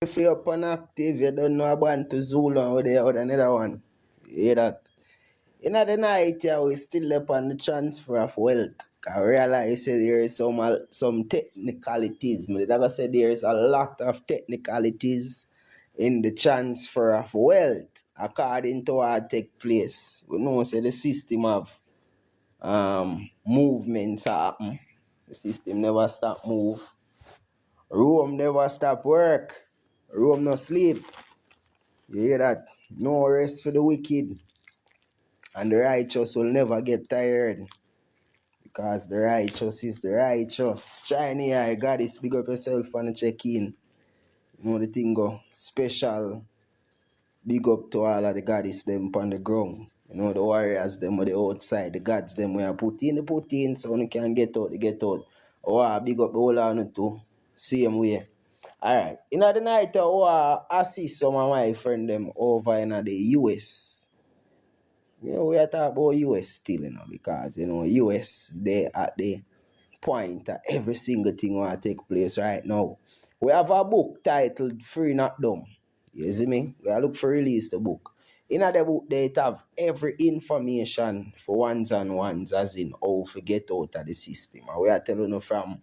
If you're up and active, you don't know about to Zulu or the other another one. You hear that? In the night, yeah, we still up on the transfer of wealth. I realize there is some technicalities. Like I said, there is a lot of technicalities in the transfer of wealth according to what take place. We know say the system of movements happen. The system never stop move. Rome never stop work. Rome no sleep. You hear that? No rest for the wicked. And the righteous will never get tired. Because the righteous is the righteous. Shiny eye, God is big up yourself on the check-in. You know the thing go special. Big up to all of the goddess them on the ground. You know the warriors them on the outside. The gods them where put in so you can get out, they get out. Oh, big up the whole on too. Same way. Alright. In the night, I see some of my friend them over in the US. You know, we are talking about US still, you know, because, you know, US, they at the point that every single thing will take place right now. We have a book titled Free Not Dumb. You see me? We are looking for release the book. In the book, they have every information for ones and ones, as in how to get out of the system. And we are telling you from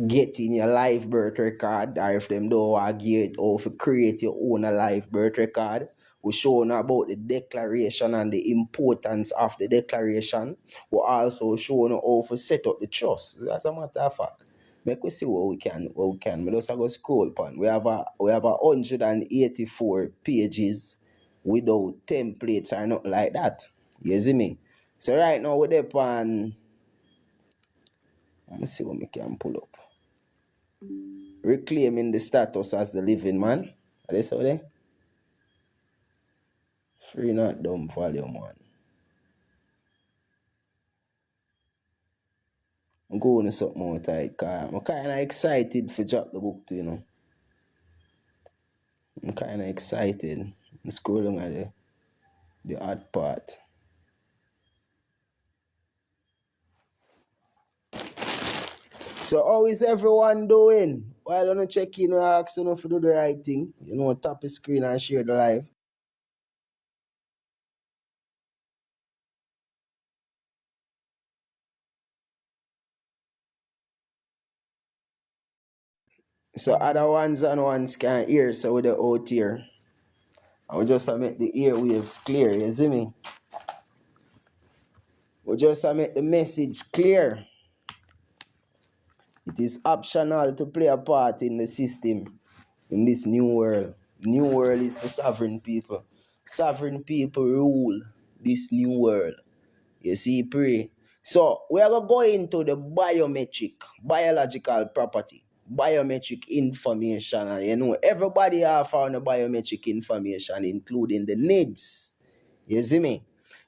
getting your live birth record, or if them don't want to get it, or if you create your own live birth record. We're showing about the declaration and the importance of the declaration. We're also showing how to set up the trust. That's a matter of fact. Make we see what we can. We just go scroll upon. We have 184 pages without templates or nothing like that. You see me? So right now we're upon. Let me see what we can pull up. Reclaiming the status as the living man. Are they so there? Free Not Dumb Volume 1. I'm going to something more tight because I'm kind of excited for drop the book too, you know. I'm kind of excited. I'm scrolling at the odd part. So how is everyone doing? While on check in, I ask you if you do the right thing. You know, tap the screen and share the live. So other ones and ones can hear, so with the out here. I will just make the airwaves clear, you see me? We just make the message clear. It is optional to play a part in the system in this new world. New world is for sovereign people. Sovereign people rule this new world. You see, pray. So we are going to the biometric, biological property, biometric information. And you know, everybody have found the biometric information, including the needs. You see me?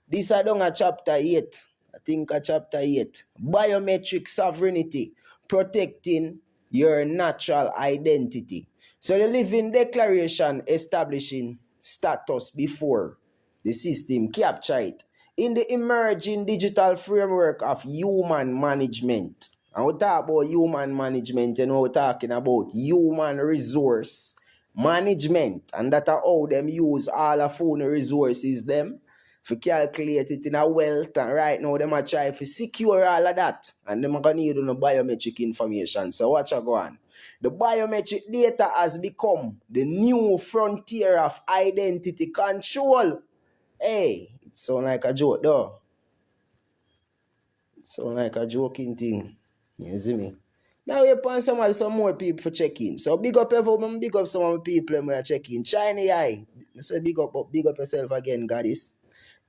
This I done a chapter 8. I think a chapter 8. Biometric sovereignty, protecting your natural identity. So the living declaration establishing status before the system capture it in the emerging digital framework of human management. And we talk about human management, you know, we're talking about human resource management, and that are how them use all of phone resources them to calculate it in a wealth, and right now them are trying to secure all of that, and them are gonna need no biometric information. So watch go on. The biometric data has become the new frontier of identity control. Hey, it sound like a joke though. It sound like a joking thing. You see me? Now we upon some more people for check-in. So big up everyone, big up some of the people when we check in. Shiny eye. I say big up yourself again, goddess.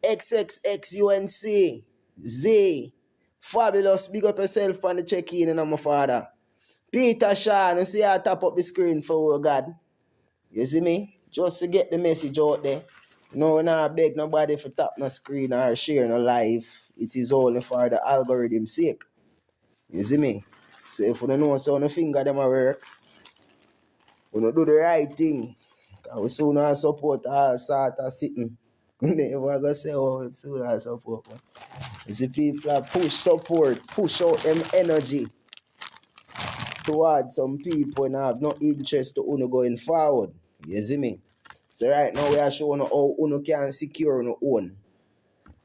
XXXUNC Z. Fabulous, big up yourself on the check-in and my father. Peter Sean, you see I tap up the screen for God. You see me? Just to get the message out there. No, I beg nobody for tap no screen or share no live. It is only for the algorithm sake. You see me? So if you don't know so on the finger them a work, we don't do the right thing. Because we soon support all sort of sitting. Never gonna say, oh, soon support. You see people push support, push out them energy. towards some people and have no interest to uno going forward. You see me? So right now we are showing how uno can secure uno own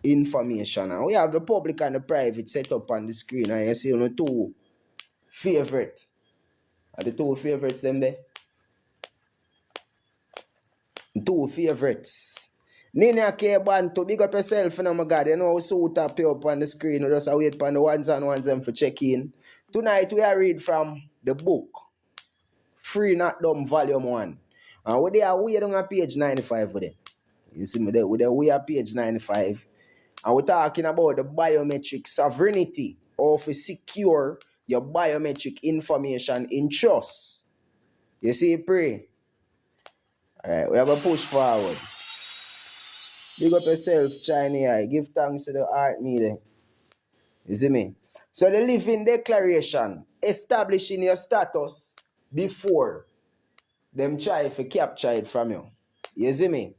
information. And we have the public and the private set up on the screen. And you see uno two favorite. Are the two favorites them there? Two favorites. Nina K Bantu, big up yourself, my God. You know how so tap you up on the screen. We just wait for the ones and ones them for check in. Tonight we are read from the book Free Not Dumb Volume 1. And we are way down on page 95 with it. You see me there? We are page 95. And we're talking about the biometric sovereignty of secure your biometric information in trust. You see, pray. Alright, we have a push forward. Big up yourself, Chinese eye. Give thanks to the art needed. You see me? So the living declaration, establishing your status before them try to capture it from you. You see me?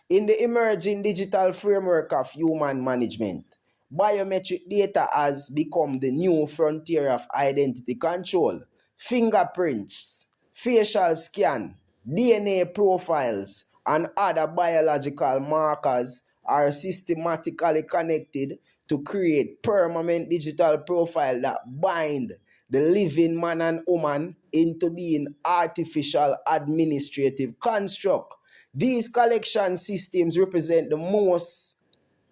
In the emerging digital framework of human management, biometric data has become the new frontier of identity control. Fingerprints, facial scan, DNA profiles, and other biological markers are systematically connected to create permanent digital profile that bind the living man and woman into being artificial administrative construct. These collection systems represent the most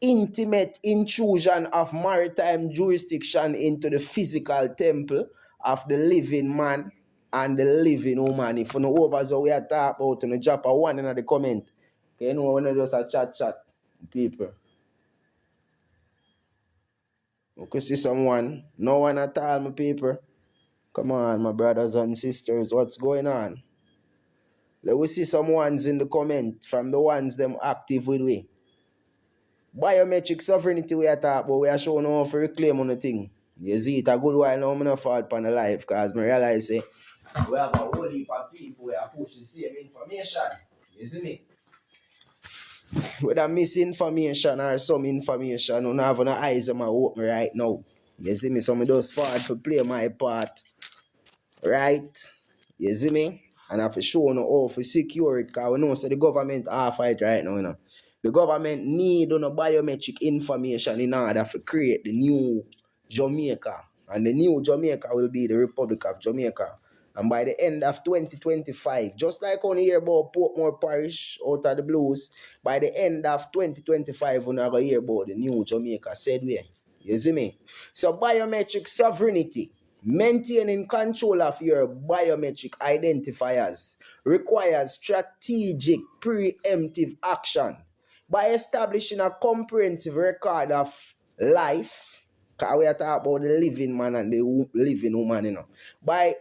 intimate intrusion of maritime jurisdiction into the physical temple of the living man and the living woman. If you know over so we are talking about in the drop a one in the comment. Okay, you know when I just a chat people. Okay, see someone. No one at all, my people. Come on, my brothers and sisters, what's going on? Let me see some ones in the comment from the ones them active with we. Biometric sovereignty we are talking about, we are showing how to reclaim on the thing. You see it a good while now, I'm not fall upon the life because I realize we have a whole heap of people who are pushing the same information. You see me? Whether misinformation or some information, I don't have no eyes on my open right now. You see me? So I just forward to play my part. Right? You see me? And I have to show no how to secure it because we know so the government are fight right now, you know. The government need biometric information in order to create the new Jamaica. And the new Jamaica will be the Republic of Jamaica. And by the end of 2025, just like on hear about Portmore Parish out of the blues, by the end of 2025, we're not going to hear about the new Jamaica said way. You see me? So biometric sovereignty, maintaining control of your biometric identifiers, requires strategic preemptive action by establishing a comprehensive record of life. Because we are talking about the living man and the living woman, you know. By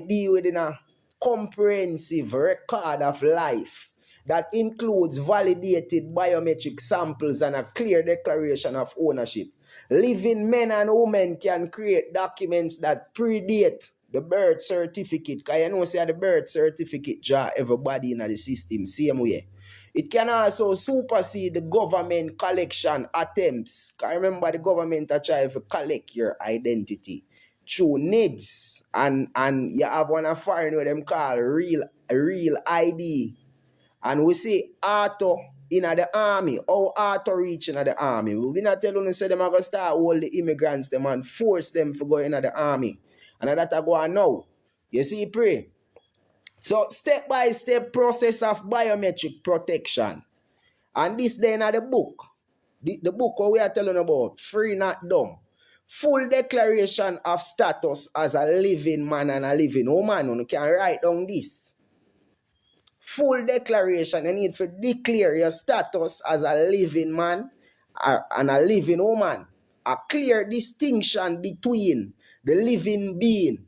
dealing a comprehensive record of life that includes validated biometric samples and a clear declaration of ownership. Living men and women can create documents that predate the birth certificate. Because you know, say the birth certificate draw everybody in the system same way. It can also supersede the government collection attempts. Because remember, the government are trying to collect your identity through needs. And you have one of foreign what them call real ID. And we see auto in the army, or auto reach in the army. We not tell you say them are going to start all the immigrants them and force them to go in the army. And that I go on now. You see, pray. So step-by-step process of biometric protection. And this then are the book. The book we are telling about, Free Not Dumb. Full declaration of status as a living man and a living woman. You can write down this. Full declaration. You need to declare your status as a living man and a living woman. A clear distinction between the living being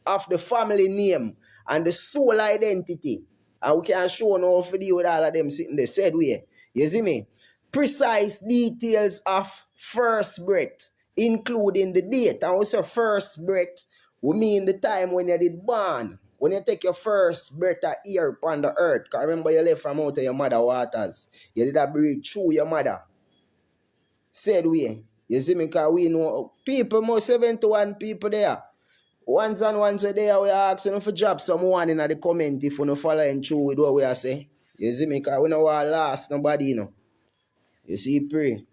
of the family name and the soul identity. And we can show no video with all of them sitting there said way. You see me? Precise details of first breath, including the date. And we say first breath, we mean the time when you did born. When you take your first breath of air upon the earth. Because remember you left from out of your mother waters. You did that breathe through your mother. Said way. You see me? Because we know people, more 71 people there. Once and once a day, we are asking for drop someone in the comment if you no following through with what we are saying. You see me? Because we don't want to last nobody, you know. You see, pray.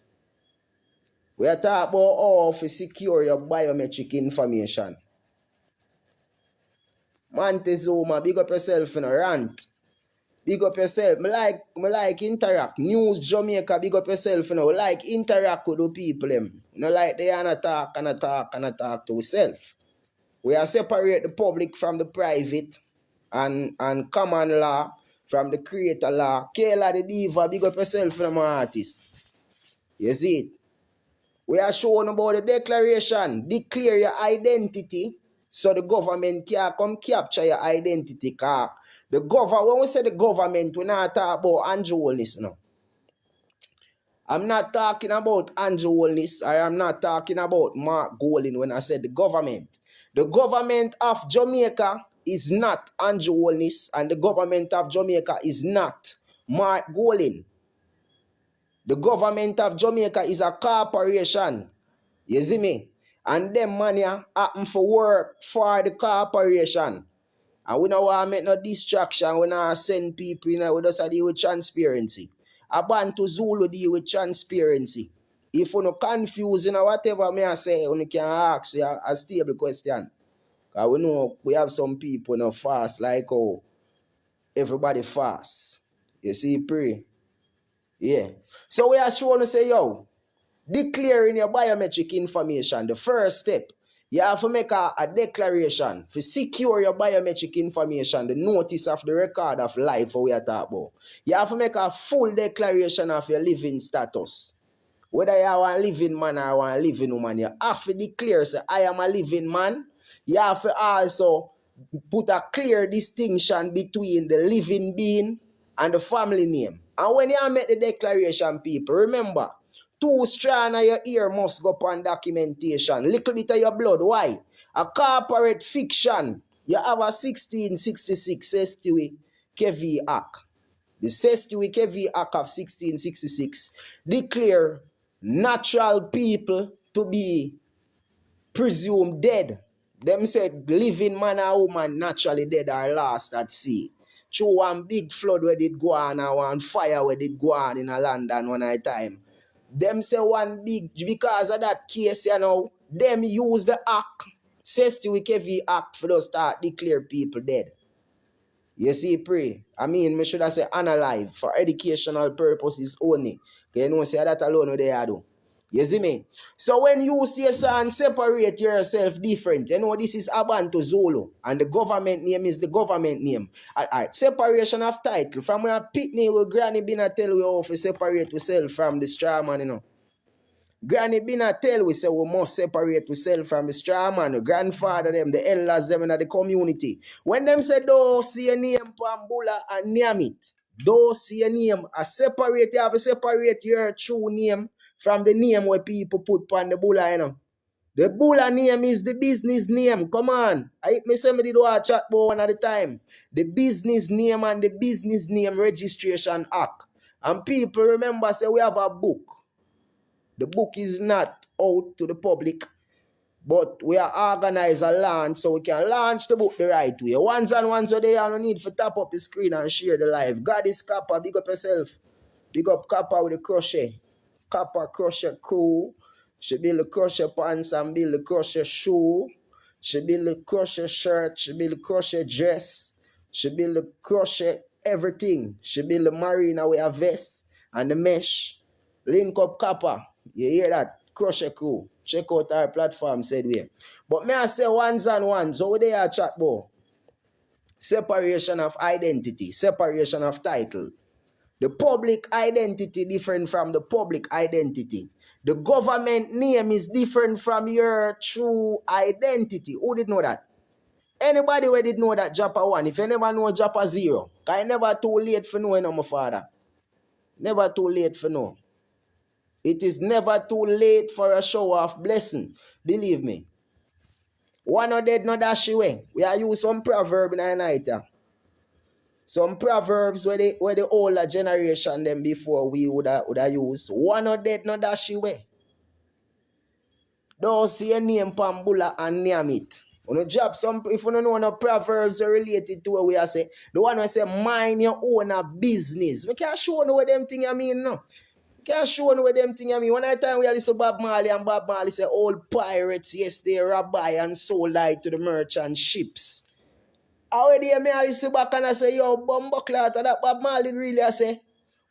We are talking about how to secure your biometric information. Montezuma, big up yourself in a rant. Big up yourself. I like interact. News Jamaica, big up yourself, you know. Like interact with the people. Them. You know, like they are talk to yourself. We are separate the public from the private and common law from the creator law. Kayla the diva, big up yourself from my artist. You see it? We are showing about the declaration. Declare your identity so the government can come capture your identity. Car the government, when we say the government, we're not talking about Andrew Holness now. I'm not talking about Andrew Holness, or I'm not talking about Mark Golin when I said the government. The government of Jamaica is not Andrew Holness, and the government of Jamaica is not Mark Golin. The government of Jamaica is a corporation. You see me? And them money happen for work for the corporation. And we don't want to make no distraction. We don't send people, you know, we just deal with transparency. Abantu Zulu deal with transparency. If you no confused, you know, whatever me I say, you can ask you a stable question. Because we know we have some people, you know, fast like how everybody fast. You see, pray. Yeah. So we are trying to say, yo, declaring your biometric information, the first step, you have to make a declaration to secure your biometric information, the notice of the record of life we are talking about. You have to make a full declaration of your living status. Whether you are a living man or a living woman, you have to declare, say, I am a living man. You have to also put a clear distinction between the living being and the family name. And when you make the declaration, people, remember, 2 strands of your ear must go upon documentation. Little bit of your blood. Why? A corporate fiction. You have a 1666 Sestui KV Act. The Sestui KV Act of 1666 declare natural people to be presumed dead. Them said living man or woman naturally dead or lost at sea. Through one big flood where did go on and one fire where did go on in a London one at a time. Them say one big, because of that case, you know, them use the act, says to KV Act for those start declare people dead. You see, pray. I mean, me should have say unalive for educational purposes only. Okay, you know, say that alone what they are do. You see me? So when you see a son separate yourself different, you know this is Abantu Zulu, and the government name is the government name. Alright, separation of title. From when I pitney with granny been a tell we how to separate ourselves from the straw man, you know. Granny been a tell we say we must separate ourselves from the straw man, the grandfather them, the elders them in the community. When them say don't see a name Pambula and name it, don't see a name, you have to separate your true name from the name where people put on the bulla, you know. The bulla name is the business name. Come on. I me say me did a chat about one at the time. The business name and the business name registration act. And people remember say we have a book. The book is not out to the public, but we are organized a launch so we can launch the book the right way. Once and once a day, you don't need to tap up the screen and share the live. God is Kappa, big up yourself. Big up Kappa with the crochet. Kappa crochet crew. She build the crochet pants and build the crochet shoe. She build the crochet shirt. She build the crochet dress. She build the crochet everything. She build the marina with a vest and the mesh. Link up Kappa. You hear that? Crochet crew. Check out our platform, said we. But may I say ones and ones. So they are chat about separation of identity, separation of title. The public identity different from the public identity. The government name is different from your true identity. Who did know that? Anybody who did know that Japa 1? If you never know Japa 0, because never too late for knowing, my father. Never too late for know. It is never too late for a show of blessing. Believe me. One or dead no dash away. We are use some proverb in the night. Some proverbs where the older generation them before we would have used. One or dead no dash away. Don't see a name Pambula and name it. On a job, some if you don't know no proverbs are related to what we are say, the one who say mind your own a business. We can't show no what them thing I mean no. We can't show no what them thing I mean. One at a time we are listen to Bob Marley and Bob Marley say old pirates, yes, they rabbi and sold light to the merchant ships. Already me I listen back and I say, yo, bumbleclot that Bob Marley really I say.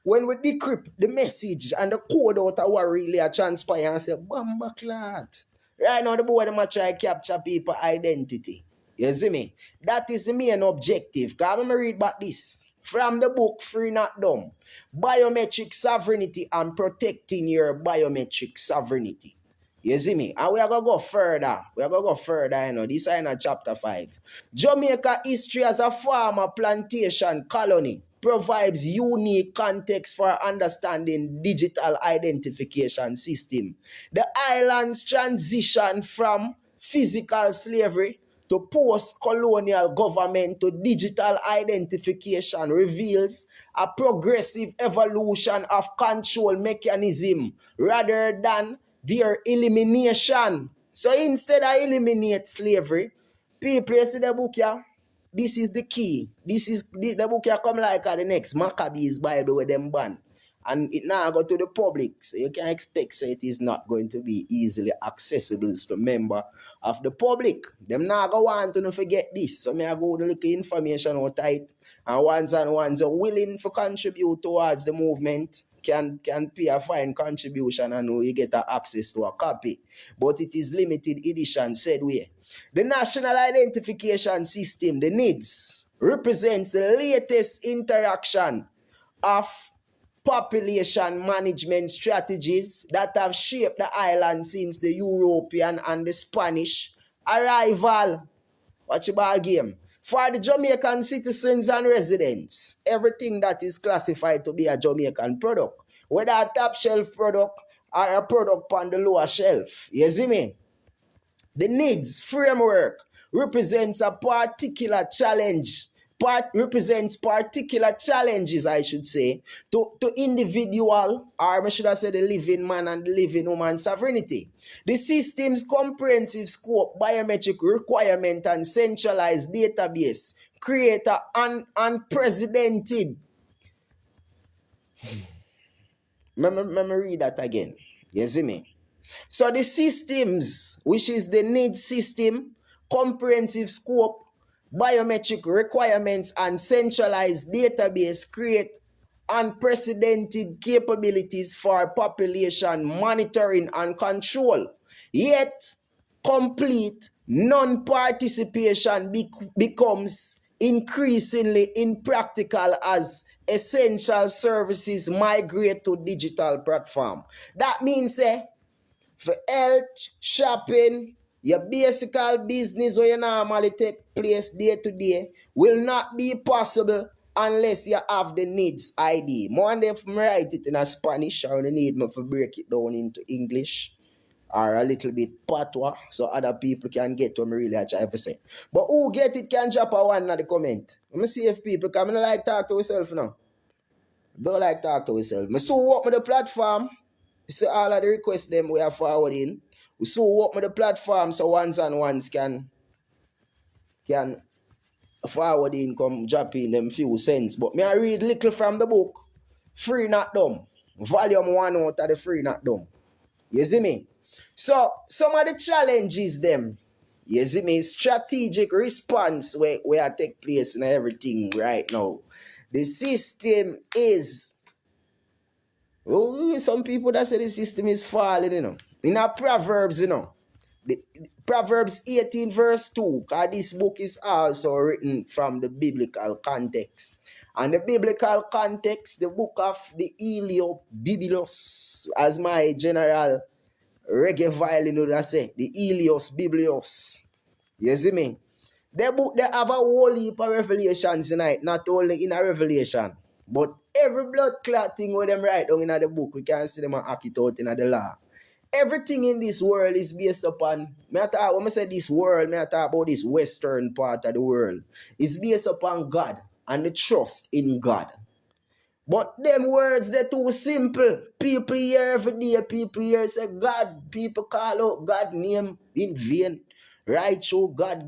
When we decrypt the message and the code out of what really a transpire and say, bumbleclot. Right now, the boy them a try capture people identity. You see me? That is the main objective. Because I'm read about this. From the book, Free Not Dumb. Biometric sovereignty and protecting your biometric sovereignty. You see me? And we are going to go further. We are going to go further, you know. This is in chapter 5. Jamaica history as a farmer plantation colony provides unique context for understanding digital identification system. The island's transition from physical slavery to post-colonial government to digital identification reveals a progressive evolution of control mechanism rather than their elimination. So instead of eliminate slavery, people, you see the book here, this is the key. This is the book here come like the next Maccabees Bible with them ban. And it now go to the public. So you can expect so it is not going to be easily accessible to member of the public. Them now go want to not forget this. So me I go to look information out tight. And ones are willing to contribute towards the movement can pay a fine contribution and you get access to a copy. But it is limited edition, said we. The National Identification System, the NIDS, represents the latest interaction of population management strategies that have shaped the island since the European and the Spanish arrival. Watch your ball game. For the Jamaican citizens and residents, everything that is classified to be a Jamaican product, whether a top shelf product or a product on the lower shelf, you see me? The NIDS framework represents a particular challenge, represents particular challenges, I should say, to individual, or I should have said the living man and the living woman sovereignty. The system's comprehensive scope, biometric requirement, and centralized database create an unprecedented. Let me read that again. You see me? So the systems, which is the NIDS system, comprehensive scope, biometric requirements, and centralized database create unprecedented capabilities for population monitoring and control. Yet, complete non-participation becomes increasingly impractical as essential services migrate to digital platform. That means for health, shopping, your basic business where you normally take place day to day will not be possible unless you have the NIDS ID. More than if I write it in a Spanish, or you need me to break it down into English or a little bit patois so other people can get what I really try to say. But who get it can drop a one in the comment. Let me see if people come. I don't like talk to myself now. Don't like talk to myself. I so work with the platform. So all of the requests them we are forwarding. We so work with the platform so ones and ones can forward in, come drop in them few cents. But me I read little from the book, Free Not Dumb. Volume 1 out of the Free Not Dumb. You see me? So some of the challenges them, you see me, strategic response where take place in everything right now. The system is, some people that say the system is falling, you know. In our Proverbs, you know, the Proverbs 18 verse 2, because this book is also written from the biblical context. And the biblical context, the book of the Biblos, as my general reggae violin would say, the Biblos. You see me? The book, they have a whole heap of revelations tonight, not only in a revelation, but every blood clot thing with them write down in the book, we can see them and act it out in the law. Everything in this world is based upon, when I say this world, I talk about this western part of the world. It's based upon God and the trust in God. But them words, they're too simple. People hear every day, people hear say God, people call out God's name in vain. Right through God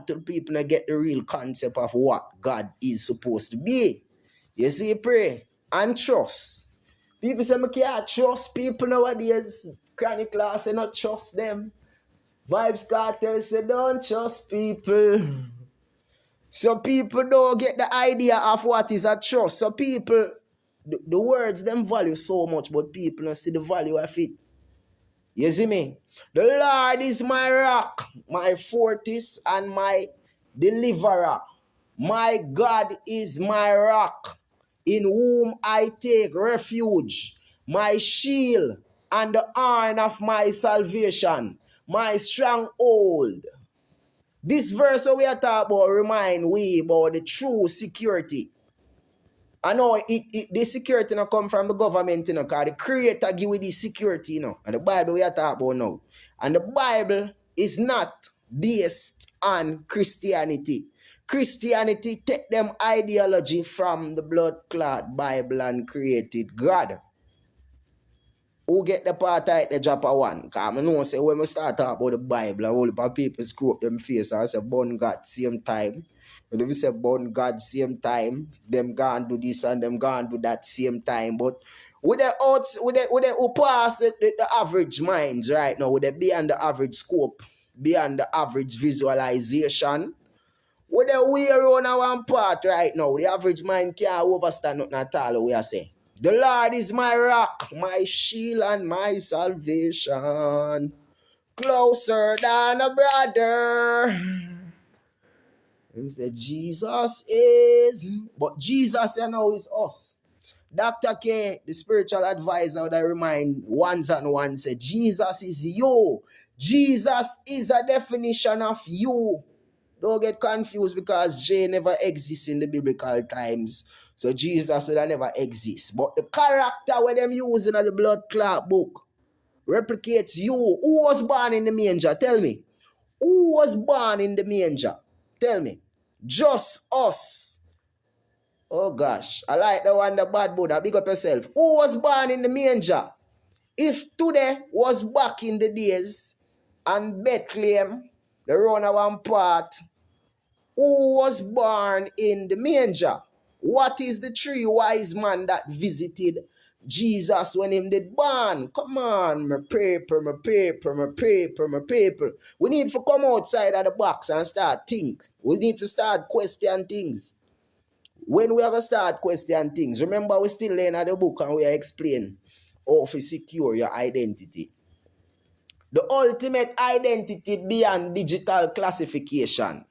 till people not get the real concept of what God is supposed to be. You see, pray and trust. People say, I can't trust people nowadays. Chronic class, I not trust them. Vibes Cartel say, don't trust people. So people don't get the idea of what is a trust. So people, the words, them value so much, but people don't see the value of it. You see me? The Lord is my rock, my fortress, and my deliverer. My God is my rock, in whom I take refuge, my shield, and the horn of my salvation, my stronghold. This verse we are talking about remind we about the true security. I know the security not come from the government, you know, because the creator give you the security, you know. And the Bible we are talking about now. And the Bible is not based on Christianity. Christianity take them ideology from the blood clot Bible and created God. Who get the part at the drop of one? Because I know say when we start talking about the Bible, a whole lot of people screw up them face and say, born God same time. When we say born God same time, them gone do this and them gone do that same time. But with the who pass the average minds right now, with the beyond the average scope, beyond the average visualization, with the way around one part right now, the average mind can't overstand nothing at all, we are saying. The Lord is my rock, my shield, and my salvation. Closer than a brother. He said, Jesus is. But Jesus, you know, is us. Dr. K, the spiritual advisor, that remind ones and ones, said, Jesus is you. Jesus is a definition of you. Don't get confused because J never exists in the biblical times. So Jesus will never exist. But the character where them using in the blood clot book replicates you. Who was born in the manger? Tell me. Who was born in the manger? Tell me. Just us. Oh gosh. I like the one, the bad Buddha. Big up yourself. Who was born in the manger? If today was back in the days and Bethlehem, the run of one part, who was born in the manger? What is the three wise man that visited Jesus when him did born? Come on, my paper. We need to come outside of the box and start think. We need to start question things. When we ever start question things, remember we still learn at the book and we explain how to secure your identity. The ultimate identity beyond digital classification.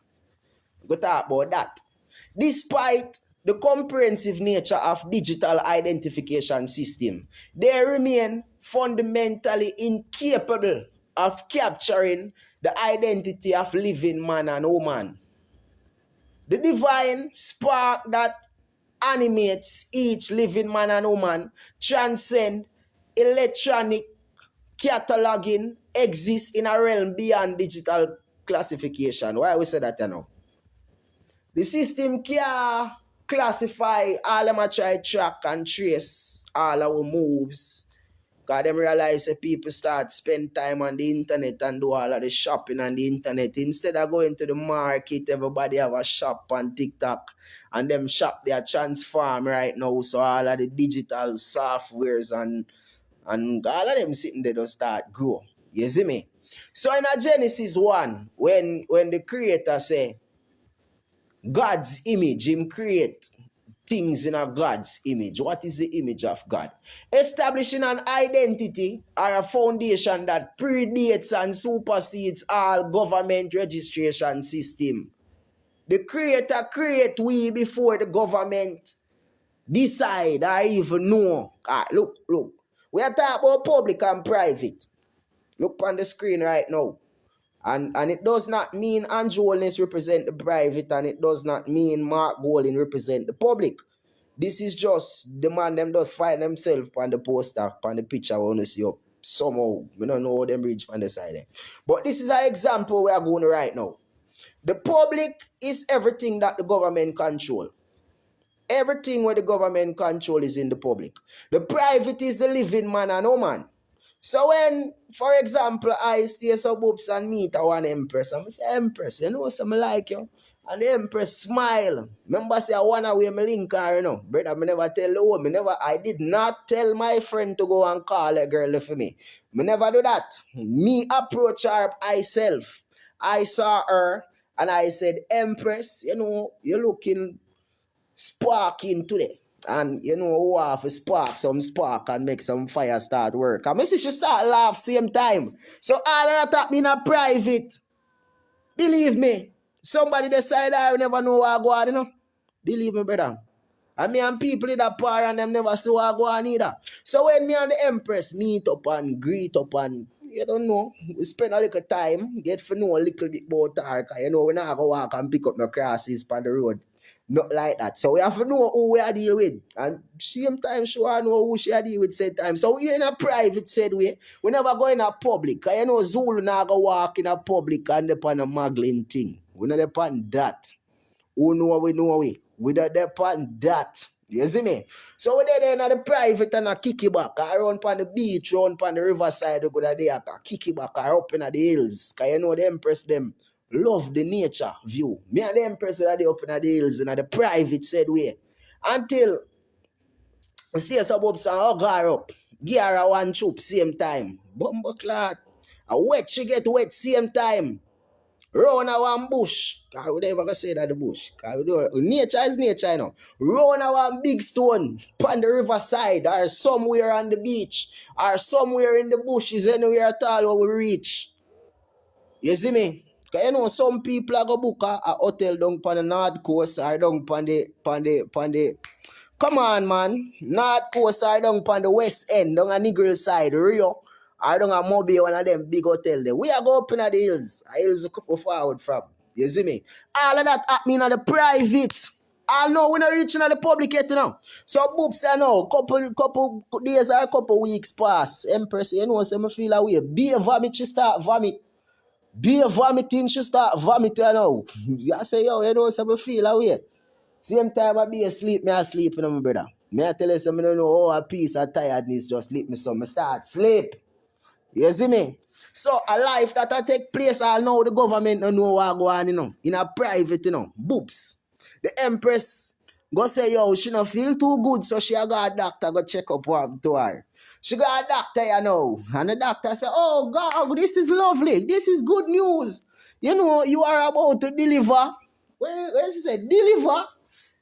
We talk about that. Despite the comprehensive nature of digital identification system, they remain fundamentally incapable of capturing the identity of living man and woman. The divine spark that animates each living man and woman transcend electronic cataloging, exists in a realm beyond digital classification. Why we say that now? The system can classify all of them try track and trace all our moves. Because them realize that people start spend time on the internet and do all of the shopping on the internet. Instead of going to the market, everybody have a shop on TikTok. And them shop they are transform right now. So all of the digital softwares and all of them sitting there just start grow. You see me? So in a Genesis 1, when the creator say, God's image, him create things in a God's image. What is the image of God? Establishing an identity or a foundation that predates and supersedes all government registration system. The creator create we before the government decide or even know. Look. We are talking about public and private. Look on the screen right now. And it does not mean Andrew Holness represent the private, and it does not mean Mark Golding represent the public. This is just the man them does find themselves on the poster, on the picture I want to see up. Somehow, we don't know how them reach on the side. But this is an example we are going right now. The public is everything that the government control. Everything where the government control is in the public. The private is the living man and woman. So when, for example, I stay some books and meet a one empress, I'm say, Empress, you know, some like you. And the empress smile. Remember, say I wanna wear my link car, you know. Brother, me never tell the woman, I did not tell my friend to go and call a girl for me. Me never do that. Me approach her myself. I saw her and I said, Empress, you know, you're looking sparking today. And you know who have to spark some spark and make some fire start work. And I see she start laugh same time. So all of that happening in a private. Believe me. Somebody decide I never know what I go on, you know. Believe me, brother. And me and people in that par and them never see what I go on either. So when me and the Empress meet up and greet up and you don't know, we spend a little time, get to know a little bit about her. You know, we not go walk and pick up no crosses on the road. Not like that. So we have to know who we are deal with. And same time, she want to know who she are deal with same time. So we in a private said way. We never go in a public. Cause you know Zulu not go walk in a public and depend on a muggling thing. We not depend that. Who know we know we. We don't depend that. You see me? So we there in the private and a kick it back. I run on the beach, run on the riverside, we go there, kick it back, or up in the hills. Cause you know the Empress them love the nature view. Me and the Empress are there up in the hills in the private said way. Until we see some ups and hug her up. Give her a one choop same time. Bumbo clot. A wet she get wet same time. Round a one bush. I would never say that the bush. Nature is nature, you know. Round a one big stone on the riverside or somewhere on the beach or somewhere in the bushes anywhere at all where we reach. You see me? Because you know some people are go book a hotel down on the north coast or down on the come on, man. North coast or down on the west end, down on Negril side, Rio. I don't have Mobile, one of them big hotel there. We are go up in the hills. Hills a couple forward from. You see me? All of that happening at the private. I know we're not reaching at the public yet, you know. So boops, I know, couple days or couple weeks pass. Empress, you know, so I feel away. Be a vomit, she start vomit. Be a vomiting, she start vomiting, you know. I say, yo, you know, so I feel away. Same time I be asleep, me asleep, you know, my brother. Me I tell you something, I don't know, oh, a peace or tiredness just sleep me some. I start sleep. You see me? So a life that I take place, I know the government don't know what go on, you know. In a private, you know. Boops. The Empress go say, yo, she not feel too good, so she got a doctor go check up to her. She got a doctor, you know. And the doctor say, oh, God, this is lovely. This is good news. You know, you are about to deliver. What she said? Deliver?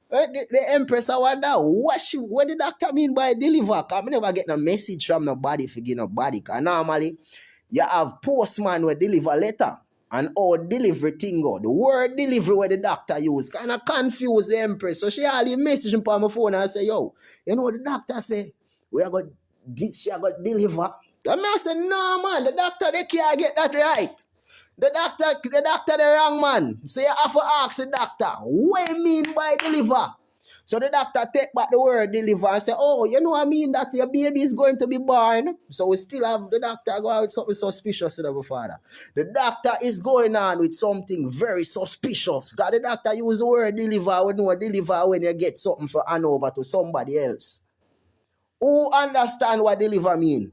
The Empress, I wonder what the doctor mean by deliver. Because I never get no message from nobody for give nobody. Because normally, you have postman will deliver letter. And all delivery thing go. The word delivery where the doctor use kind of confuse the Empress. So she only message me on my phone and say, yo, you know the doctor say, she got deliver. And I say, no man, the doctor they can't get that right. The doctor the wrong man. So you have to ask the doctor, what you mean by deliver? So the doctor take back the word deliver and say, oh, you know what I mean that your baby is going to be born. So we still have the doctor go out with something suspicious to the father. The doctor is going on with something very suspicious. Because the doctor use the word deliver. We know deliver when you get something for hand over to somebody else. Who understand what deliver mean?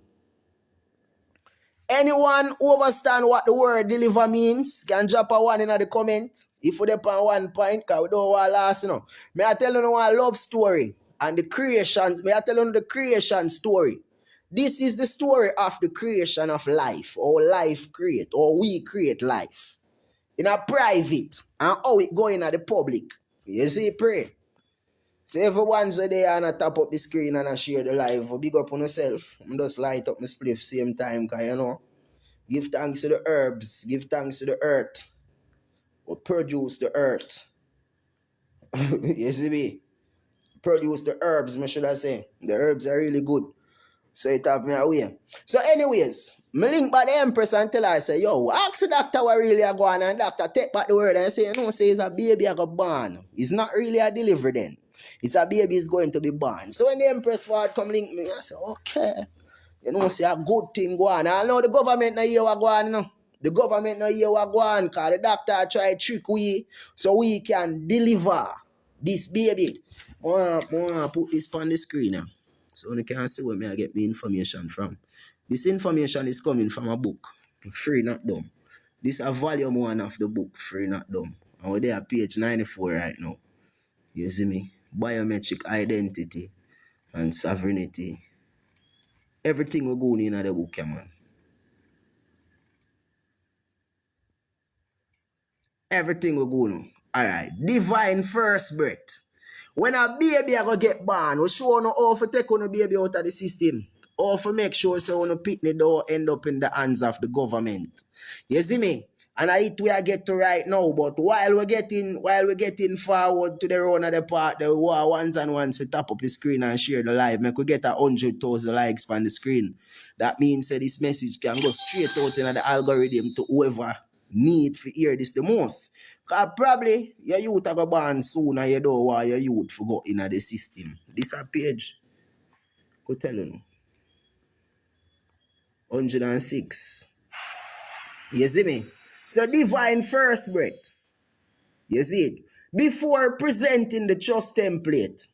Anyone who understand what the word deliver means can drop a one in the comment. If we depend on 1 point, because we don't want to last, you know. May I tell you one love story and the creation. May I tell you the creation story. This is the story of the creation of life, or life create, or we create life. In a private, and how it go in the public. You see, pray. So everyone's there and I tap up the screen and I share the live. Big up on yourself. I'm just light up my spliff same time, because you know. Give thanks to the herbs. Give thanks to the earth. Or produce the earth. You see me? Produce the herbs, me should I say. The herbs are really good. So it have me away. So anyways, me link by the Empress and tell her, I say, yo, ask the doctor what really are going on. And doctor take back the word and say, you know, say it's a baby I got born. It's not really a delivery then. It's a baby is going to be born. So when the Empress forward come link me, I say, okay. You know, say a good thing go on. I know the government not hear what go on, you know. The government not hear what go on, because the doctor try trick we so we can deliver this baby. I want to put this on the screen now, so you can see where I get my information from. This information is coming from a book, Free Not Dumb. This is a volume 1 of the book, Free Not Dumb. And we're there at page 94 right now. You see me? Biometric identity and sovereignty. Everything we're going in the book, man. Everything we're going on. Alright. Divine first breath. When a baby are gonna get born, we show no how to take on a baby out of the system. How to make sure so when a pitney don't end up in the hands of the government. You see me? And I it we are get to right now, but while we're getting forward to the run of the part, the ones and ones we tap up the screen and share the live, make we get 100,000 likes on the screen. That means that this message can go straight out in the algorithm to whoever need to hear this the most. Because probably your youth are going to born soon and you don't want your youth to go in the system. This a page. Could tell you. 106. You see me? So divine first breath. You see it? Before presenting the trust template,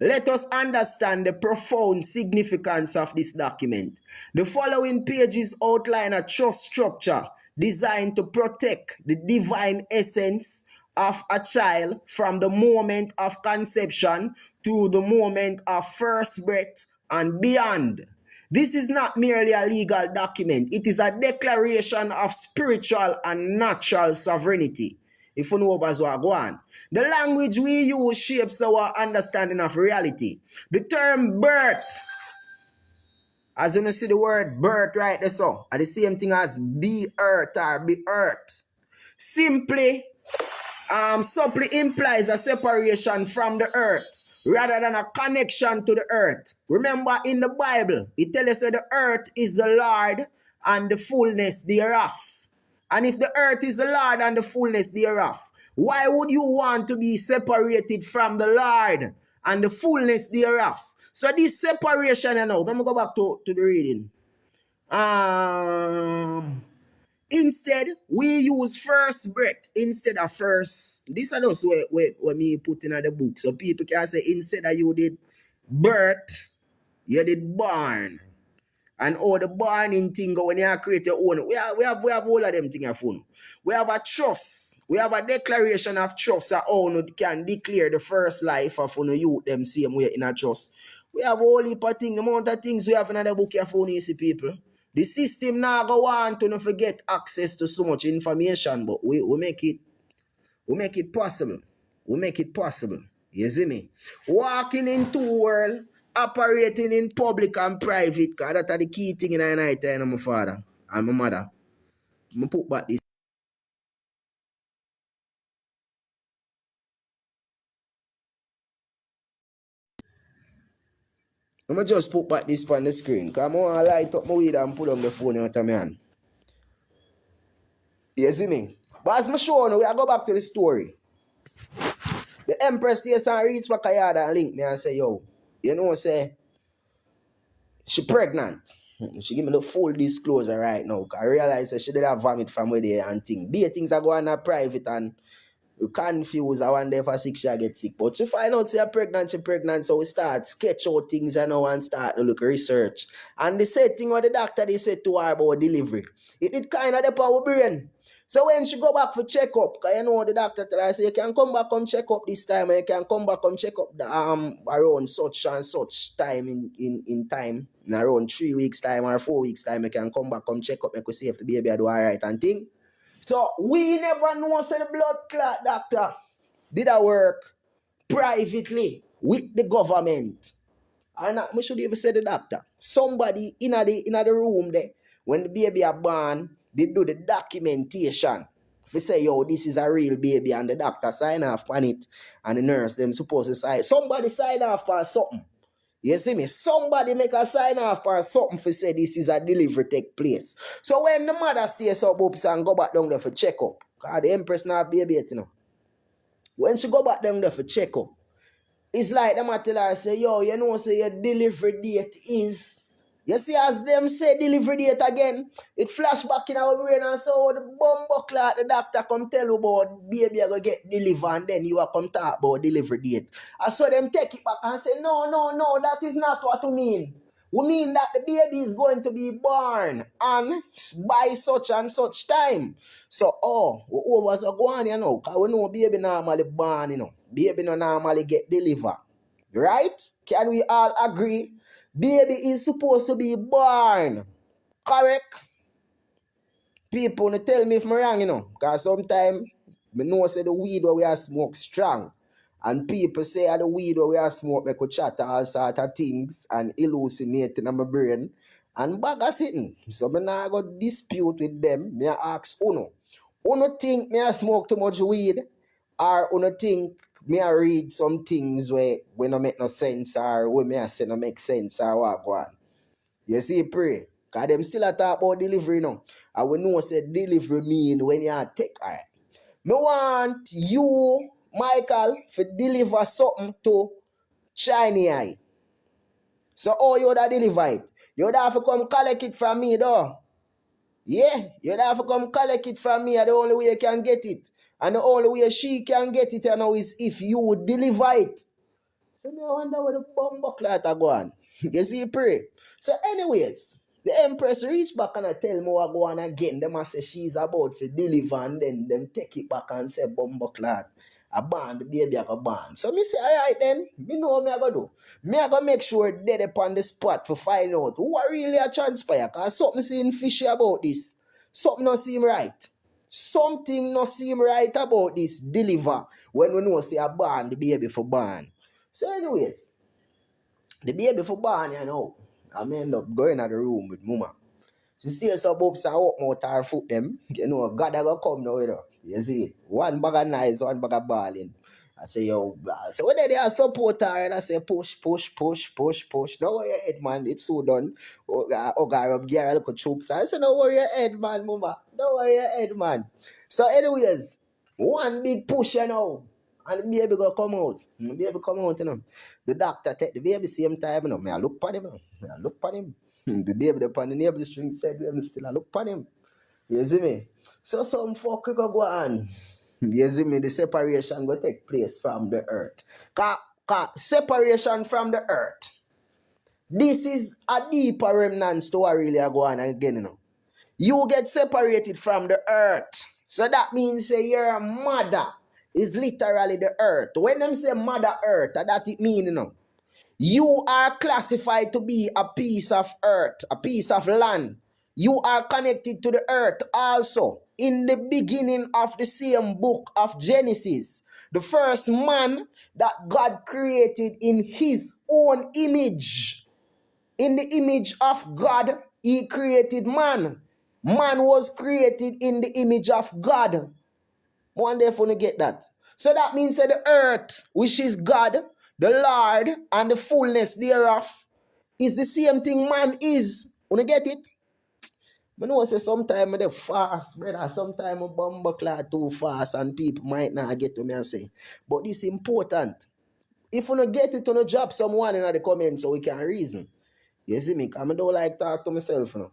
let us understand the profound significance of this document. The following pages outline a trust structure designed to protect the divine essence of a child from the moment of conception to the moment of first breath and beyond. This is not merely a legal document. It is a declaration of spiritual and natural sovereignty. If you know about what go on. The language we use shapes our understanding of reality. The term birth, as you see the word birth right there, so are the same thing as be earth or be earth. Simply implies a separation from the earth rather than a connection to the earth. Remember in the Bible, it tells us that the earth is the Lord and the fullness thereof. And if the earth is the Lord and the fullness thereof, why would you want to be separated from the Lord and the fullness thereof? So this separation, you know, let me go back to the reading. Instead, we use first breath instead of first. This is just what me put in the book. So people can say instead of you did birth, you did born. And all the burning thing when you create your own. We have all of them things phone. We have a trust. We have a declaration of trust that all can declare the first life of youth them same way in a trust. We have all heap of things, the amount of things we have in the book of phone, you see people. The system now go on to not forget access to so much information, but we make it possible. We make it possible. You see me? Walking in two worlds, operating in public and private, because that's the key thing in the night time, my father and my mother. I'm put back this. I'm just put back this on the screen, because I want to light up my weed and put on the phone out of my hand. You see me? But as I show you, we go back to the story. The Empress stays and reach back a yard and link me and say, yo, you know, say, she pregnant. She give me the full disclosure right now. Because I realize that she did have vomit from where they and things. Be things are going on private and you confuse. I wonder if I sick, she get sick. But she find out she pregnant. So we start sketch out things and start to look research. And the same thing what the doctor they said to her about delivery. It kind of the power brain. So when she go back for checkup, because you know the doctor tell her, say you can come back come check up this time, and you can come back come check up the, around such and such time in time, in around 3 weeks time or 4 weeks time, you can come back come check up, make we see if the baby do alright and thing. So we never know say the blood clot doctor did a work privately with the government. And I should even say the doctor. Somebody in the room there, when the baby are born, they do the documentation. If we say, yo, this is a real baby, and the doctor sign off on it, and the nurse, them supposed to sign. Somebody sign off on something. You see me? Somebody make a sign off on something for say this is a delivery take place. So when the mother stays up and go back down there for check up, because the Empress not baby yet, you know. When she go back down there for check up, it's like them tell her, say, yo, you know, say your delivery date is. You see, as them say delivery date again, it flash back in our brain and so the bumbo clock, the doctor come tell you about baby are going to get delivered and then you are come talk about delivery date. And so them take it back and say, no, that is not what you mean. We mean that the baby is going to be born and by such and such time. So, we over so go on, you know, because we know baby normally born, you know. Baby no normally get delivered. Right? Can we all agree? Baby is supposed to be born. Correct? People no tell me if I'm wrong, you know. Because sometimes I know say the weed where we are smoke strong. And people say the weed where we are smoke make we chat all sort of things and hallucinate in my brain. And bag of sitting. So I not go dispute with them. Me ask Uno. Uno think me I smoke too much weed? Or Uno think me I read some things where no make no sense or where me I say no make sense or what go on. You see, pray. Because them still a talk about delivery now. And we know say delivery mean when you take alright. Me want you, Michael, to deliver something to China. So how you da deliver it? You da have to come collect it from me though. Yeah, you da have to come collect it from me and the only way you can get it. And the only way she can get it you know, is if you would deliver it. So me wonder where the bumbo clot are going. You see, pray. So anyways, the Empress reach back and I tell me what go on again. Them a say she's about to deliver and then them take it back and say bumbo clot. A band, the baby have a band. So me say, alright then, me know what me I go do. Me I go make sure dead upon the spot to find out who are really a transpire. Cause something seem fishy about this. Something not seem right. Something not seem right about this deliver when we know say a band, the baby for band. So anyways, the baby for born, you know, I end up going to the room with mama. She still some ups and up mouth her foot them. You know, God I go come now, you know. You see, one bag of nice, one bag of balling. I say, yo, so when they are support her, and I say, push, push, push, push, push. No worry your head, man, it's so done. Oh, God, up gear, look at troops. I say, no worry your head, man, mama. Don't worry your head, man. So anyways, one big push, you know. And the baby go come out. The baby come out, you know. The doctor take the baby same time, you know. Me I look at him, you know. Me I look at him. The baby upon the neighbor string said, me still I look at him. You see me? So some fuck go on. You see me? The separation will take place from the earth. Separation from the earth. This is a deeper remnant story really go on again, you know. You get separated from the earth. So that means say your mother is literally the earth. When them say mother earth, that it mean, you know. You are classified to be a piece of earth, a piece of land. You are connected to the earth also. In the beginning of the same book of Genesis, the first man that God created in his own image. In the image of God, he created man. Man was created in the image of God. One day for you get that. So that means that the earth, which is God, the Lord, and the fullness thereof, is the same thing man is. When you get it? I know say sometimes I fast, brother. Sometimes I bumble cloud too fast and people might not get to me and say. But this is important. If you don't get it, you drop someone in the comments so we can reason. You see me? I don't like talk to myself, you know.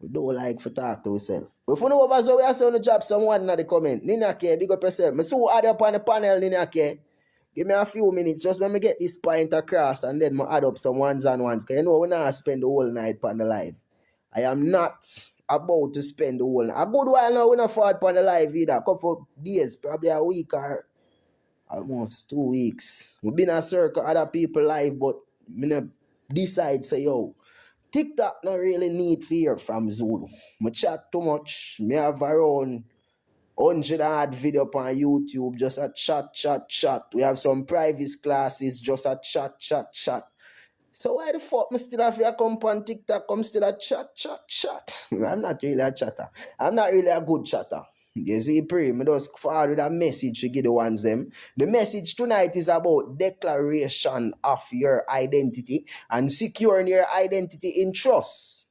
We don't like to talk to ourselves. But if you know about so we are saying to drop someone in the comment, Nina care, big up yourself. I so add up on the panel, Nina care. Give me a few minutes just when me get this point across and then I add up some ones and ones. Because you know, we not spend the whole night on the live. I am not about to spend the whole night. A good while now, we not fought on the live either. A couple of days, probably a week or almost 2 weeks. We've been a circle other people live, but me not decide say, yo, TikTok not really need fear from Zulu. Me chat too much. Me have around 100 odd video on YouTube, just a chat. We have some private classes, just a chat. So why the fuck me still have to come on TikTok, come still a chat? I'm not really a chatter. I'm not really a good chatter. You see, pray, me just forward a message to give the ones them. The message tonight is about declaration of your identity and securing your identity in trust.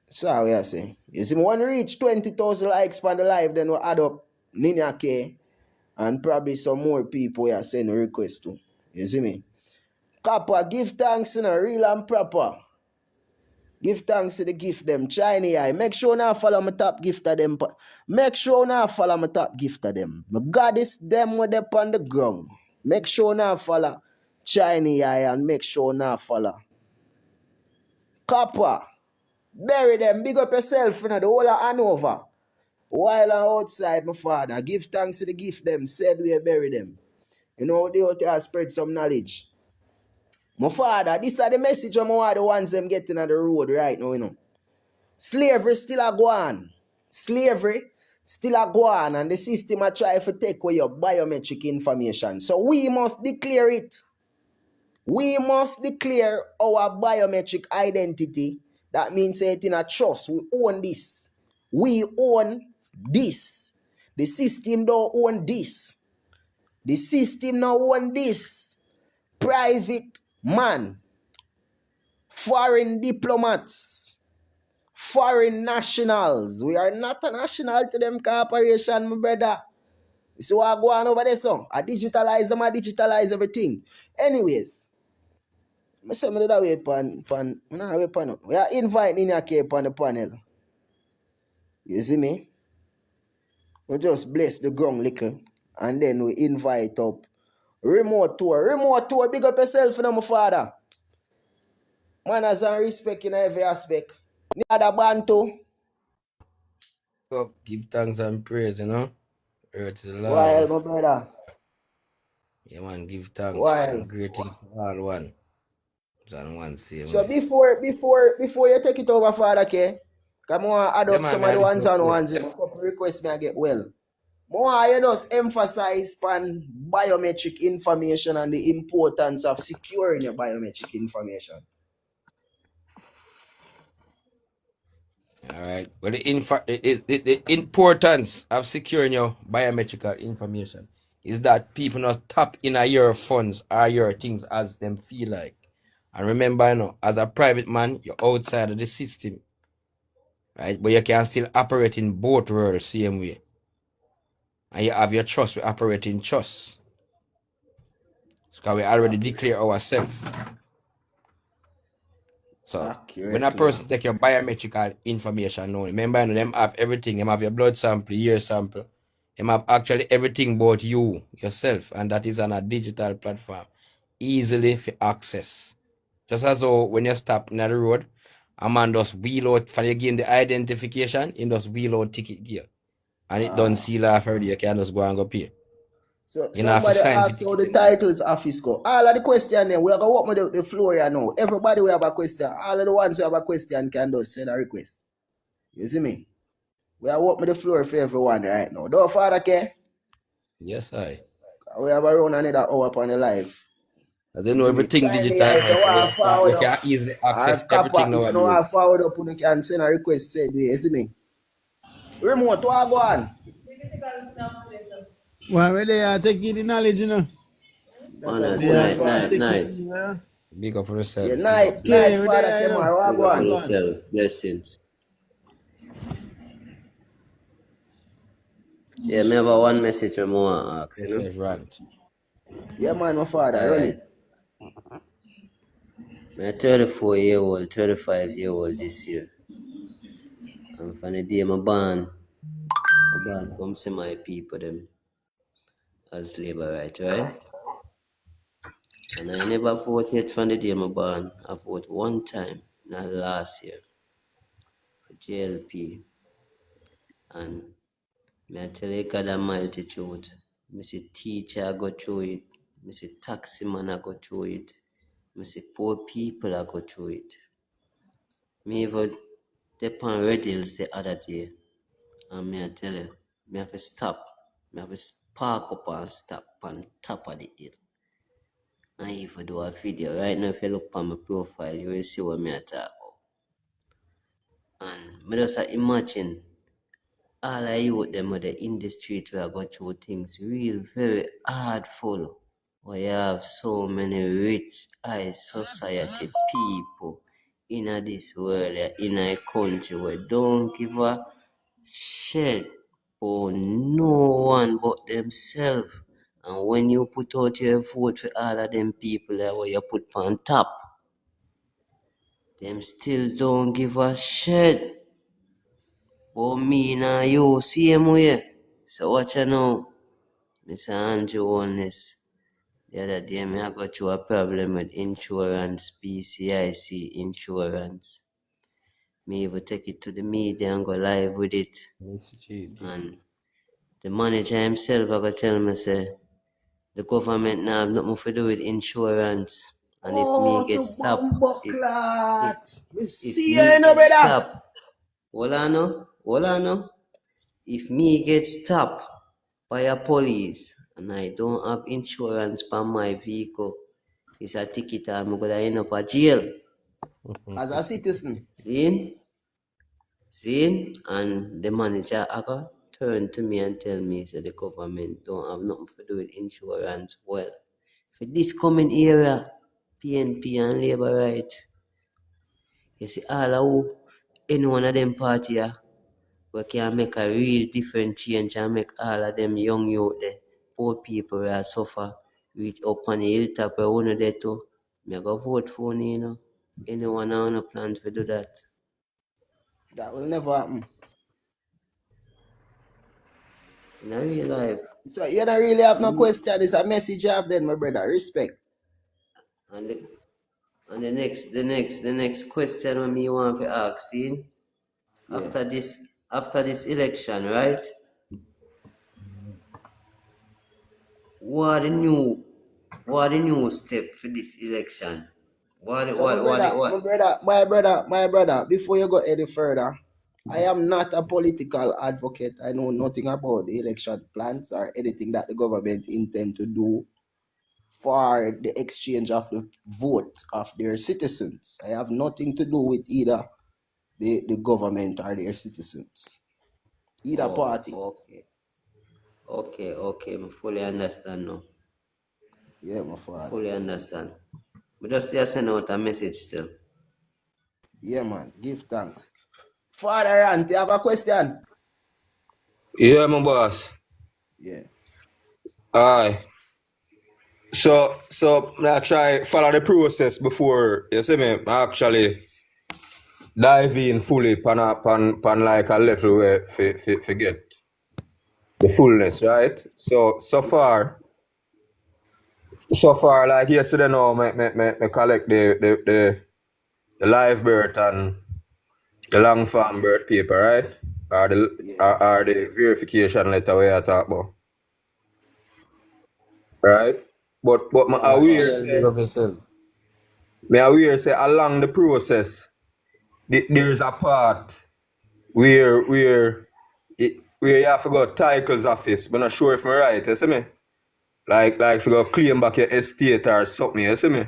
So how we say. You see, when we reach 20,000 likes on the live, then we'll add up Nina K and probably some more people we are sending requests to. You see me? Kappa, give thanks in a real and proper. Give thanks to the gift them. China eye. Make sure now follow my top gift of them. Make sure now follow my top gift of them. My goddess them with them on the ground. Make sure now follow Chinese eye and make sure not follow. Copper, bury them, big up yourself, you know, the whole of Hanover. While I'm outside, my father, give thanks to the gift them, said we bury them. You know, they ought to spread some knowledge. My father, this is the message of the ones them getting on the road right now, you know. Slavery still a go on. Slavery still a go on, and the system a try to take away your biometric information. So we must declare it. We must declare our biometric identity. That means it in a trust. We own this. We own this. The system don't own this. The system now own this. Private man, foreign diplomats, foreign nationals. We are not a national to them corporation, my brother. So I go on over there, so I digitalize them, I digitalize everything. Anyways, I say me that way pan. We are inviting in here on the panel. You see me? We just bless the ground little, and then we invite up remote tour. Remote tour, big up yourself, you know, my father. Manners and respect in every aspect. Other bantu. Give thanks and praise, you know. Earth is While, love. my brother. Yeah, man, give thanks. While. Great things for all one. And one same So way. before you take it over, Father K, come on, add up some of the ones and ones. A couple requests me I get well. More you just emphasize on biometric information and the importance of securing your biometric information. All right. Well, the importance of securing your biometrical information is that people not tap in your funds or your things as them feel like. And remember, you know, as a private man, you're outside of the system, right? But you can still operate in both worlds same way. And you have your trust, we operate in trust. Because we already declare ourselves. So when a person take your biometrical information now, remember, you know, them have everything. Them have your blood sample, ear sample. Them have actually everything about you, yourself. And that is on a digital platform. Easily for access. Just as though when you stop in the road, a man just wheel out, for you gain the identification, he just wheel out ticket gear. And it done seal off already, you can just go and go pay. So somebody asked how the titles office go. All of the question then, we are going to walk the floor here now. Everybody will have a question. All of the ones who have a question can just send a request. You see me? We are walking the floor for everyone right now. Don't Father K? Yes, I. We have around another hour upon the live. I don't know everything digital. You can easily access everything now. If you want to forward up, you can send a request said way. You see me? Remote, what go on? Well, where they are taking the knowledge, you know. Nice. Big up for yourself. Yeah, night, Father Kemar, what go on? Yourself. Blessings. Yeah, me have one message I want to ask, you know? Right. Yeah, man, my father, run it. I'm a 34-year-old, 35-year-old this year. And from the day I'm born come see my people them as labor right? And I never vote yet from the day I'm born. I vote one time, not last year, for JLP. And I tell you God Almighty truth. I see teacher I go through it. I see taxi man I go through it. I see poor people I go through it. Me even step on Red Hills the other day. And me I tell you, me have to stop. Me have to park up and stop on top of the hill. And even do a video. Right now if you look on my profile, you will see what me I talk about. And me just imagine all of you them are in the street where I go through things real very hardful. Where you have so many rich high society people in this world, in a country where don't give a shit for no one but themselves. And when you put out your vote for all of them people that where you put on top, them still don't give a shit. But me now you same way. So watch you know, Mr. Andrew Holness. The other day, I got through a problem with insurance, PCIC insurance. Me even take it to the media and go live with it. And the manager himself I got tell me say the government now have nothing to do with insurance. And if me Oh, get to stopped, bumbleclot. We if see you, me no get brother. stopped, hold on no. If me get stopped by a police and I don't have insurance for my vehicle, it's a ticket and I'm gonna end up at jail. As a citizen. See? And the manager I got turn to me and tell me say the government don't have nothing to do with insurance. Well, for this coming era, PNP and Labour right, you see all of who, any one of them party we can make a real different change and make all of them young youth there, poor people who suffer, reach up on the hilltop where one of them too. Me go vote for you. Anyone on a plan to do that? That will never happen. In a real life. So you don't really have no question. It's a message you have then, my brother. Respect. And the next question when me want to ask you, Yeah. after this election, right? What the new step for this election? So my brother, before you go any further, I am not a political advocate. I know nothing about the election plans or anything that the government intend to do for the exchange of the vote of their citizens. I have nothing to do with either the government or their citizens. Either party. Okay, I fully understand now. Yeah, my father. Fully understand. But just still send out a message still. Yeah, man. Give thanks. Father Ant, you have a question? Yeah, my boss. Yeah. Aye. So I try follow the process before you see me. I actually dive in fully pan like a level where for get the fullness, right? So far like yesterday now me collect the live birth and the long form birth paper, right? Or the Yeah. or the verification letter where I talk about. Right? But my aware Big say up yourself. along the process there's a part where where you have to go to titles office. But not sure if I'm right, you see me? Like if you go claim back your estate or something, you see me?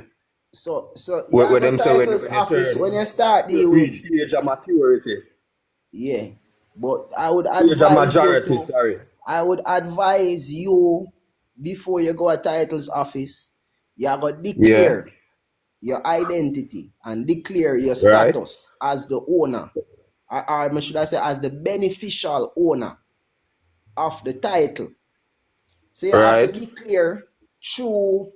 So you Where go them say when titles you office turn when you start deal with reach age of maturity. yeah. But I would Age of advise you majority, to sorry. I would advise you before you go to titles office, you got to Yeah. declare your identity and declare your Right? status as the owner, or should I say as the beneficial owner of the title. So you have to Right? declare through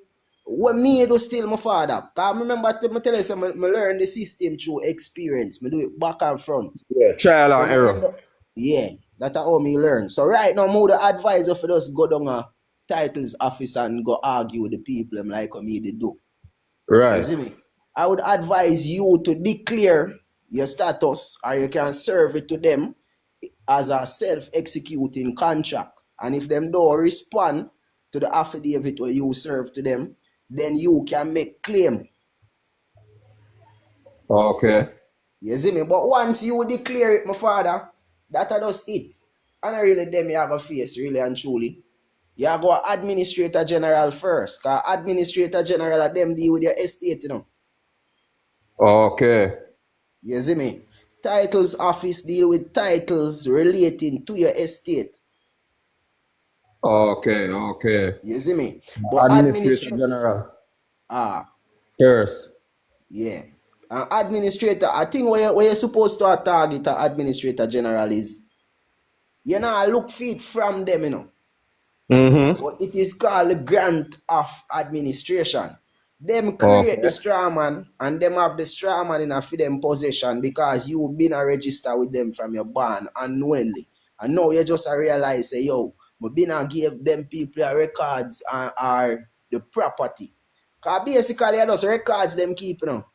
what me do still my father. Cause I remember I tell you something, I learn the system through experience. Me do it back and front. Yeah. Trial So and me end error. up, yeah, that's how me learn. So right now, more the advisor for us go down a titles office and go argue with the people them like what me they do. You Right. see me? I would advise you to declare your status or you can serve it to them as a self-executing contract. And if them don't respond to the affidavit where you serve to them, then you can make claim. Okay. You see me? But once you declare it, my father, that does it. And really them you have a face, really and truly. You go administrator general first. Because administrator general them deal with your estate, you know. Okay. You see me? Titles office deal with titles relating to your estate. Okay. You see me? But Administrator administrator, General. ah, First. yeah. Administrator, I think where you're supposed to target an administrator general is, you know, look for it from them, you know. Mm-hmm. But it is called the grant of administration. Them create the Okay. straw man and them have the straw man in a for them possession because you've been a register with them from your born unknowingly. And now you just realize say, yo, I been a give them people a records or the property. Because basically, I just records them keep, you know.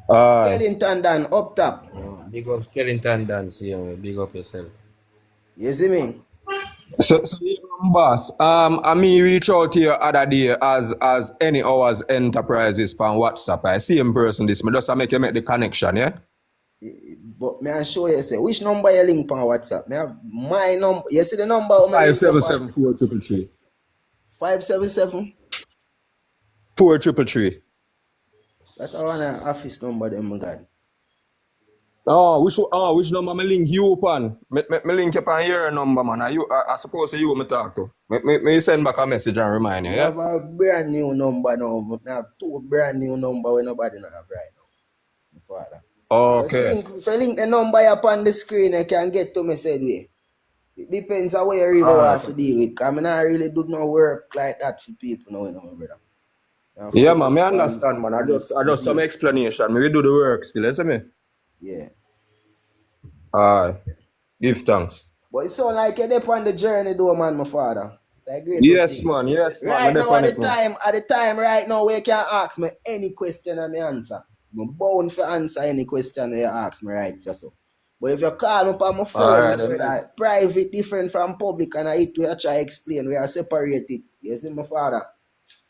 Skeleton Dan up top. Big up Skellington Dance, big up yourself. You see me? So boss, I me reach out to you other day as any hours enterprises on WhatsApp. I see in person this, me just make you make the connection, yeah? But may I show you, say, which number you link on WhatsApp? May I have my number. You see the number of my link up on 577-433. 577? 433. That's our office number, them, my God. Which number me link you upon? Me link you upon your number, man. I suppose you me talk to. Me send back a message and remind you, I yeah? have a brand new number now. I have 2 brand new number where nobody not have right now. My father. Just Okay. if you link the number up on the screen, you can get to me said way. It depends on what you really Alright. want to deal with. Because I not really do no work like that for people now, you know, my brother. Yeah, man, me understand, man. I just some yeah. explanation. Me we do the work still, you see me? Yeah. Alright. Give thanks. But it sound like you're there on the journey though, man, my father. The greatest Yes, thing. man. Yes, man. Right Me now, dep on at it, the time right now, where you can ask me any question and me answer. I'm bound for answer any question you ask me right just so. But if you call me on my phone, Alright, my then. brother, private different from public, and I it we are try explain, we are separated. You see, my father?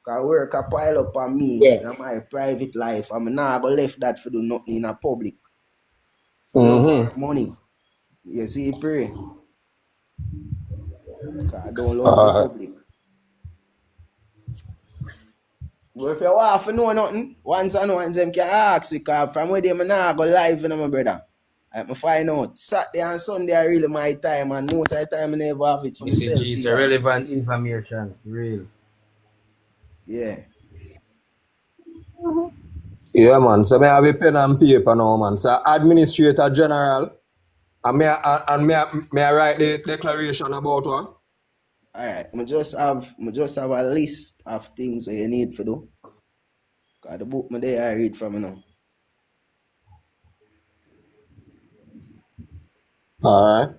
Because work a pile up on me Yeah. in my private life. I'm not going to left that for do nothing in a public. For love our Mm-hmm. money. You see, pray. Because I don't love the Alright. public. But if you want to know nothing, once and once them can ask you, because from where they not go live, you know, my brother. I find out Saturday and Sunday are really my time, and most of the time I never have it for This myself is either. relevant information, real. Yeah. Yeah, man. So me have a pen and paper now, man. So Administrator General, and me I write the declaration about what? Alright. I just have a list of things that you need to do. Because the book me there I read from you now. Alright.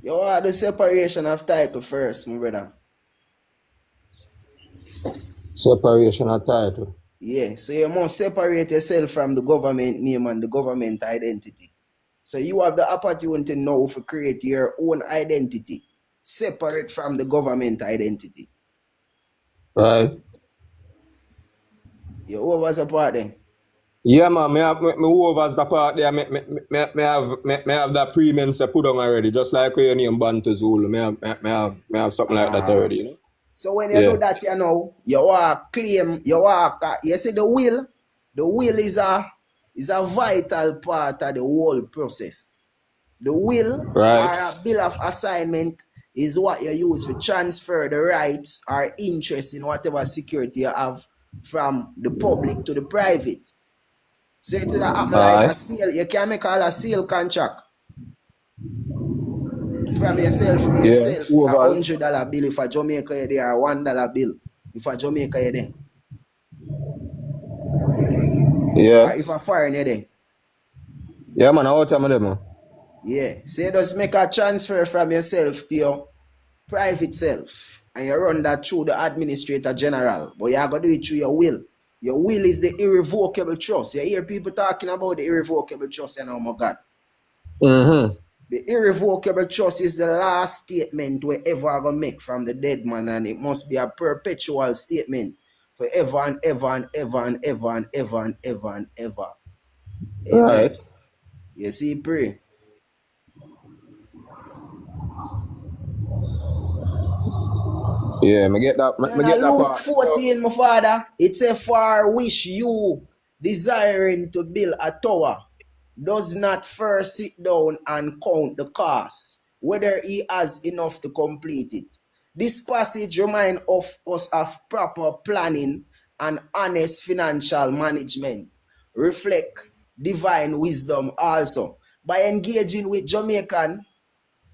You want the separation of title first, my brother. Separation of title. Yeah, so you must separate yourself from the government name and the government identity. So you have the opportunity now to create your own identity, separate from the government identity. Right. You over support them. Yeah, man. Me overs the part there. Me have that premium say put on already. Just like your name Bantu Zulu. Me have something like that already. You know? So when you do that, you know, you want claim, you see the will is a vital part of the whole process. The will Right. or a bill of assignment is what you use to transfer the rights or interest in whatever security you have from the public to the private. So it happen like a sale. You can make all a sale contract from yourself to yourself. A Overs. $100 bill if a Jamaica you there, or $1 bill if a Jamaica you there. Yeah. Or if a foreign you there. Yeah, man. How time them, man? Yeah. So you just make a transfer from yourself to your private self. And you run that through the administrator general. But you are going to do it through your will. Your will is the irrevocable trust. You hear people talking about the irrevocable trust, you know, my God. Mm-hmm. The irrevocable trust is the last statement we ever going to make from the dead man, and it must be a perpetual statement forever and ever and ever and ever and ever and ever and ever. Amen. Right. You see, pray. Yeah, me get that. So Me in get that Luke part. 14, my father, it says, "For wish you desiring to build a tower does not first sit down and count the cost, whether he has enough to complete it." This passage reminds of us of proper planning and honest financial management. Reflect divine wisdom also. By engaging with Jamaican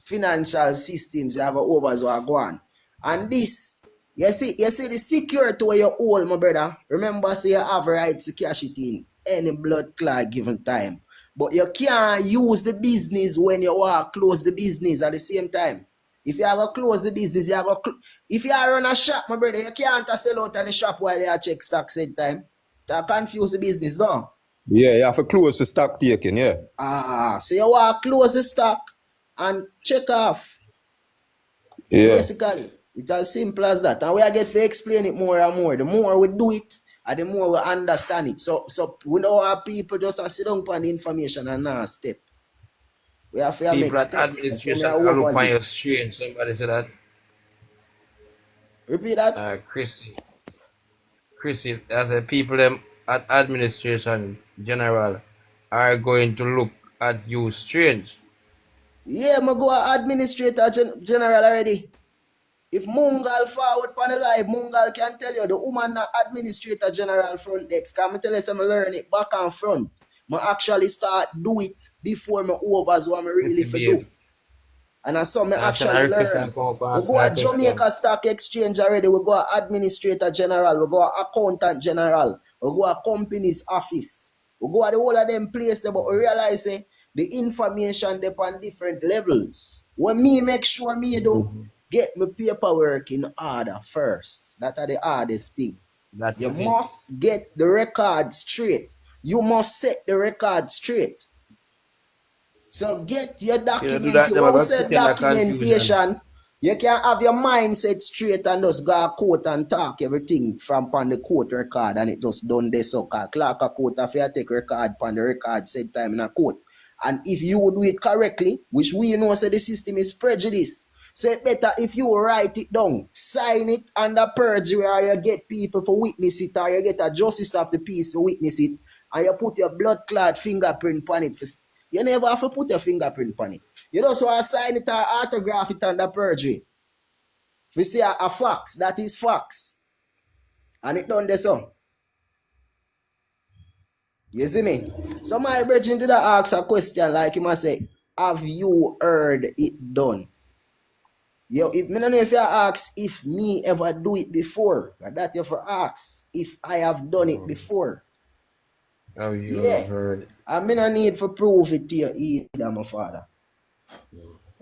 financial systems, you have overs or go on. And this, you see the security where you hold, my brother. Remember, say you have a right to cash it in any blood clot given time. But you can't use the business when you want to close the business at the same time. If you have to close the business, you have to if you run a shop, my brother, you can't sell out of the shop while you check stocks at time. That confuse the business, though. Yeah, you have to close the stock taking, yeah. So you want to close the stock and check off. Yeah. Basically, it's as simple as that. And we are get to explain it more and more. The more we do it, and the more we understand it. So we don't have people just sit down on the information and not step. We have to make People at steps. That's why administration I are look on oversee. your strange. Somebody said that. Repeat that. Chrissy, as a people them at administration general are going to look at you strange. Yeah, I go administrator general already. If Mungal forward on the live, Mungal can tell you the woman administrator general front desk. Can I tell you some learn it back and front. I actually start do it before me overs what I really for do. And as some actually learn. We go at Jamaica Stock Exchange already. We go at Administrator General. We go at Accountant General. We go at Company's Office. We go at the whole of them places. But we realize the information depend on different levels. When me make sure me do get my paperwork in order first. That are the hardest thing. You must get the record straight. You must set the record straight. So get your document. You won't say documentation. You can have your mindset straight and just go to court and talk everything from on the court record and it just done this so called clerk of court if you take record on the record said time in a court. And if you do it correctly, which we know say the system is prejudice. So it better if you write it down, sign it under perjury or you get people for witness it or you get a justice of the peace to witness it and you put your blood clot fingerprint on it. You never have to put your fingerprint on it. You just want to sign it or autograph it under perjury. If you say a fax, that is fax. And it done the so. You see me? So my brethren did ask a question like he must say, have you heard it done? Yo, if me don't know if you ask if me ever do it before, that you for ask if I have done it before. Have you heard? I mean, I need to prove it to you either, my father.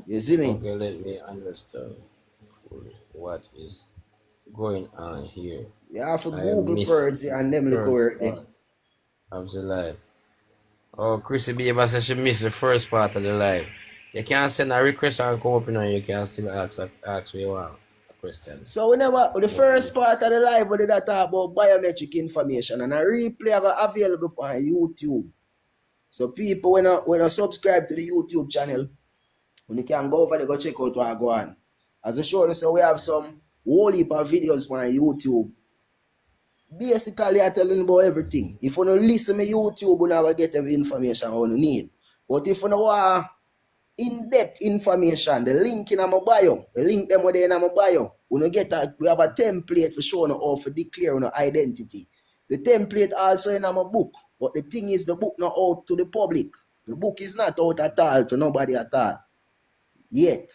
You see me? Okay, let me understand what is going on here. You have to Google purge and them look work there. Of the live. Oh, Chrissy Beaver says she missed the first part of the live. You can't send a request and come up and you can still ask what you want a question. So whenever the first part of the live we did talk about biometric information and a replay available on YouTube. So people when I subscribe to the YouTube channel, when you can go over there go check out what I go on. As I showed you, so we have some whole heap of videos on YouTube. Basically, I telling about everything. If you don't listen to YouTube, you never get every information you need. But if you want in-depth information, the link in my bio, the link them there in my bio, we have a template for showing how to declare your identity. The template also in my book, but the thing is the book not out to the public. The book is not out at all to nobody at all. Yet.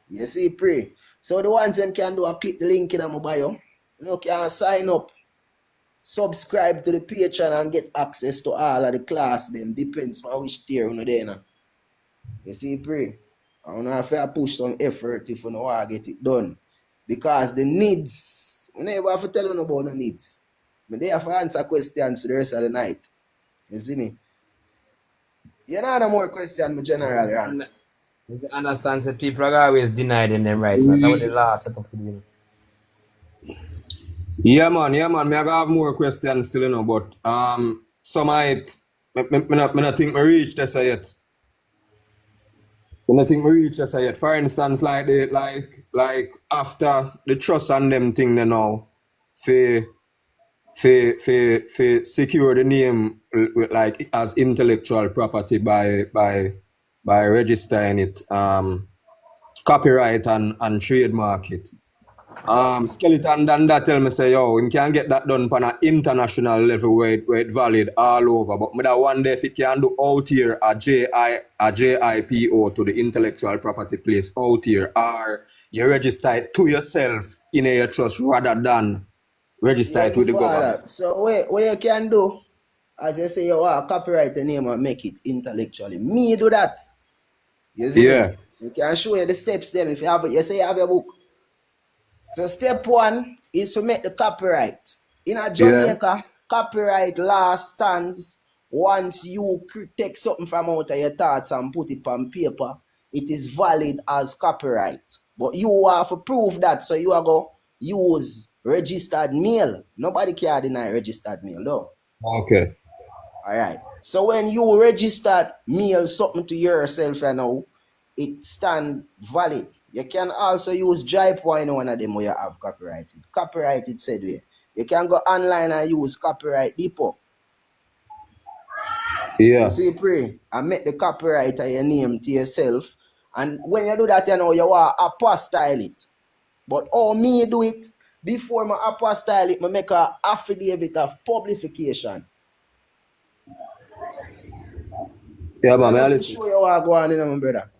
You see, pray. So the ones them can do a click the link in my bio. You can sign up. Subscribe to the Patreon and get access to all of the class. Them depends on which tier you there now. You see, pray. I don't know if I push some effort if you know how to get it done. Because the needs, I never have to tell you about the needs. But they have to answer questions the rest of the night. You see me? You know no more questions, my general rant. You understand that people are always denying them rights. That's what the law set up for you. Yeah, man. Me I have more questions still, but some might I think we reach this yet. I think we reach this yet. For instance, like after the trust and them thing they now, for secure the name like as intellectual property by registering it, copyright and trademark it. Skeleton than that tell me say, yo, we can get that done on an international level where it valid all over. But I wonder if it can do out here a JIPO to the intellectual property place out here, or you register it to yourself in your trust rather than register it with the government. So what you can do, as you say, you want to copyright the name and make it intellectually. Me do that. You see? Yeah. You can show you the steps them if you have it. You say you have your book. So step one is to make the copyright. In a Jamaica, copyright law stands once you take something from out of your thoughts and put it on paper, it is valid as copyright. But you have to prove that, so you are going to use registered mail. Nobody can deny registered mail, though. Okay. All right. So when you register mail something to yourself, you know, it stand valid. You can also use Jive Point, one of them where you have copyrighted. Copyrighted said way. You can go online and use Copyright Depot. Yeah. You see, pray, and make the copyright of your name to yourself. And when you do that, you know, you want to apostyle it. But how me do it, before I apostyle it, I make an affidavit of publication. Yeah, man, I'm I going to listen. show you what go on in my brother.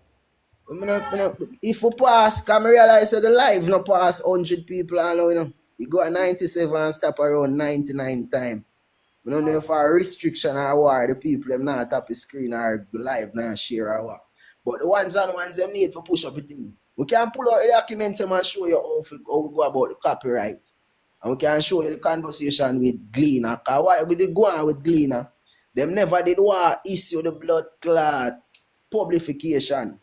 If we pass, can I realize that the live no pass 100 people and now, you know. You go at 97 and stop around 99 times. We don't know if a restriction or what, the people them not tap the screen or live not share or what. But the ones them need for push up a thing. We can pull out the document and show you how we go about the copyright. And we can show you the conversation with Gleaner. Because what we did go on with Gleaner, them never did want issue the blood clot publication.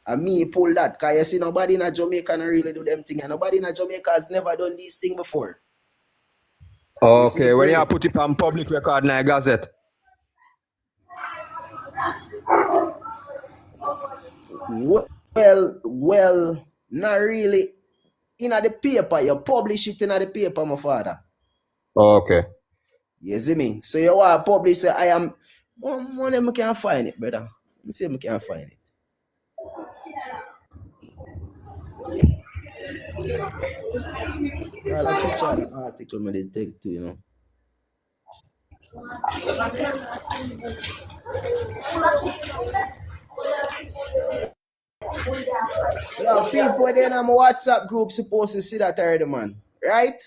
And me pull that, because you see nobody in Jamaica not really do them thing, and nobody in Jamaica has never done these things before. You see, Okay, when pray. you put it on public record in a gazette. Well, not really. In the paper, you publish it in the paper, my father. Okay. You see me? So you want to publish, say, I am, one of them can't find it, brother. Let me see if I can find it. Call a picture of the article I did take to, you know. Yo, people then on my WhatsApp group supposed to see that already, man. Right?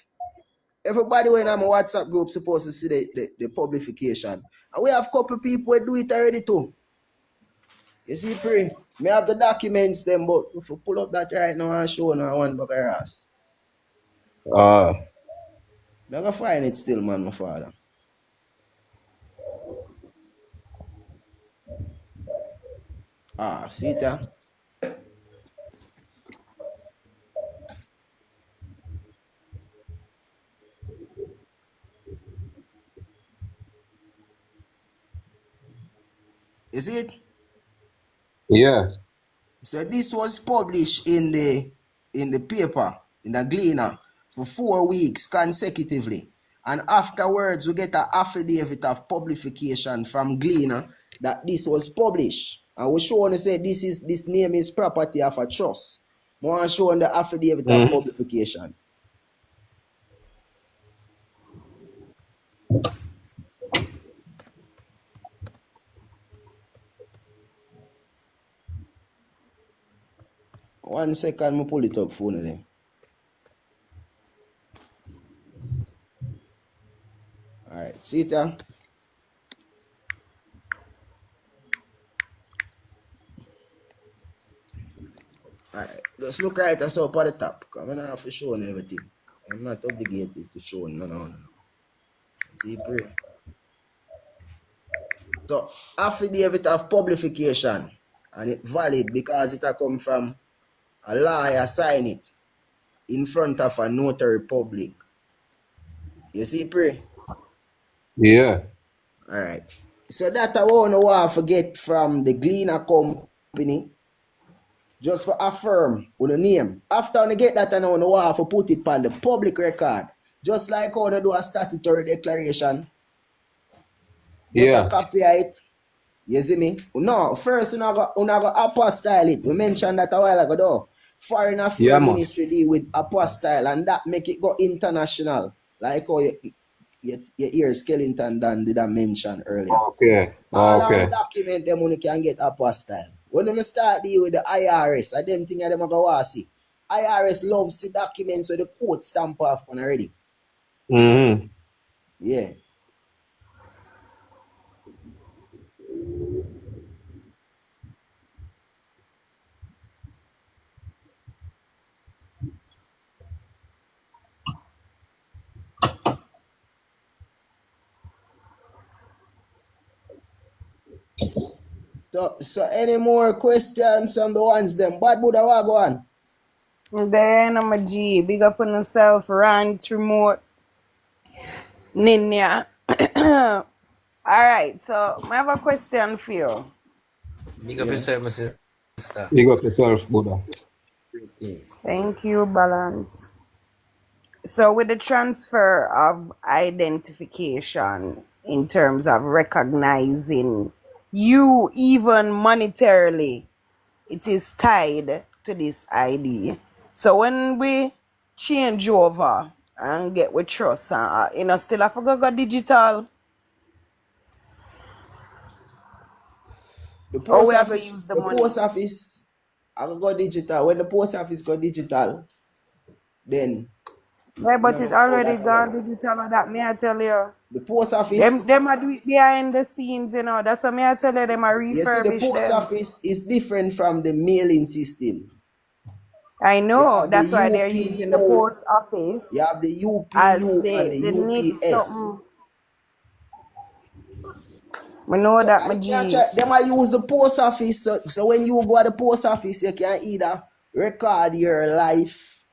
Everybody when I'm a WhatsApp group supposed to see the publication. And we have a couple people who do it already too. You see, pray. Me have the documents them, but if you pull up that right now and show now one back your ass. I'm gonna find it still, man, my father. See it there? Is it? Yeah. So this was published in the paper, in the Gleaner, for 4 weeks consecutively. And afterwards, we get an affidavit of publication from Gleaner that this was published. And we show to say this name is property of a trust. We want to show on the affidavit of publication. One second, I pull it up phone then. Alright, see it there? Alright, just look right and up at the top. Because I'm not have to show everything. I'm not obligated to show no. See, pray. So, affidavit of publication, and it valid because it come from a lawyer sign it in front of a notary public. You see, pray? Yeah. Alright. So that I want to forget from the Gleaner company, just for affirm with the name. After I get that, I want to put it on the public record. Just like how they do a statutory declaration. Get a copy of it. You see me? No, first you go apostyle it. We mentioned that a while ago though. Foreign Affairs Ministry deal with apostyle and that make it go international. Like how you hear Skellington Dan did I mention earlier. Okay. All our document them only can get apostyle. When we start deal with the IRS, I them thing them go want see. IRS loves the documents with the code stamp off on already. Yeah. So any more questions on the ones them? Bad Buddha, what go on? Then I'm a G. Big up on yourself, Rant Remote, Ninya. Alright, so I have a question for you. Big up yourself, my sister. Big up yourself, Buddha. Thank you, Balance. So with the transfer of identification in terms of recognizing you even monetarily, it is tied to this ID. So when we change over and get with trust, still have to go digital. The Or post we have to office, use the money. I go digital. When the post office go digital, then Yeah, but never it know already that again. gone digital or that, may I tell you. The post office, Them a do it behind the scenes, That's what me I tell you, them a you see, the refurbish post them. office is different from the mailing system. I You know, have the that's why they're using the UPU, post office you have the as UPU and the they need UPS. something. We know So that, my I can't G. check. Them I use the post office. So when you go to the post office, you can either record your life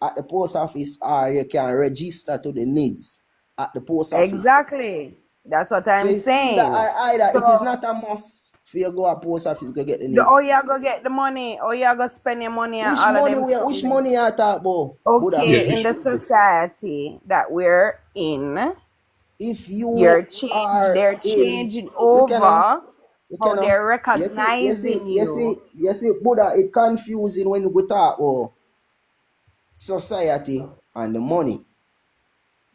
at the post office or you can register to the needs at the post office. Exactly. That's what So I'm it's either saying. or either. So, It is not a must for you go to post office go get the oh, needs. you go get the money, or you go spend your money and Which all of money them we stuff. which money you talk about, Buddha? Okay, in the society that we're in, If you they're are in, changing you cannot, over how they're you recognizing you. see, Buddha, it confusing when we talk about society and the money.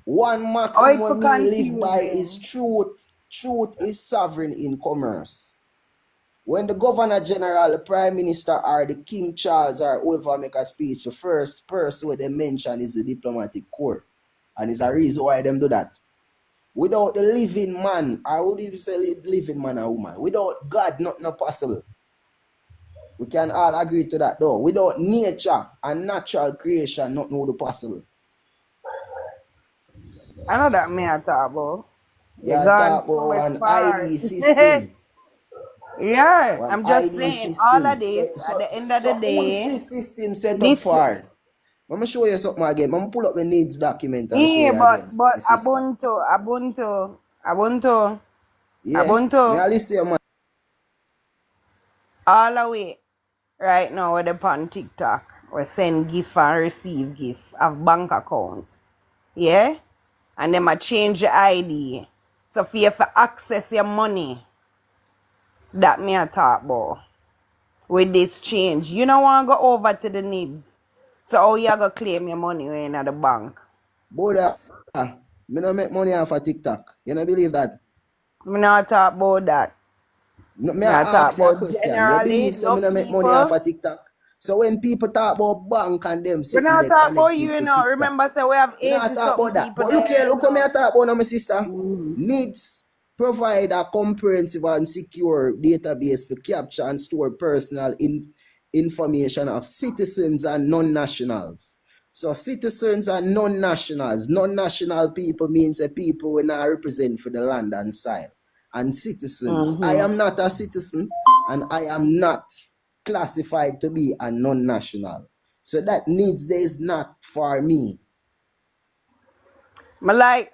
One Oh, it's maximum for me live by is confusing. truth. Truth is sovereign in commerce. When the Governor General, the Prime Minister, or the King Charles or whoever make a speech, the first person where they mention is the diplomatic corps. And it's a reason why them do that. Without the living man, or would you say living man or woman? Without God, nothing possible. We can all agree to that though. Without nature and natural creation, nothing would be possible. I know that me I talk about. You You're gone talk so about much an far. ID system. Yeah, One I'm just ID saying, all of system. this, at the end of the Who is day, this system set up this, for? I'm gonna show you something again. I'm gonna pull up the needs document and show yeah, you again, but my sister. Ubuntu, Yeah, me I listen, man. all the way right now we're on TikTok. We send gift and receive gift of bank account. Yeah? And then I change the ID. So for you to access your money, that me I talk about. With this change. You don't want to go over to the needs. So how you going to claim your money when you're at the bank? Buddha, me no make money off of TikTok. You don't believe that? Me not talk about that. No, me Me I I talk ask you a about question. You generally believe so me enough no make money off people. of TikTok? So when people talk about bank and them We sitting not there talk about connected you, to know. TikTok, Remember, say we have me not 80 talk something about that. people But look there. here, look how me I talk about now, my sister. Mm. Needs provide a comprehensive and secure database for capture and store personal information of citizens and non-nationals. So citizens and non-nationals, non-national people means a people we not represent for the land and soil. And citizens, I am not a citizen and I am not classified to be a non-national. So that needs there is not for me. Me like,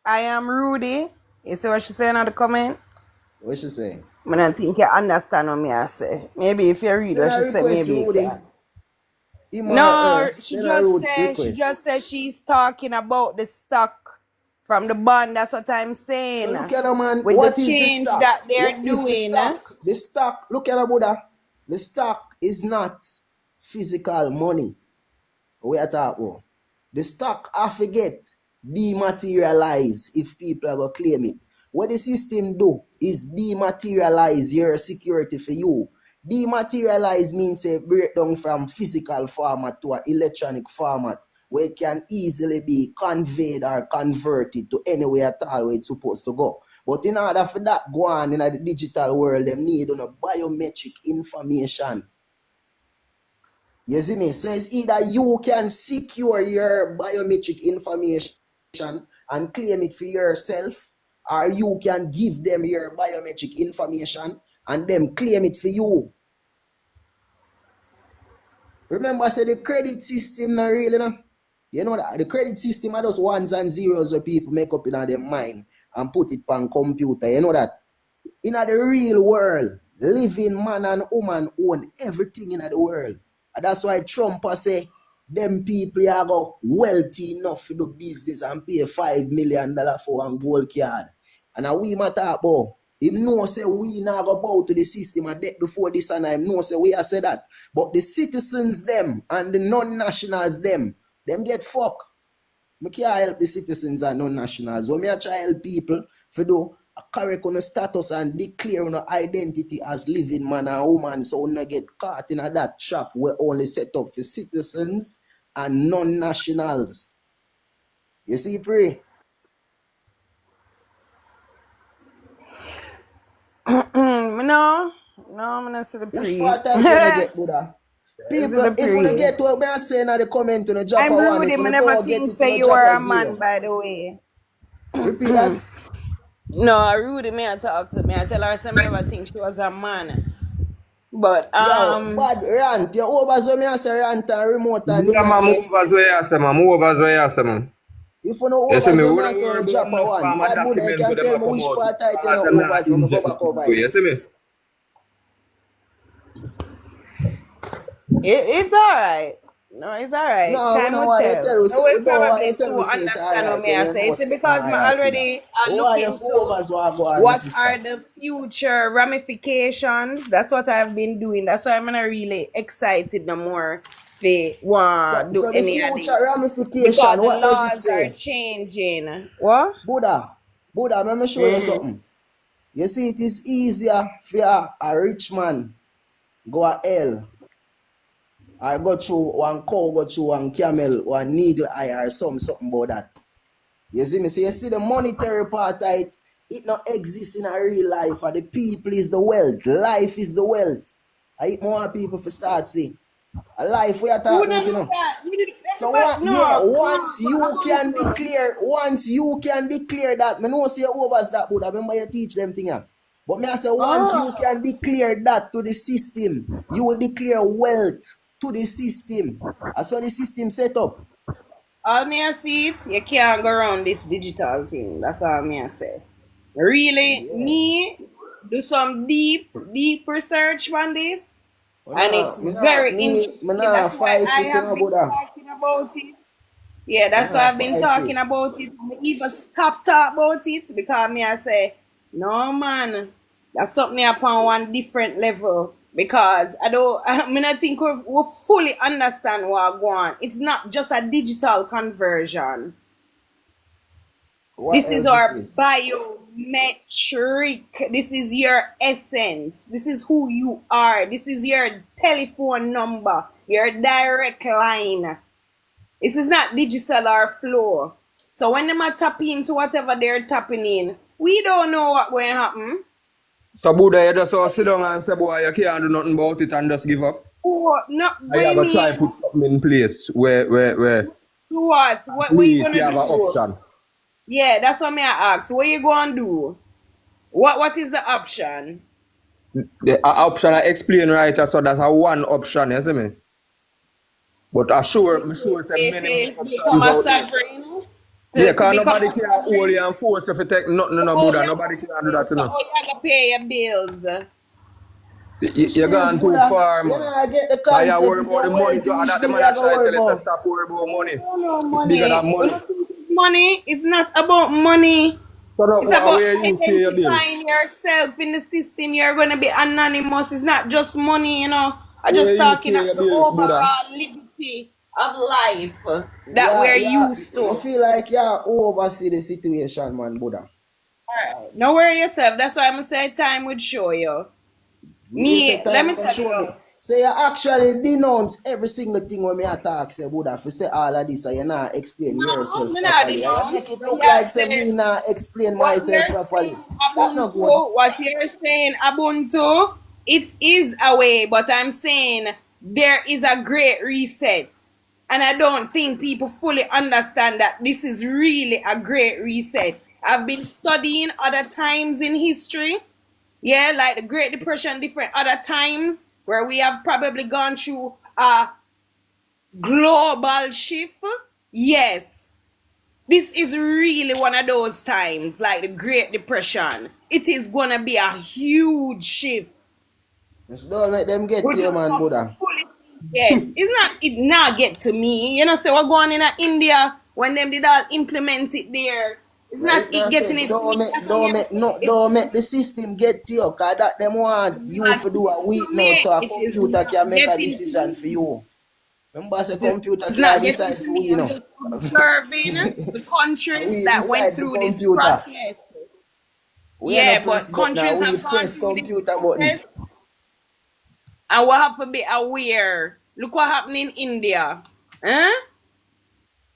I am Rudy. You see what she saying in the comment? What she say? I don't think you understand what me I say. Maybe if you read Send what a she said, request, maybe you Rudy. can. Him or No, her, send a she request. just said she's talking about the stock from the bond. That's what I'm saying. So look at the man. With the What is the change stock? that they're What is the doing. stock? The stock, look at the Buddha. The stock is not physical money. We are talking about. The stock, I forget, dematerialize if people are going to claim it. What the system do is dematerialize your security for you. Dematerialize means a breakdown from physical format to an electronic format where it can easily be conveyed or converted to anywhere at all where it's supposed to go. But in order for that go on in the digital world, they need a biometric information. You see me? So it's either you can secure your biometric information and claim it for yourself, or you can give them your biometric information and them claim it for you. Remember, I said the credit system not really, no? You know that the credit system are just ones and zeros where people make up in their mind and put it on computer. You know that? In the real world, living man and woman own everything in the world. And that's why Trump say them people are go wealthy enough to do business and pay $5 million for one gold card. And now we matter about him know say we not go bow to the system and debt before this and him know say we have said that. But the citizens them and the non-nationals them get fucked. I can't help the citizens and non-nationals. So I try help people for do a correct on the status and declare on identity as living man and woman, so we not get caught in that trap where only set up for citizens and non-nationals. You see, pray? No, I'm not see the Which pre. part I gonna get, Buddha? People, if you get what I'm saying in the comment to the drop I'm a one, rude. if I you never don't get think it, say you you drop are a a man, zero. by the way. Repeat that. No, Rudy me I talk to me. I tell her some never think she was a man. But Yo, bad rant. You over so me say rant and remote and Buddha, inna man, there. move as well, yes, man. Move as well, yes, man. If you no You see over me, so we me don't say worry you about drop a enough one. farmer Bad Buddha, you documents can for them tell to me come which out part I you because no them over not so me go inject back people, over it. you see me? it's alright. No, it's alright. No, Time no, will why you tell. tell us, You will no, why you probably tell soon me say it understand what alright me when I you say. know It's say it because me alright, you know. already Why look you into overs what go on, my what sister? are the future ramifications. That's what I've been doing. That's why I'm not really excited no more for So, do the any of future this. Because ramification, the what does it laws are say? changing. What? Buddha, let me show you something. You see, it is easier for a rich man go a hell or go through one cow, go through one camel, one eagle eye or something about that. You see me? So you see the monetary part of it, it not exists in a real life. And the people is the wealth. Life is the wealth. I more people for start see. A life we are Who talking don't about, you know know. that? So But no, once you can declare that, me know say you overs that, but I remember you teach them thing. But me I say once you oh, can declare that to the system, you will declare wealth to the system. That's how the system set up. all me I see it, you can't go around this digital thing. That's all me I say. Really, Yeah. me do some deep research on this, and it's very Me interesting. nah That's why fight I it, you have know, been Buddha. talking about it. Yeah, Me that's why nah I've been fight it. talking about it. I even stop talk about it because me I say, no man, that's something upon one different level. Because I mean I think we fully understand what going on. It's not just a digital conversion. What This is else it our is? biometric. This is your essence. This is who you are. This is your telephone number, your direct line. This is not digital or flow. So when them are tapping into whatever they're tapping in, we don't know what going to happen. So Buddha, you just all sit down and say, boy, you can't do nothing about it and just give up. Oh, no, And you what have you to try mean? put something in place where Do what? at What you least you gonna have an do? option. Yeah, that's what me I ask. What you gonna do? What is the option? The option I explain right, so that's a one option, you see me? But I'm sure say many more If become options a out there. sovereign? Yeah, To because become nobody a can hold sovereign? you and force you to take nothing, no, Oh, Buddha. you Nobody can do that, you so know. how you gonna pay your bills? Which You're bills, going too Buddha? far, You man. know, I get the Because you concept. worry If about the you're money, wealthy, too, and which that the bill man you I gonna try to worry tell you to about? stop worrying about money. No It's bigger money. than money. Money is not about money. So It's what about way you pay your bills? identifying yourself in the system. You're going to be anonymous. It's not just money, you know. I'm Where just you talking pay about your the bills, Buddha? overall liberty of life that Yeah, we're yeah. used I to. feel like you oversee the situation, man, Buddha. Don't worry yourself. That's why I'm going to say time would show you. You say Let time me gonna tell show you. me. Say you actually denounce every single thing when me attack, say Buddha. If you say all of this and you not explain No, yourself I'm not properly. And you denounce. make it But look yeah, like say me say not explain what myself you're properly. saying That no good. Ubuntu, what you're saying Ubuntu, it is a way, but I'm saying there is a great reset. And I don't think people fully understand that this is really a great reset. I've been studying other times in history Yeah, like the Great Depression, different other times where we have probably gone through a global shift. Yes, this is really one of those times, like the Great Depression. It is gonna be a huge shift. Just don't make them get We to you, just man, have to Buddha. fully see it. It's not it now get to me. You know, say we're going in India when them did all implement it there. It's not Right it now, getting say, it to me. That's what I'm saying. don't make the system get to you, cause that them want you Not to do a getting week to now, me. so a It is computer not can make a getting to decision for me. you. Remember, say computer It's can not getting decide to for me. you, I'm know. just observing the And countries we that went decide for through this computer. process. We are Yeah, not press but button, now countries we have gone press through this computer button. process and we have to be aware. Look what happened in India. Huh?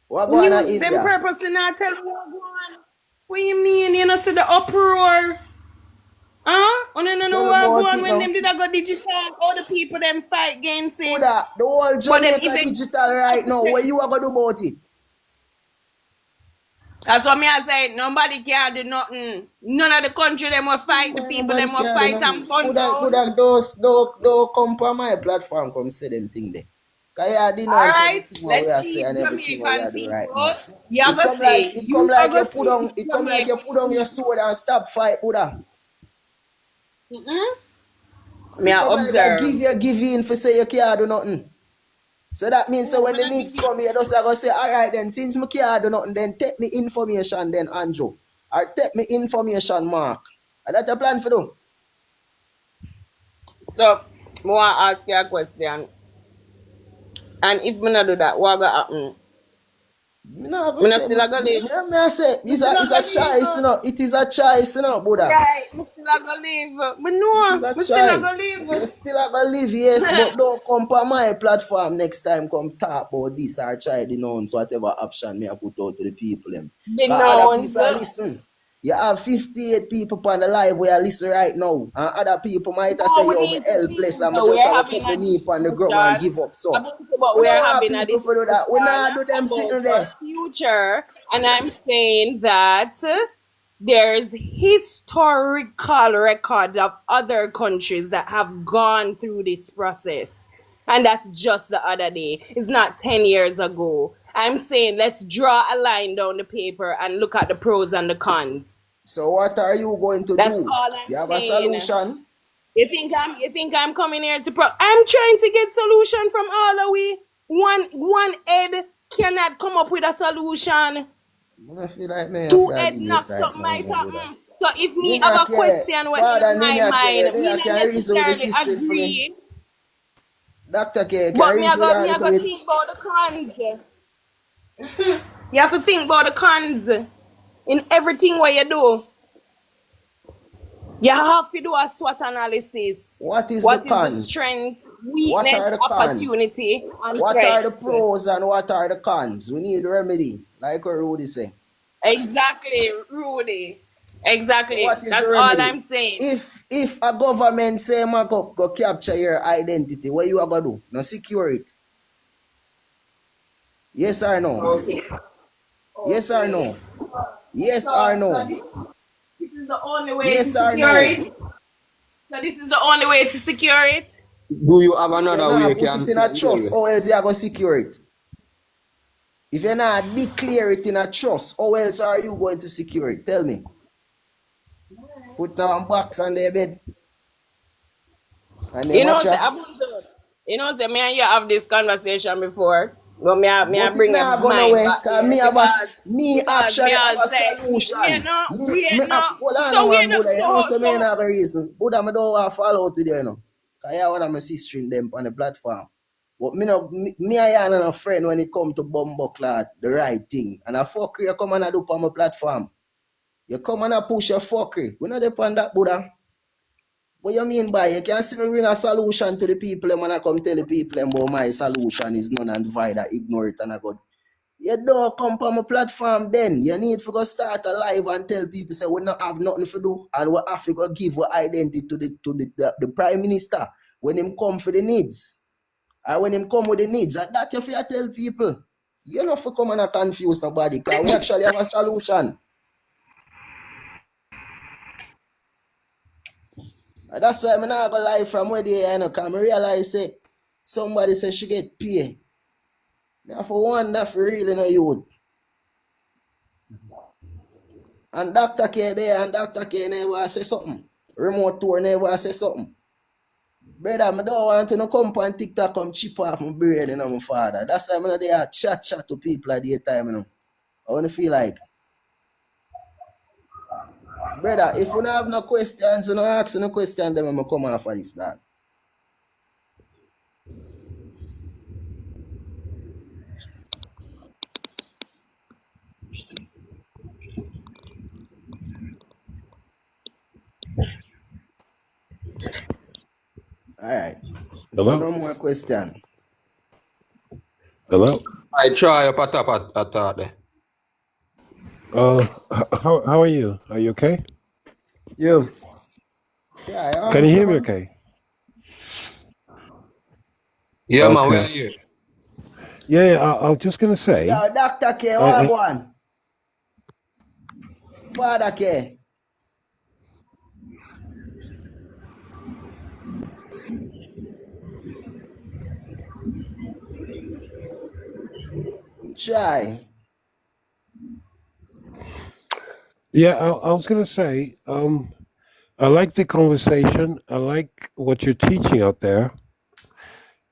What going on in News them India? purposely not tell what go on. What you mean? You know, see the uproar. Huh? You don't know Tell what go about on it when now. them did go digital. All the people them fight against it. Buddha, the whole But them Jamaica even digital right now. What you are gonna do about it? that's what me I say. Nobody can do nothing. None of the country them will fight. The Boy, people nobody them will care do fight nothing. and gun Could down. have those don't come on my platform come say them thing there. Cause you All denounce right, everything what we let's are see saying and everything what we Jamaican are doing right people. now. You gonna say It come you like you gonna put see on if it come like you Jamaican put on your people. sword and stop fight, Buddha. Me It I come like I observe. give in for say you can't do nothing. So that means so Oh, when me the not give needs you. come here, just I go say, all right then, since me can't do nothing, then take me information then, Andrew. Or take me information, Mark. And that's a plan for do. So, me want to ask you a question. And if me not do that, what gonna happen? Me not go Me not say, still a go live. me I say, Me still a it's go a live. choice, you know. It is a choice, you know, Buddha. Right, me still a go live. Me It is know, a me still a go choice. You live. still have a live, yes, but don't come on my platform next time, come talk about this or try denounce whatever option me I put out to the people. Them. Because other Denounce. people are listen. You have 58 people on the live where you listen right now. And other people might have No, say, we yo, me need to helpless leave. and me We're just have to having put my a knee on the ground and discussion. give up. So, But we we're don't want having a people discussion to do that. We not do them about sitting our there. future, and I'm saying that there's historical record of other countries that have gone through this process. And that's just the other day. It's not 10 years ago. I'm saying let's draw a line down the paper and look at the pros and the cons. So what are you going to That's do? all I'm You have a saying. solution? You think I'm coming here to I'm trying to get solution from all of we. One head cannot come up with a solution. I feel like me have Two to head argue it knock right something now, might no, Buddha. happen. So if me have Nina a can, question when Father in my Nina mind, me Nina not can reason with the necessarily system for me. agree, Doctor K can but me I reason with got her me a I little got bit. think about the cons. You have to think about the cons in everything what you do. You have to do a SWOT analysis. What is the What is the cons? strength, What weakness, are the cons? opportunity, and What are the threats? pros and what are the cons? We need remedy, like what Rudy say. Exactly, Rudy. So Exactly. what is the That's all remedy? I'm saying. If a government say man go capture your identity, what you are gonna do? No secure it. Yes or no? Okay. Yes or Okay. no? Yes or So no? this is the only way to Yes or secure no? it. So this is the only way to secure it. Do you have If you another way not you put it in a can deal trust, with? how else you are gonna secure it? If you not declare it in a trust, how else are you going to secure it? Tell me. Put down box on their bed and they You know, match say, off. me and you have this conversation before. But me I But it bring your not gonna mind away. back Cause here me because me actually have all a say, solution. Hold on So man, wait no, Buddha. You know say me so have a reason. Buddha, me don't want to follow today, you know. Cause you one of my sister in them on the platform. But me and a friend when it come to bumbuckler the right thing. And a fucker you come and I do on my platform. You come and I push your fuckery. We not depend that, Buddha. What you mean by you can see me bring a solution to the people and I come tell the people about my solution is none and divide, I ignore it and I go. You don't come on my platform then. You need to go start a live and tell people say we not have nothing to do and we have to go give our identity to the Prime Minister when him come for the needs. And when him come with the needs, and that you have to tell people. You don't have to come and confuse nobody because we actually have a solution. And that's why I'm not gonna lie from where they are, because I realize say somebody say she get paid. I have to wonder for really no youth. And Dr. K there and Dr. K never say something. Remote tour never say something. Brother, I don't want to no come on TikTok come chip off my brain, you know, my father. That's why I'm not there chat to people at the time, you know. I want to feel like, brother, if you don't have no questions, you don't ask no question, then I'm going to come off of this, dog. All right. So Hello? no more question. Hello? I try up at top at there. How are you? Are you okay? Yo. Yeah, Can I'm you hear me coming. okay? Yeah, man, where are Okay. you? Yeah, I was just going to say, Yeah, Dr. K, I, what I, go on? Father K. Try. yeah, I was going to say, I like the conversation. I like what you're teaching out there.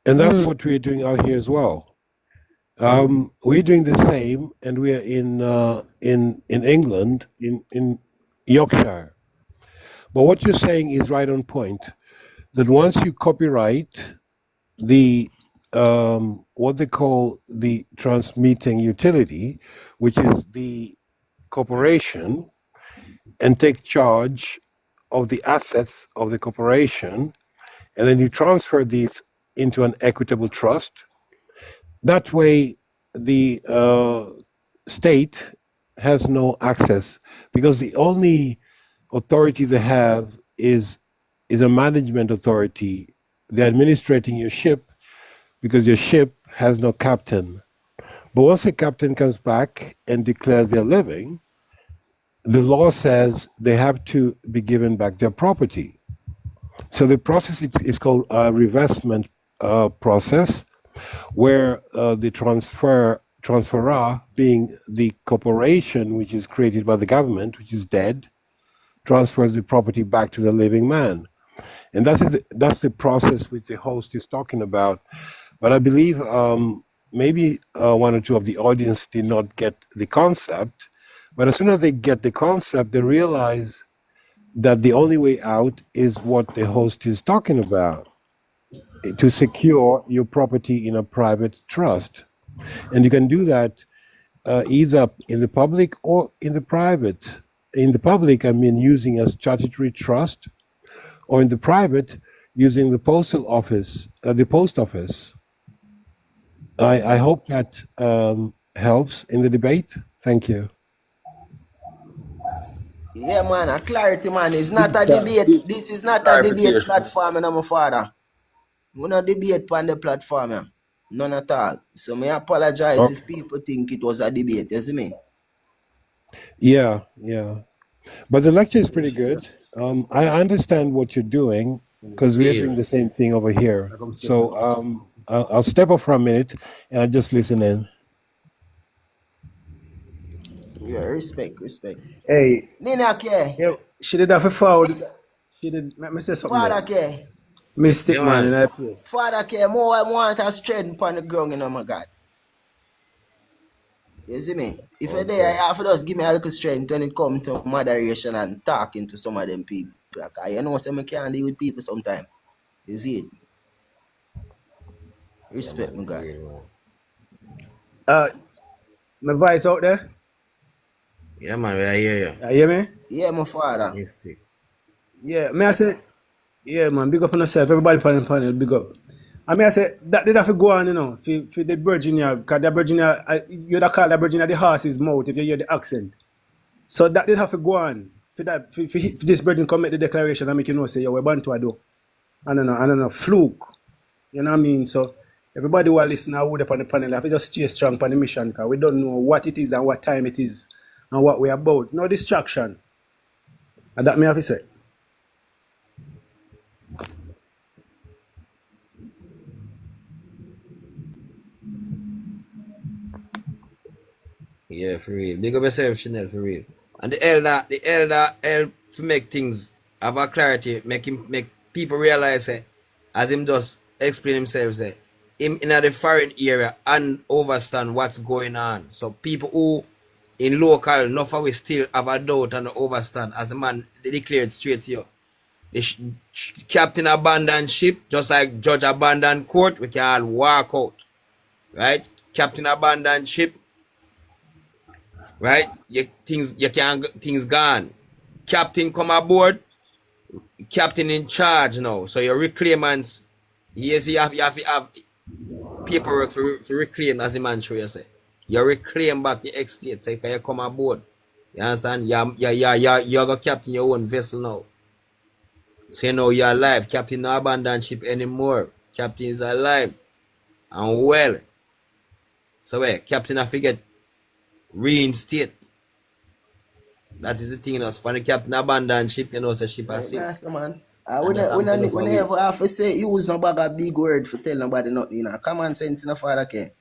And that's what we're doing out here as well. We're doing the same, and we are in England, in Yorkshire. But what you're saying is right on point. That once you copyright the what they call the transmitting utility, which is the corporation, and take charge of the assets of the corporation, and then you transfer these into an equitable trust. That way, the state has no access because the only authority they have is a management authority. They're administrating your ship because your ship has no captain. But once the captain comes back and declares they're living, the law says they have to be given back their property. So the process is called a revestment process, where the transferor, being the corporation which is created by the government, which is dead, transfers the property back to the living man. And that's the process which the host is talking about. But I believe maybe one or two of the audience did not get the concept. But as soon as they get the concept, they realize that the only way out is what the host is talking about, to secure your property in a private trust. And you can do that either in the public or in the private. In the public, I mean using a statutory trust, or in the private, using the postal office, the post office. I hope that helps in the debate. Thank you. Yeah, man, a clarity, man. It's not Big a time. debate. This is not a debate Clarification. platform, you know, my father. We not debate on the platform, yeah. None at all. So I apologize Oh, if people think it was a debate, you see me? yeah, yeah. But the lecture is pretty good. I understand what you're doing because we're doing Deal. the same thing over here. So I'll step off for a minute and I'll just listen in. Yeah, respect. Hey, Nina K, yo, she did have a forward. She did, let me say something there. Father K, Mystic Yeah, man in man. that place. Father K, more I want a strength upon the ground, you know, my God. You see me? If you're there, you have to just give me a little strength when it comes to moderation and talking to some of them people. Because you know, some can't deal with people sometimes. You see it? Yeah, Respect, man. my For God. real, man. Uh, my voice out there. Yeah, man. I hear You hear me? Yeah, my father. you. Mystic. Yeah, may I say, yeah, man, big up on yourself. Everybody on the panel, big up. I mean, I say that did have to go on, you know, for the Virginia, because the Virginia, you'd call the Virginia the horse's mouth if you hear the accent. So that did have to go on for that, for this Virgin come make the declaration and make you know, say, yeah, we're born to a do. I don't know, fluke. You know what I mean? So everybody who are listening, I would up on the panel, have to just stay strong on the mission, because we don't know what it is and what time it is and what we're about. No distraction. And that me have to say. Yeah, for real. Big up yourself, Chanel, for real. And the elder help to make things have a clarity, make people realize as him just explain himself him in the foreign area and understand what's going on. So people who in local enough we still have a doubt and understand as the man declared straight to you. The captain abandoned ship, just like judge abandoned court, we can all walk out. Right? Captain abandoned ship, right? You can things gone. Captain come aboard, captain in charge now. So your reclaimants, yes, you have to have paperwork for reclaim, as the man show you say. You reclaim back your estate, so you come aboard. You understand? You're a captain your own vessel now. So you know you're alive. Captain no abandon ship anymore. Captain is alive and well. So captain I forget reinstate. That is the thing, you know. So when the captain abandon ship, you know, the ship has sink. That's the man. And that come to enough We away. never have to say use no bag of big word for tell nobody nothing. You know, common sense in the father care.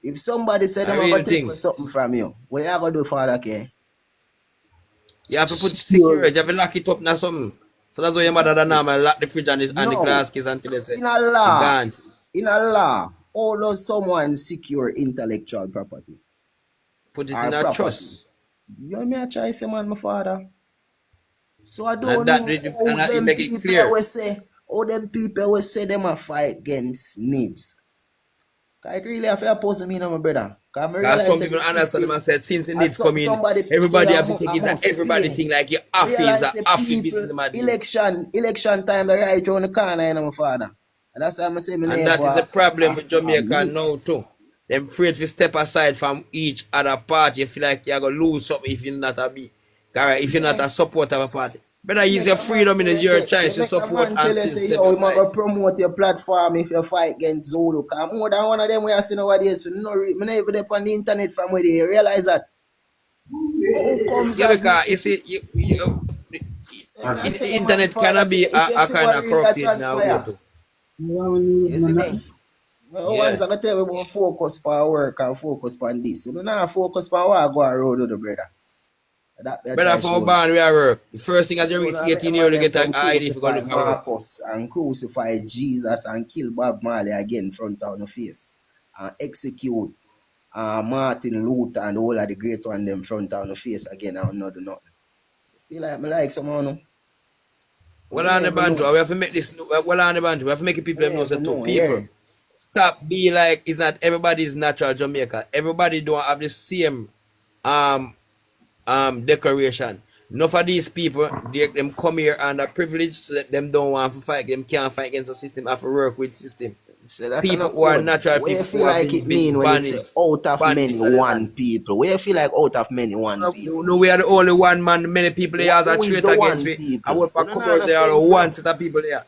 If somebody said A them real gonna take thing. something from you, what you gonna do, father care? You have to put security, you have to lock it up now something. So that's why your mother than normal lock the fridge and the No. glass case until they say In a she law, gone. how does someone secure intellectual property Put it or in a property? trust. You know me a choice, man, my father. So I don't And that know how you them make it people clear. will say them a fight against needs. Cause it really have to oppose me now, my brother. Cause I Because realize some that the people understand them system, and said since the as needs come in, somebody say everybody I have to take it as must everybody pay. think like your affy is Realize a the affy people business man do. election time the right around the corner, you know, my father. And that's why I say me And that is the never problem with Jamaica now too. mix. Them afraid to step aside from each other party. You feel like you're gonna lose something if you're not a be. Correct? If you're not Yeah. a supporter of a party. Better You use make your a man freedom tell and it's you your say, choice to support and still step yo, you might aside. go promote your platform if you fight against Zulu. Cause more than one of them we are seeing nowadays, me not even there on the internet from where they realize that. Who comes Yeah, as because you see, I tell you, man, internet father, cannot be if you a see kind what of really corrupted now way transpire, too. you see me? Well, Yeah. once I tell you about focus on work and focus on this. You know, now focus on what I go around with the brother. That I Better try for show. our we are work. The first thing as you So reach now make a 18 years man to them get an come ID if you go crucify look at work. Marcus and crucify Jesus and kill Bob Marley again front of the face and execute Martin Luther and all of the great one them front of the face again and not do nothing. Feel like me like someone. Well You on the never bantu, know. we have to make this well on the bantu, we have to make it people You them know never say too. know, yeah. People stop be like it's not everybody's natural Jamaica. Everybody don't have the same um decoration. Enough of these people, them come here under privilege, so that them don't want to fight, them can't fight against the system, have to work with system. So that People not who are good. natural What you people who feel have like it been mean when it say bandaged, out of many bandaged of the land. one people? What you feel like out of many one No, people? no, we are the only one man, many people here as a Who is traitor the against one we. I people? work You for don't know no commerce, there are sense, you know. one set of people here.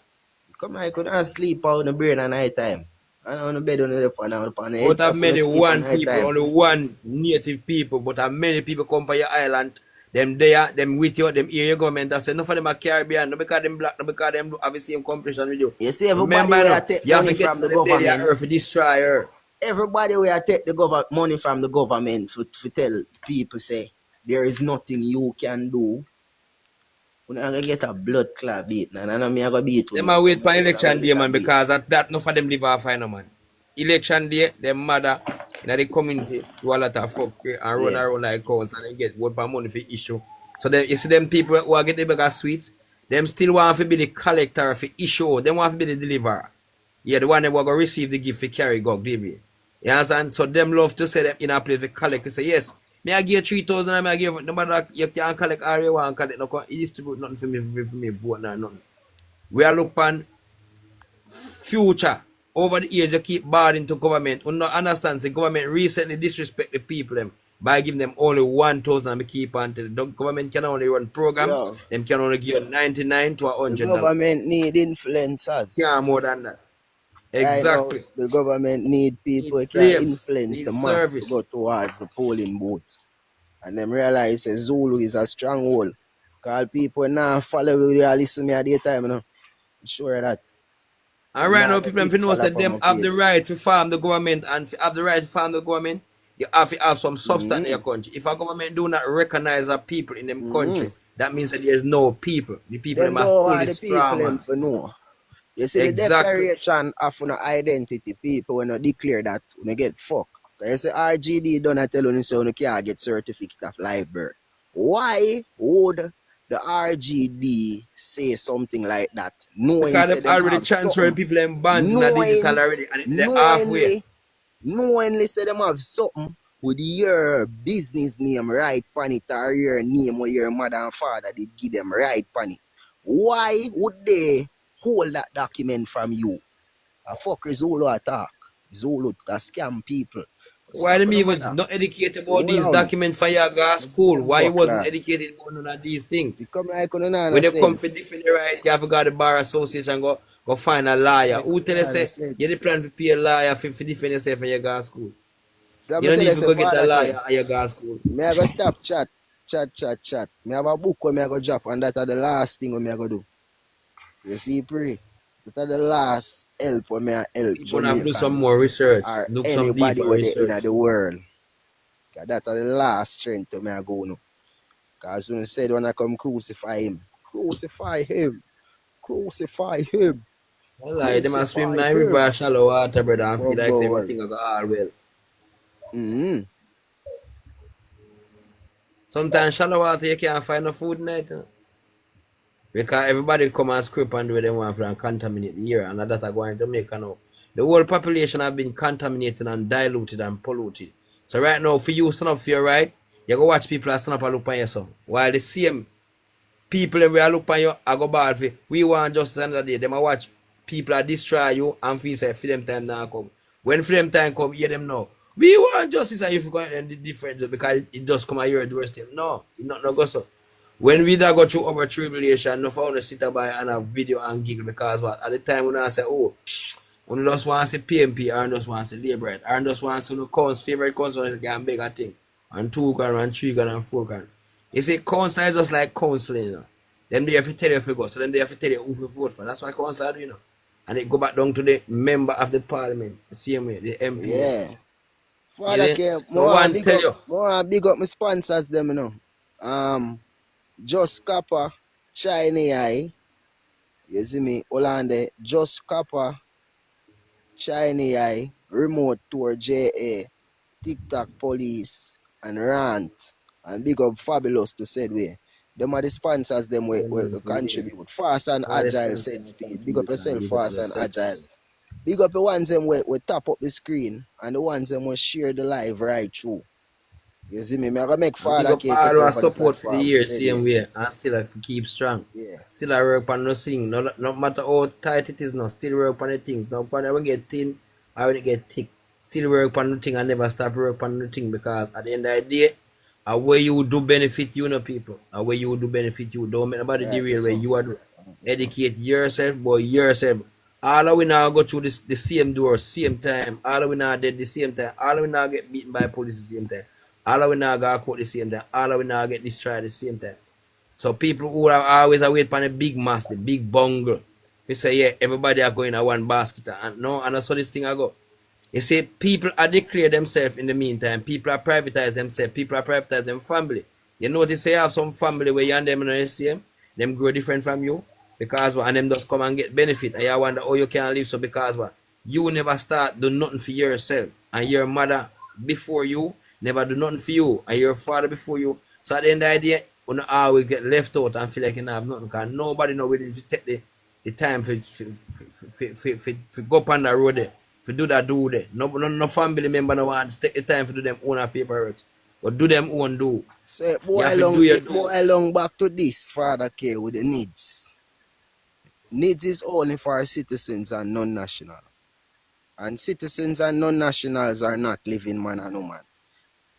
Come on, you couldn't sleep out in the brain at night time. I on the bed on the head Out of top when you many sleep at one night people, time. only one native people, but many people come from your island. Them there, them with you, them hear your government. I say, no for them are Caribbean, no because them black, no because them have the same competition with you. You see everybody Remember, where I no, take you have to money get from to the them there, they are government. earth to destroy her. Everybody where I take the money from the government to tell people say there is nothing you can do. When I gonna get a blood clot beat, and I know me I gonna beat Them when are wait I for say when I election gonna day, get a man, beat. because that no for them live off no man. Election day, them mother in the community do a lot of fuck and run Yeah. around like cows and they get what for money for issue. So then you see them people who are get the bigger sweets, them still want to be the collector for issue. Them want to be the deliverer. Yeah, the one that will go receive the gift for carry go give you. You understand? So them love to say them in a place to collect. You say, yes, me I give 3,000 and I give no matter you can collect all you want collect, no it distribute nothing for me, vote or nothing. We are look on future. Over the years, you keep barring to government. We not understand the government recently disrespect the people them by giving them only 1,000 and we keep on to the government can only run program. Yo, Them can only give you 99 to the $100. government need influencers. Can't more than that. Right now, Exactly. the government need people Need who can slaves. influence Need the mass to service. go towards the polling booth. And them realize that Zulu is a stronghold. Because people now follow you listen me at the time, you know. Sure that. And I'm right not now, gonna people have keep to know follow that up on them my have the page. right to farm the government, and have the right to farm the government. You have to have some substance in your country. If a government do not recognize a people in them country, that means that there's no people. The people Them them are don't fully want the people strong, them man. for know. You see the Exactly. declaration of an identity, people when you declare that when you get fucked. You say RGD don't tell you so you can't get certificate of live birth. Why would the RGD say something like that? Knowing Because say them them already have transferring something. people in bonds in a digital Knowing already, and they're halfway. knowingly say them have something with your business name right on it or your name or your mother and father did give them right on it. Why would they hold that document from you? A fucker Zulu attack. Zulu that scam people. Why Suck them on the even mother. not educated about Hold these on. documents for your girl school? Why you Bumbo wasn't class. educated about none of these things? You come like on no When you come for sense. defend the right, you have to go to the bar association, go find a lawyer. Like Who tell you no say you the sense. plan to pay a lawyer for defend yourself in your girl school? So You I'm don't tell need you to say go get a Father K. lawyer at your girl school. Me I go stop chat. Me have a book where me I go drop and that are the last thing where me I go do. You see, pray. That are the last help where me I help People have to do some Jamaican more research, or do some anybody deeper where they in research. the world. Cause that are the last strength where me I go now. Cause when I said when I come crucify him, crucify him, crucify him, Well, like, them a swim crucify down him. river shallow water, brother, and feel like say Bumble. everything will go all well. Mm-hmm. Sometimes shallow water you can't find no food in it. Because everybody come and scrape and do what they want for and contaminate the air, and that are going to Jamaica now. The whole population have been contaminated and diluted and polluted. So right now, for you stand up for your right, you go watch people stand up and look on you so. While the same people that we are look on you, I go bad for we want justice another day. Them a watch people that destroy you and feel say for them time now come. When for them time come, hear them now. We want justice and you go and the different because it just come a year worst them. No, it not no go so. When we da go through our tribulation, no found a sit by and a video and giggle because what at the time when I say, oh, when you just want to see PMP or just want to see labor right, or just want to see the cause favorite council can big a thing. And 2 can and 3 can and 4 can. You see, council is just like counseling, you know. Them they have to tell you if you go, so then they have to tell you who to vote for. That's why council do, you know. And it go back down to the member of the parliament, the same way, the MP them. Yeah. You Father know? K, So one tell you, more big up my sponsors them, you know. Just Copper, China Eye. You see me, Hollande, Just Copper, China Eye, Remote Tour JA, TikTok Police, and Rant. And big up Fabulous to said way. Them are the sponsors them we contribute. Fast and all the agile sponsors said and speed. Big up contributors, yourself, big up fast and yourself. agile. Big up the ones them we tap up the screen and the ones them we share the live right through. You see me, I gotta make And big Father up K all take our over the support for the platform. year Said way. same way and still like keep strong. Yeah. Still I work on nothing. No matter how tight it is now, still work on the things. Now when I get thin, I will get thick. Still work on the thing and never stop work on the thing because at the end of the day, a way you do benefit you know people. A way you do benefit you. Don't make nobody Yeah, derail this where one. you are do. Educate yourself, boy, yourself. All of we now go through this the same door, same time. All of we now dead the same time. All of we now get beaten by police the same time. All of we now got caught the same time. All of we now get destroyed the same time. So people who are always await for the big mass, the big bungle. They say, yeah, everybody are going in one basket. And no, and that's how this thing I go. You see, people are declare themselves in the meantime. People are privatize themselves. People are privatize them family. You notice you have some family where you and them are the same. Them grow different from you. Because what? And them just come and get benefit. And you wonder how you can live so because what? You never start do nothing for yourself. And your mother before you never do nothing for you. And your father before you. So at the end of the day, you know, always get left out and feel like you don't have nothing. Because nobody know willing to take the time for go up on the road there. For do that, do there. No family member no want to take the time to do them own paperwork. But do them own do. Say You have to do your do. boy long back to this, Father K with the needs. Needs is only for citizens and non-national. And citizens and non-nationals are not living man and woman.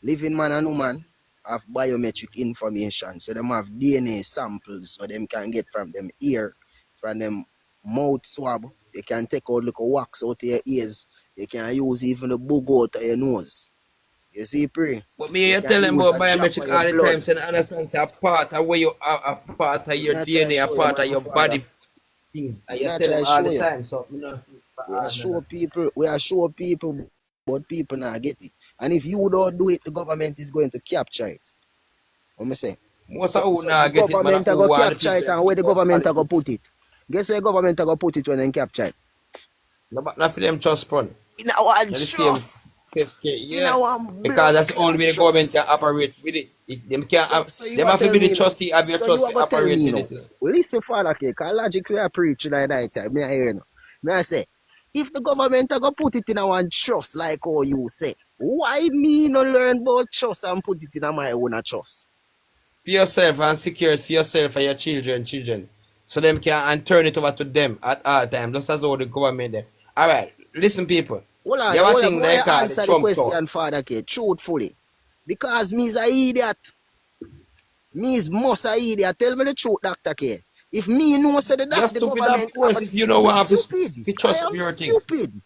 Living man and woman have biometric information. So them have DNA samples so them can get from them ear, from them mouth swab. They can take out little wax out of your ears. They can use even the bug out of your nose. You see, pre? But me They you can tell them use about a drop of biometric your all the time, blood. so I understand it's a part of where you are, a part of I'm your not trying to DNA, a show you, part man, of my your father. body. things, and Me you not tell try them to all show the you. time. So me not feel We are hard on show that. people, but people not get it. And if you don't do it, the government is going to capture it. What me say? Most of So, who so the now get it, man, government are who going to want the capture people it, them and where think the about government are going to politics. put it? Guess where the government are going to put it when they capture it? No, but not for them trust fund. In our Now the same trust. In yeah. our Because blood that's the only clot way the government trust. can operate with it. Them can't have, So you them are have to tell be the me now. trustee of your So you trust are to going to tell operate me with now. it. Listen, Father Cake, I logically I preach like that time. Me I hear no. Me I say, if the government are going to put it in our trust like how you say, why me no learn about trust and put it in my own trust? For yourself and secure it for yourself and your children. So them can and turn it over to them at all times. Just as all the government there. Alright, listen people. You have a Hold on, thing boy, they call the answer the Trump tower. question, Father Cake, truthfully. Because me's a idiot. Me's most a idiot. Tell me the truth, Dr. K. If me know say You're the stupid of government have course a if you don't me want stupid. to I trust am your thing. stupid.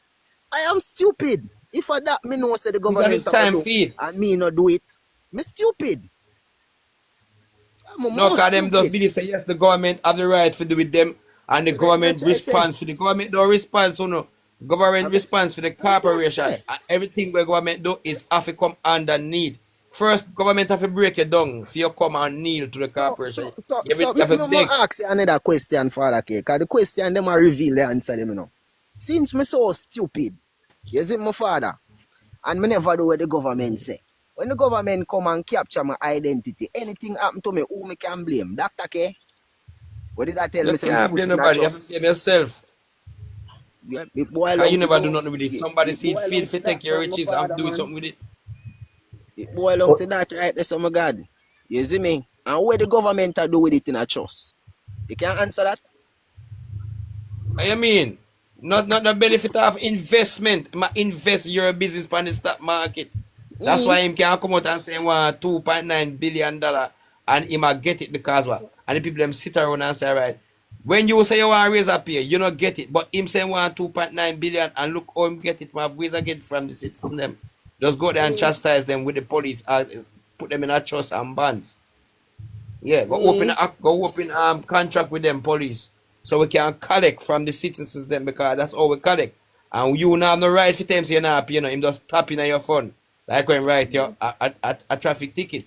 I am stupid. If I that me know say the These are the government have time do feed. and me not do it, me stupid. I'm a No, more cause them just stupid. believe say yes, the government have the right to do with them, and the So let me government try say. responds for the government don't respond, so no. Government I'm responds for the just corporation. say. And everything where government do is have to come underneath. First, government have to break you down for you come and kneel to the corporation. So You have to me beg. ask you another question, Father K. Cause the question them are reveal the answer them, you know. Since me so stupid, you see my father, and me never do what the government say. When the government come and capture my identity, anything happen to me, who me can blame? Dr. K? What did I tell You me? Say me can't put blame it in a nobody, you have to trust. blame yourself. Yeah, it boil Cause down you to never do do nothing with it. it, Somebody it see it boil feel down to to that, take your man, my riches and father, do man. something with it. It boil down to that right there, so my God. You see me? And what the government are do with it in a trust? You can't answer that? What you mean? Not the benefit of investment. Ma invest your business on the stock market. That's Mm. why him can come out and say one $2.9 billion and he might get it because what? And the people them sit around and say, right, when you say you want to raise a pay, you don't get it. But him say one 2.9 billion and look how him get it, my ways I get it from the citizen them. Just go there and Mm. chastise them with the police, put them in a trust and bonds. Yeah, Mm. go open contract with them police so we can collect from the citizens them because that's all we collect. And you now have no right for them so you're not you know him just tapping on your phone. Like when write your a traffic ticket.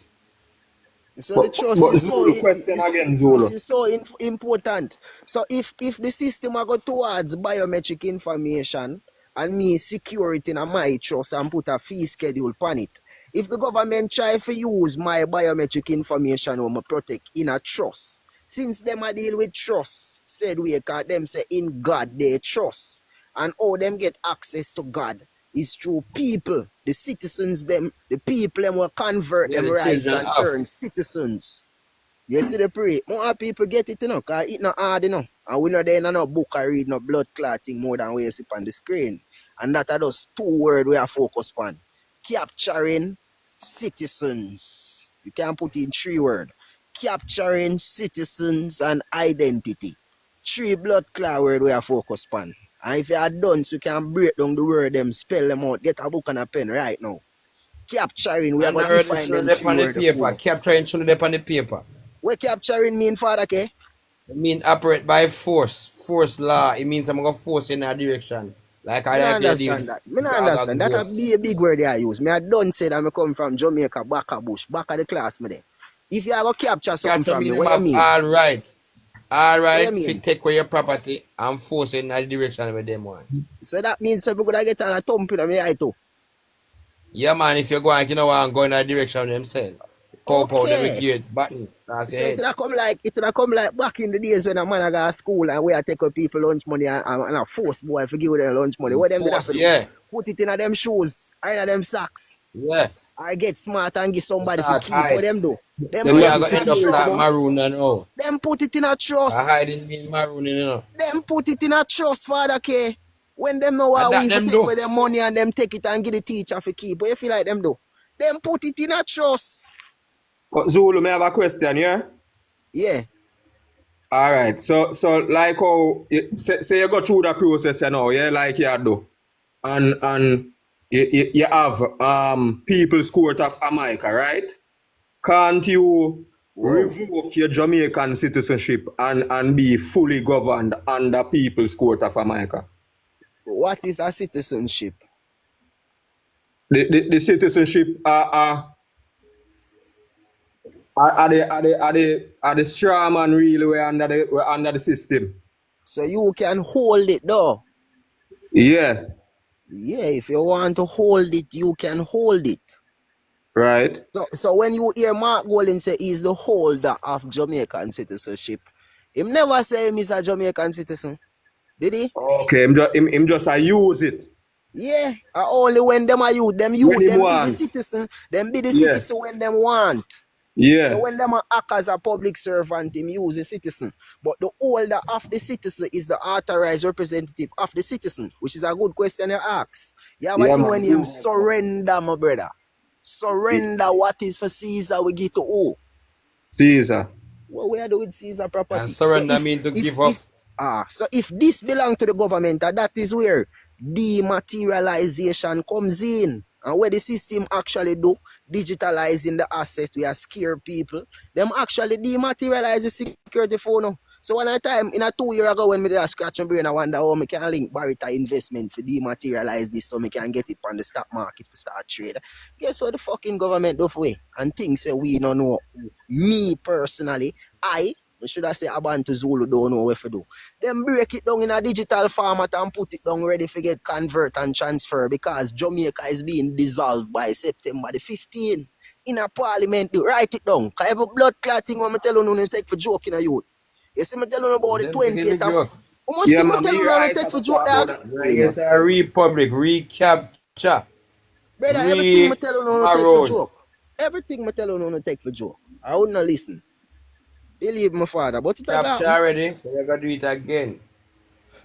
So the trust But is so Zulu, question again, Zulu. important. So if the system I go towards biometric information and me secure it in a my trust and put a fee schedule on it, if the government try to use my biometric information or my protect in a trust, since them I deal with trust, said we can them say in God they trust and how them get access to God is through people, the citizens, them, the people them will convert Yeah, them the rights children and off. earn citizens. You see the pray. More people get it, cause it not hard, And we know there no book I read no blood clotting more than we see on the screen. And that are those two words we are focused on. Capturing citizens. You can put in three words. Capturing citizens and identity. Three blood clot word we are focused on. And if you are done, so you can break down the word them, spell them out, get a book and a pen right now. Capturing, we are And going I to heard it define should them up three on the words paper. for. Capturing should up on the paper. What capturing mean, Father K? It mean operate by force. Force law. It means I'm gonna force in a direction. Like Me I not like the deal understand with that. Me not dog understand. and That a goat. be a big word I use. Me I done say that I come from Jamaica, back a bush, back of the class me there. If you are going to capture something Capture from me, mean them what you have mean? all right. All What you right, fit mean? take away your property and force it in a direction where them want. So that means that we could get on a thump in my eye too. Yeah, man, if you're going, you know what, go in that direction themselves. Pow, them will Okay. give it button. That's your So it head. will come like back in the days when a man go to school and we are take up people lunch money and a force boy for give them lunch money. What them did have Force, to do? yeah. Put it in a them shoes, or in a them socks. Yeah. I get smart and give somebody for Start keep. What hide. them do? Them Them But put you're not it going in to a end up secure it, start man. trust. maroon and all. Them put it in a I trust. hiding mean maroon, you know. Them put it in a trust, Father K. When them know And how that we for them take do. away their money and them take it and give the teacher for keep. What you feel like them do? Them put it in a trust. But Zulu, may I have a question, yeah? Yeah. All right. So like how say you go through the process, yeah, like you do, and you have People's Court of America, right? Can't you Whoa. revoke your Jamaican citizenship and be fully governed under People's Court of America. What is a citizenship? The citizenship are the straw man really we're under the system. So you can hold it though. Yeah. Yeah, if you want to hold it, you can hold it. Right. So when you hear Mark Golding say he's the holder of Jamaican citizenship, him never say him is a Jamaican citizen. Did he? Okay, him just use it. Yeah. Only when them are you, them be the citizen. Them be the citizen when them want. Yeah. So when them act as a public servant, him use the citizen. But the holder of the citizen is the authorized representative of the citizen, which is a good question you ask. You have a thing when you surrender, my brother. Surrender what is for Caesar, we give to who? Caesar. What we are doing with Caesar property? And surrender means to give up. So if this belongs to the government, that is where dematerialization comes in. And where the system actually do, digitalizing the assets, we are scare people. Them actually dematerialize the security phone. So one time, in a 2 years ago, when me just scratch my brain, I wonder how me can link Barita investment for dematerialize this so me can get it on the stock market for start trade. Guess what the fucking government do for we? And things say we don't know. Me personally, I should I say Abantu Zulu don't know what to do. Then break it down in a digital format and put it down ready to get convert and transfer because Jamaica is being dissolved by September the 15th. In a parliament, write it down. Because every blood clotting when I tell you take for joke in a youth. You see me tell you about the 20th. How much thing I tell you take for joke, dog? It's a republic, recapture. Brother, everything I tell you take for joke. Everything I tell you take for joke. I would not listen. Believe my father, but it capture already, so you're gonna do it again.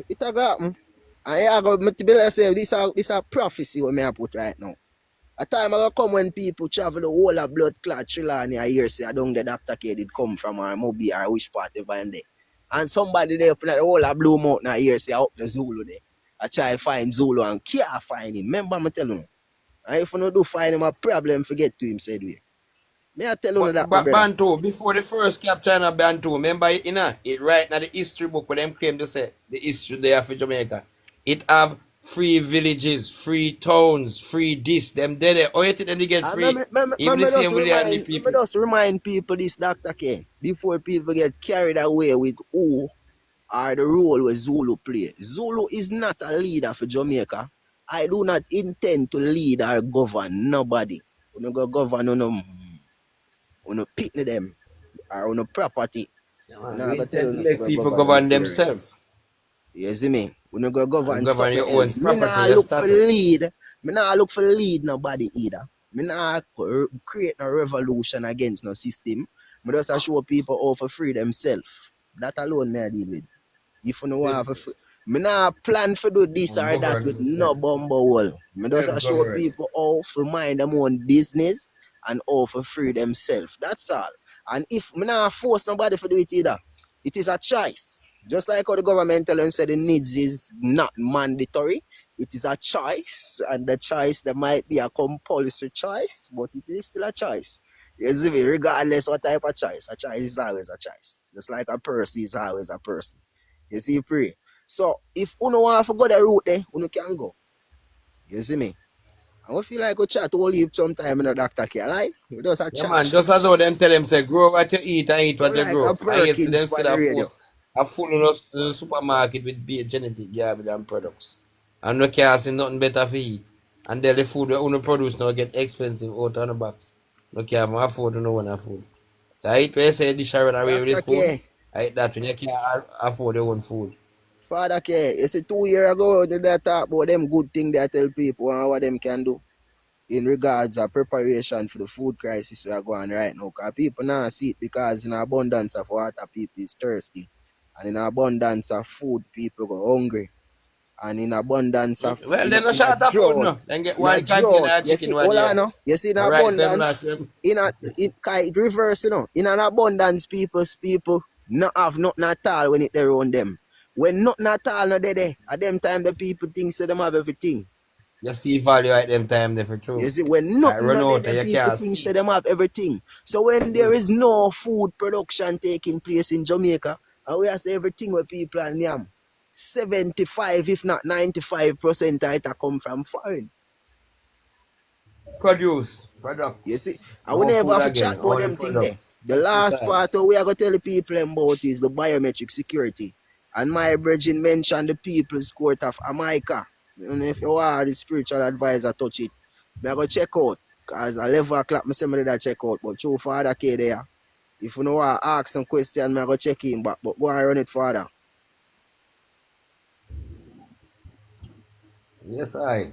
It a got me. And I go to say this a prophecy what me I put right now. A time I go come when people travel the whole of blood clot Trelawney I hear say I don't get Dr. K did come from our Mobi or which part ever in there. And somebody there up in the whole of Blue Mountain I hear say I up the Zulu there. I try to find Zulu and can't find him. Remember me tell you. And if you no do find him a problem forget to him said we. Me I tell you that Bantu, before the first capture in Bantu, remember it, it right now the history book where them came to say the history there for Jamaica. It have free villages, free towns, free this, them there. Oh, you think they get free? Even the same with the people. Just remind people this, Dr. K, before people get carried away with who are the role where Zulu play. Zulu is not a leader for Jamaica. I do not intend to lead or govern nobody. We don't go govern on pick them or on property. We let people govern themselves. You see me? We don't go govern your own else. Me not look for lead. Me not look for lead nobody either. Me not create a revolution against no system. Me just show people how to free themselves. That alone me I deal with. If you know what me not plan for do this or that with no bumble. Me just show people how to mind them own business and how to free themselves. That's all. And if me not force nobody to do it either, it is a choice. Just like how the government tell and said the needs is not mandatory. It is a choice. And the choice there might be a compulsory choice, but it is still a choice. You see me, regardless what type of choice. A choice is always a choice. Just like a person is always a person. You see, pray. So if you don't want to go the route there, you can go. You see me? I feel like we chat all you sometime in the Dr. K. Like, we just a chat. Man, just as how them tell them say grow what you eat and eat what you grow. And you see them say that a full of the supermarket with genetic garbage and products. And no care see nothing better for eat. And then the food we you produce now get expensive out of the box. No care afford to no one food. So I eat when you say dish run away with this food. I eat that when you can't afford your own food. Father K, you see 2 years ago they talk about them good things they tell people and what them can do in regards of preparation for the food crisis we are going right now. Because people now see it because in abundance of water people is thirsty. And in abundance of food people go hungry. And in abundance of well, then no short of food no. Then get one container of chicken one year. No? You see in abundance it reverse, you know. In an abundance people not have nothing at all when it they around them. When nothing at all not there, at them time the people think say them have everything. You see value at them time there for true. You see, when I nothing run not there, out and them you people can't think see. say them have everything. So when there is no food production taking place in Jamaica, and we have say everything where people are yam, 75 if not 95% of it come from foreign. Produce, You see, products. I will No never food have to again, chat about only them thing there. products. The That's the last time. part we are going to tell the people about is the biometric security. And my brethren mentioned the People's Court of America. And if you are the spiritual advisor, touch it. I go check out. Because at 11 o'clock, I say I check out. But true Father K there. If you know want to ask some question, I go check in. But go and run it, Father. Yes, I.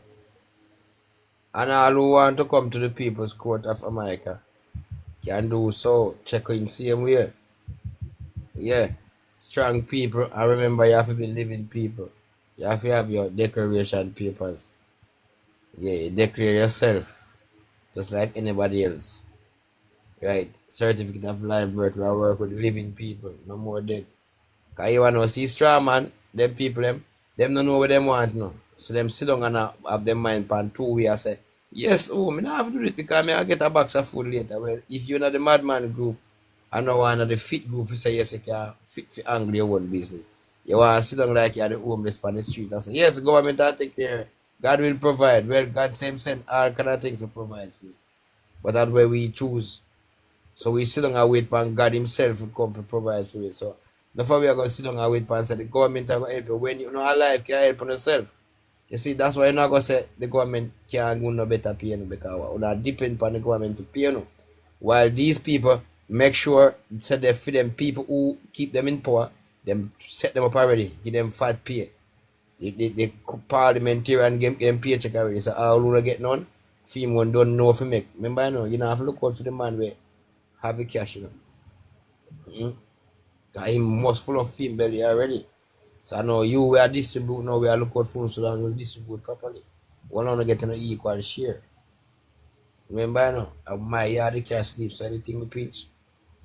And all who want to come to the People's Court of America can do so. Check in same way. Yeah. Strong people. I remember you have to be living people. You have to have your declaration papers. Yeah, you declare yourself just like anybody else. Right? Certificate of live birth. We work with living people. No more dead. Cause you wanna see strong man, them people them don't know what them want no. So them sit down and have them mind pan 2 way and say, yes, oh, me not have to do it because me I get a box of food later. Well, if you're not the madman group, I know one of the fit group you say yes you can fit for angry your own business. You wanna sit down like you're the homeless on the street and say, yes, government will take care. God will provide. Well, God send all kind of things to provide for you. But that's where we choose. So we sit down and wait for God Himself to come to provide for you. So therefore we are going to sit down and wait for and say the government are going to help you. When you know alive, can help on yourself. You see, that's why you're not going to say the government can't go no better pay you because we not depend on the government to pay you. While these people make sure say they feed them people who keep them in power, them set them up already, give them fat pay. The parliamentarian game paycheck already. So all who get none, fee one don't know if you make. Remember, you know, have to look out for the man where have the cash, you know. Cause him must full of film belly already. So I know you we are distribute now we are look out for so that we distribute properly. One on getting an equal share. Remember I know my yard the cash sleep so anything we pinch.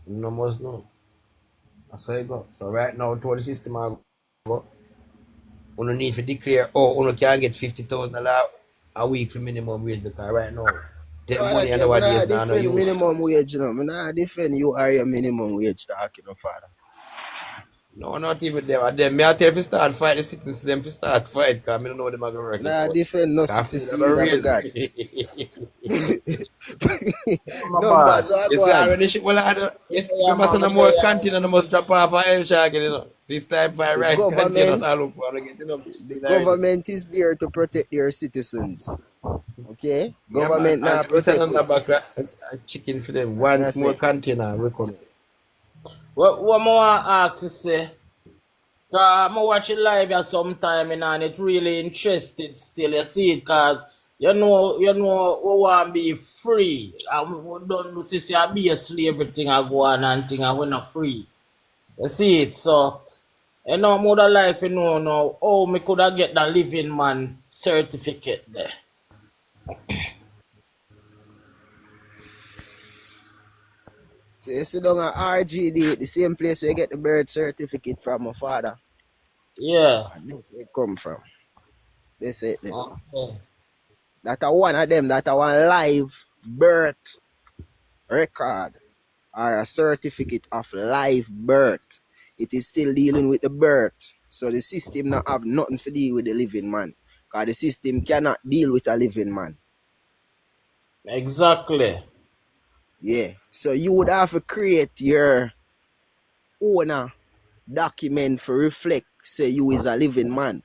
You no must know. That's how you go. So right now to the system I go. You need to declare you can get $50,000 a week for minimum wage because right now that Father money K, I nowadays not now no defend use. minimum wage, you know. I not defend you are your minimum wage talking, Father. No, not even them. Them, me I tell you to start fight the citizens, them to start fight, because I don't know them are going to work it Nah, out. defend no Because city food are going to seed, my raise. God. Yeah, my Numbers boss. are You see, gone. already ship well, Yeah, yes, yeah, remember man. some I'm more there, yeah. container, must drop off a El Shark, you know. This time for The rice container, government, all look for getting up the things already. government is there to protect their citizens. Okay? Yeah, man, Government and now we send protect on the we. back chicken for them. And One I more say, container, we come. What more I ask to say? I'm watching live here sometime and it really interested still. You see it, cause we want to be free. We don't to say I be a slave, everything I go on and thing, and we're not free. You see it, so more than life, now, oh, me could have get that living man certificate there. so you sit down at RGD, the same place where you get the birth certificate from my father. Yeah. And this where it come from. They say it there. Okay. That a one of them, that a one live birth record or a certificate of live birth. It is still dealing with the birth. So the system not have nothing to deal with the living man. Because the system cannot deal with a living man. Exactly. Yeah. So you would have to create your own document for reflect say you is a living man.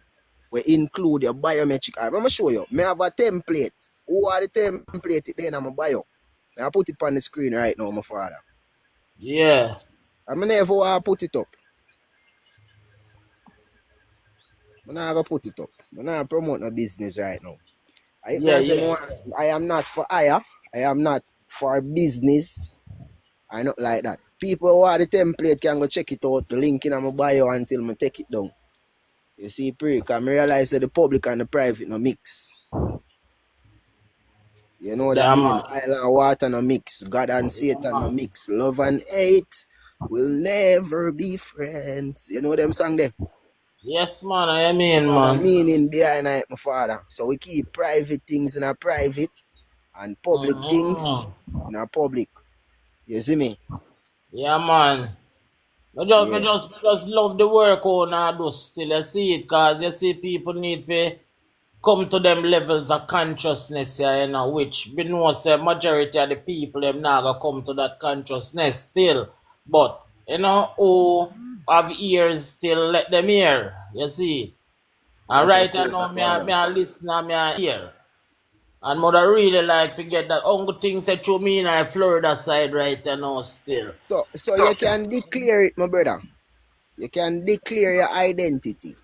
We include your biometric. I'm gonna show you. Me have a template. Who are the template it then I'm a bio. I put it on the screen right now, my father. Yeah. I'm never put it up. I'm not gonna put it up. I'm not promote no business right now. Yeah, yeah. I am not for hire. I am not for business. I not like that. People who are the template can go check it out. The link in my bio until I take it down. You see, pre, because I realize that the public and the private no mix. You know what that Yeah, mean? man. Oil and water no mix. God and Satan no mix. Love and hate will never be friends. You know them song there? Yes, man, I mean, There's a man. meaning behind it, my father. So we keep private things in a private and public things in a public. You see me? Yeah, man. Yeah. Me just love the work on I do still. You see it, cause you see people need to come to them levels of consciousness, yeah, you know, which we know say majority of the people them now gonna come to that consciousness still. But you know who have ears still let them hear. You see. And That a right truth, my now me father. a listen and me a hear. And mother really like to get that uncle things that you mean I Florida side right now still. So you can declare it, my brother. You can declare your identity.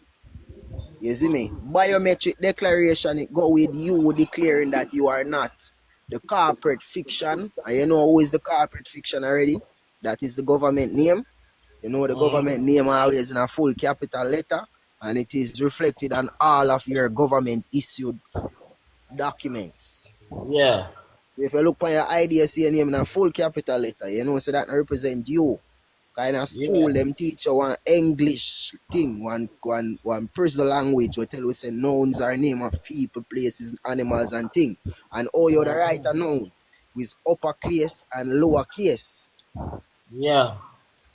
You see me? Biometric declaration, it go with you declaring that you are not the corporate fiction. And you know who is the corporate fiction already? That is the government name. You know the government name always in a full capital letter. And it is reflected on all of your government issued documents. Yeah. If you look on your ID, you see your name in a full capital letter. You know, so that represent you. Kind of Yeah. school, them teach you one English thing, one prison language, where tell you say nouns are name of people, places, animals, and thing. And all you the right a noun with uppercase and lowercase. Yeah.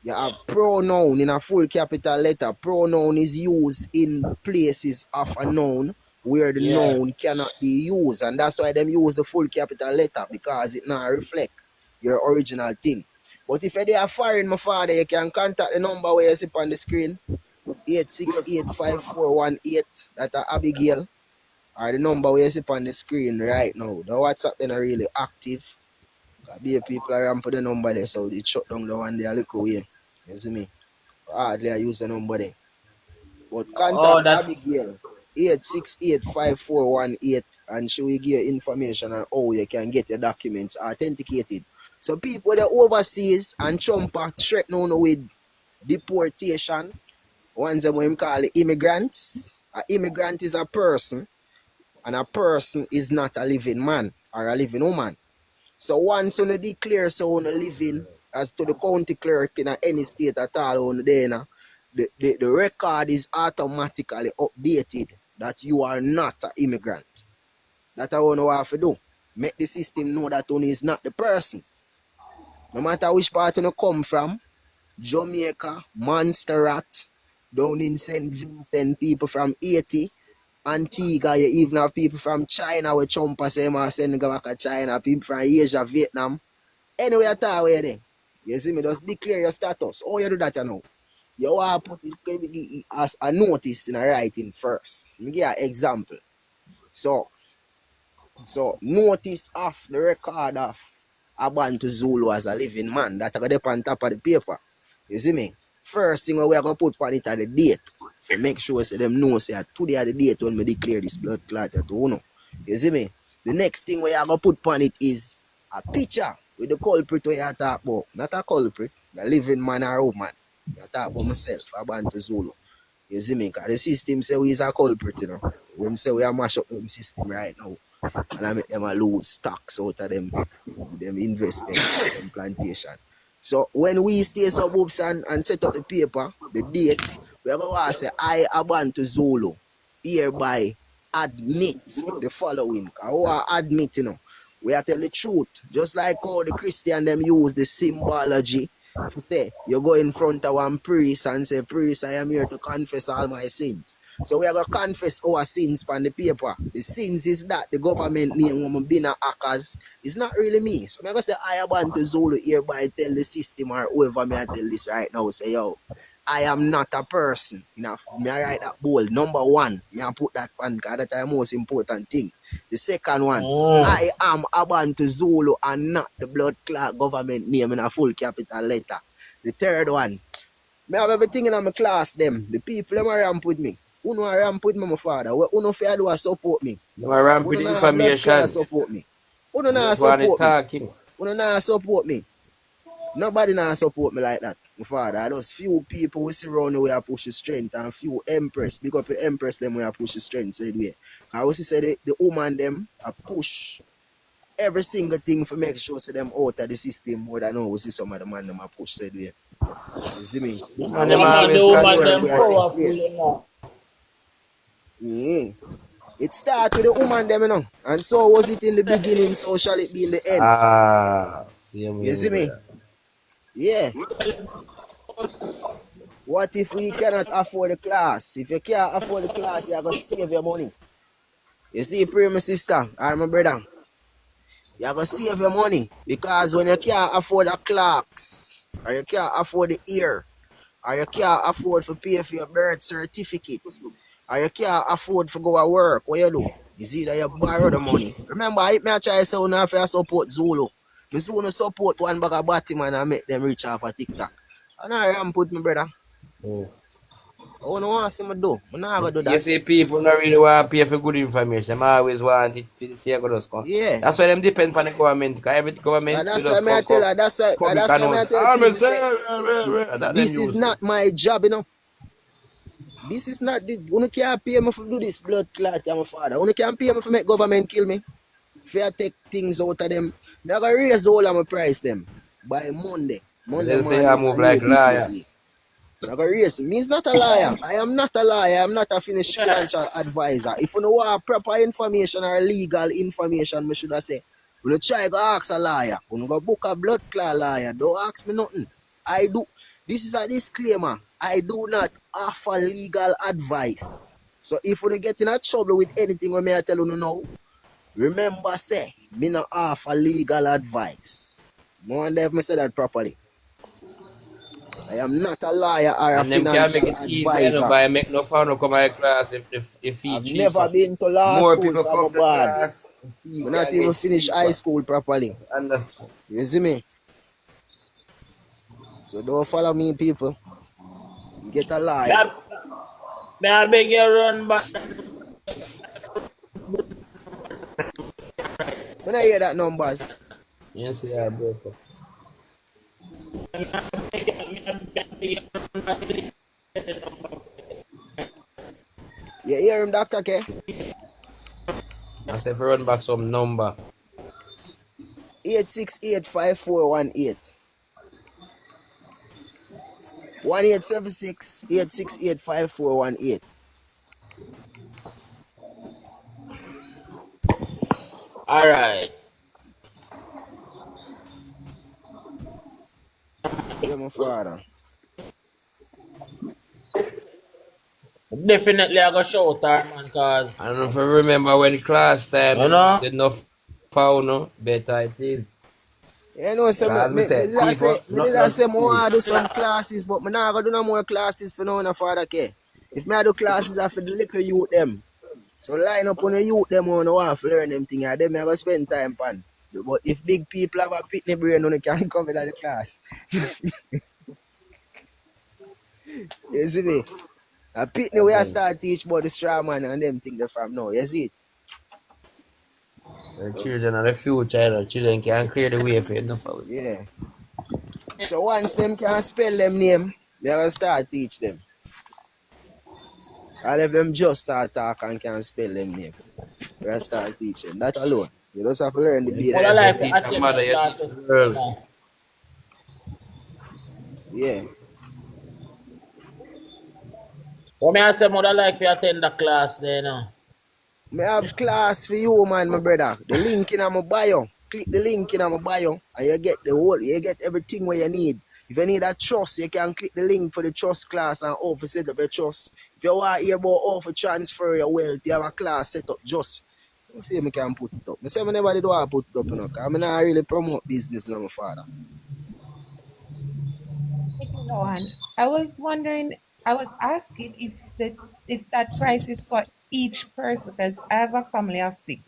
You have pronoun in a full capital letter. Pronoun is used in places of a noun where the Yeah. noun cannot be used. And that's why them use the full capital letter, because it not reflect your original thing. But if you are foreign, my father, you can contact the number where you see on the screen, 8685418. That's Abigail. Or the number where you see on the screen right now. The WhatsApp then are really active. Because people are ramping the number there, so they shut down the one there a little way. You see me? Hardly I use the number there. But Oh contact that Abigail, 8685418, and she will give you information on how you can get your documents authenticated. So people that overseas and Trump are threatening with deportation, ones that we call immigrants. An immigrant is a person, and a person is not a living man or a living woman. So once you declare so you living as to the county clerk in any state at all on there, the record is automatically updated that you are not an immigrant. That's what you have to do. Make the system know that one is not the person. No matter which part you come from, Jamaica, Montserrat, down in St. Vincent, people from Haiti, Antigua, you even have people from China, where Trump say, send go back to China, people from Asia, Vietnam. Anyway, at all where there. You see me, just declare your status. How you do that, you know? You want to put it as a notice in a writing first. Let me give you an example. So notice of the record of Abantu Zulu as a living man. That's going to on top of the paper. You see me? First thing we are going to put on it are the date. To make sure so them know say today are the date when we declare this blood clot to you. You see me? The next thing we are going to put on it is a picture with the culprit we are talking about. Not a culprit, the living man or woman. I talk about myself, Abantu Zulu. You see me? Because the system say we is a culprit, you know. Them say we are mash up the system right now. And I make them a lose stocks out of them investment, them plantation. So when we stay sub ups and set up the paper, the date, we are going to say, I, Abantu Zulu, hereby admit the following. I admit, you know, we are tell the truth. Just like how the Christian them use the symbology. To say, you go in front of one priest and say, priest, I am here to confess all my sins. So we are going to confess our sins on the paper. The sins is that the government name when been a hackers. It's not really me. So I'm going to say, I want to Zulu hereby tell the system or whoever me I tell this right now. Say, yo, I am not a person. You know, me I write that bold. Number one, me I put that on because that's the most important thing. The second one, I am Abantu Zulu and not the blood clot government name in a full capital letter. The third one, me have everything in my class them. The people them are ramp with me. Who know ramp with me, my father? Who know fair do support me? You are ramp Who with the know blood clot information. support me? Who know Just want it support me? talking. Who know support me? Nobody now support me like that, my father. There's few people we see around the way I push the strength and few empress. Big up the empress them where I push the strength said way. I was say the woman them I push every single thing for make sure so them out of the system more than now we see some of the man them I push said way. You see me? The And man when them we yeah see man, always the the woman work concerned them we with are take powerful, you place. know. Yeah. It starts with the woman them, you know. And so was it in the beginning, so shall it be in the end. Same way, You my see me? brother. Yeah. What if we cannot afford the class? If you can't afford the class, you're going to save your money. You see, pray, my sister or my brother. You're going to save your money. Because when you can't afford the clocks, or you can't afford the ear, or you can't afford to pay for your birth certificate, or you can't afford to go to work, what you do? Is either you borrow the money. Remember, I try to say now if you support Zulu. Me soon support one bag of Batman and make them reach off a TikTok. And I am put my brother. Mm. I don't want to see me do. I'm not going to do You that. see, people don't really want to pay for good information. Them always want it to see how just come. Yeah. That's why them depend on the government. Because every government will That's why just I tell come her. public That's why I announce. tell I'm people say say that them this is used to. not my job, you know. This is not the you can't pay me for do this blood clot, I'm a father. You can't pay me for make government kill me. If I take things out of them, I'm gonna raise all of my price them by Monday. And Monday then say I morning is move a new like business liar. week. I'm gonna raise me. He's not a liar. I am not a liar. I'm not a finished financial advisor. If you know what proper information or legal information, me should have say, you try go ask a liar. You go book a blood clot liar. Don't ask me nothing. I do. This is a disclaimer. I do not offer legal advice. So if you get in a trouble with anything when I tell you now, remember say, me not offer legal advice. No one ever say that properly. I am not a liar or a And them can make financial it easy, advisor. by make no fun no come to class if fee I've never cheaper. been to law More school people for my come to bad. class, the fee I not can even get finish high cheaper. school properly. Understand? You see me? So don't follow me, people. You get a liar. May I beg you run back? When I hear that numbers, You see I break up. you hear him, Dr. K? I say if you run back some number. 8685418. 1876 8685418. All right. Yeah, my father. Definitely I go shout her, man, cause I don't know if you remember when class time you know. did not found no better it is. You know, so Because me say people me not did I not say more free. I do some classes, but me not gonna do no more classes for no father care. If me I do classes after the little youth them. So line up on the youth them on the want to learn them thing and them I go spend time pan. But if big people have a pitney brain, no can come in the class. You see me? A pitney we I Again. start teach about the straw man and them thing they from now. You see it? So the children are the future, children can clear the way for enough of it. Yeah. So once them can spell them name, they will start teach them. All of them just start talk and can spell them name. We start teaching. That alone. You just have to learn the You Would I tell you basics. like to teach a attend the mother, you teach a classes? girl. Yeah. What may I say, would I like to attend the class there now? Me have class for you, man, my brother. The link in my bio. Click the link in my bio and you get the whole, you get everything what you need. If you need a trust, you can click the link for the trust class and how to set up a trust. If you want to hear about how to transfer your wealth, you have a class set up just. You see, me can put it up. I say, I never did want to put it up, you know, because I not really promote business, you know, my father. One. I was wondering, I was asking if that price is for each person because I have a family of six.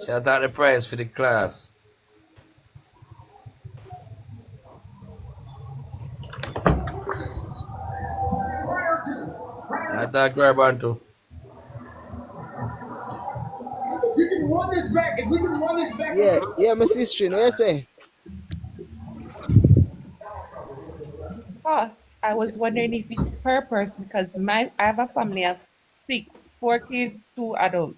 Shout out the price for the class. I thought grab on too. Yeah, yeah, my sister, you know what you say? Cost. I was wondering if it's per person because I have a family of six, four kids, two adults.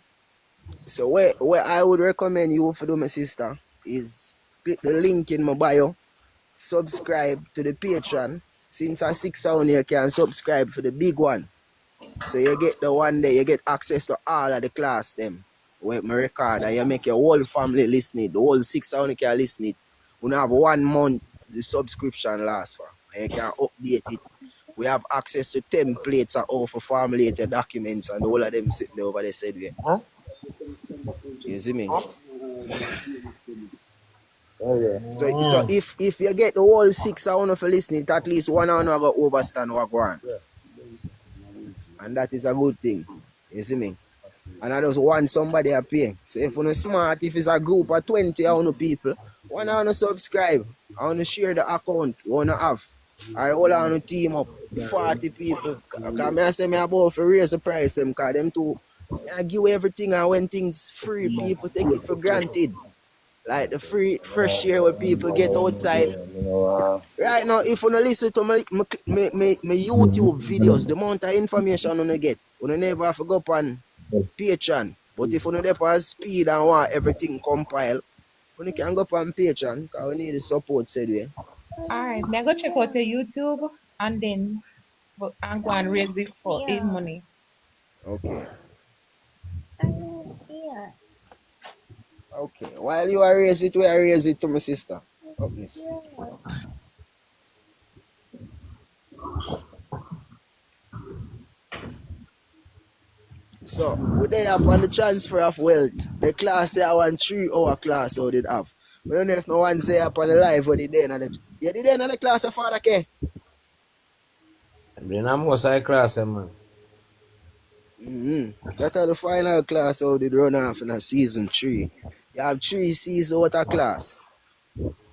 So where I would recommend you for do, my sister, is click the link in my bio, subscribe to the Patreon, Since a 6 sound you can subscribe for the big one. So you get the one day, you get access to all of the class them. With my record and you make your whole family listen it. The whole 6 sound you can listen it. We have 1 month the subscription lasts for. And you can update it. We have access to templates and all for formulated documents and all of them sitting there over there said we. You see me? So if you get the whole 6 sound for listening, at least 1 hour go overstand what go on. And that is a good thing. You see me? And I just want somebody to pay. So if you're smart, if it's a group of 20 people, one want to subscribe, I want to share the account, want to have. I all want to team up, 40 people. Because I say I about to raise the price them, because them too, I give everything and when things free, people take it for granted. Like the free fresh air where people get outside. Right now, if you listen to my YouTube videos, the amount of information you get, you never have to go up on Patreon. But if you know on speed and want everything compiled, you can go up on Patreon because we need the support said way. Alright, now go check out your YouTube and then and go and raise it for his money. Okay. Okay. While you are raise it, we are raise it to my sister. Upness. So, we there upon the transfer of wealth. The class say I want 3 hour class, so did have. We don't know if no one say upon the live what the day in the you did in the class of Father K. Then I'm most high class, man. That are the final class how did run off in a season 3. You have 3 seasons what a class.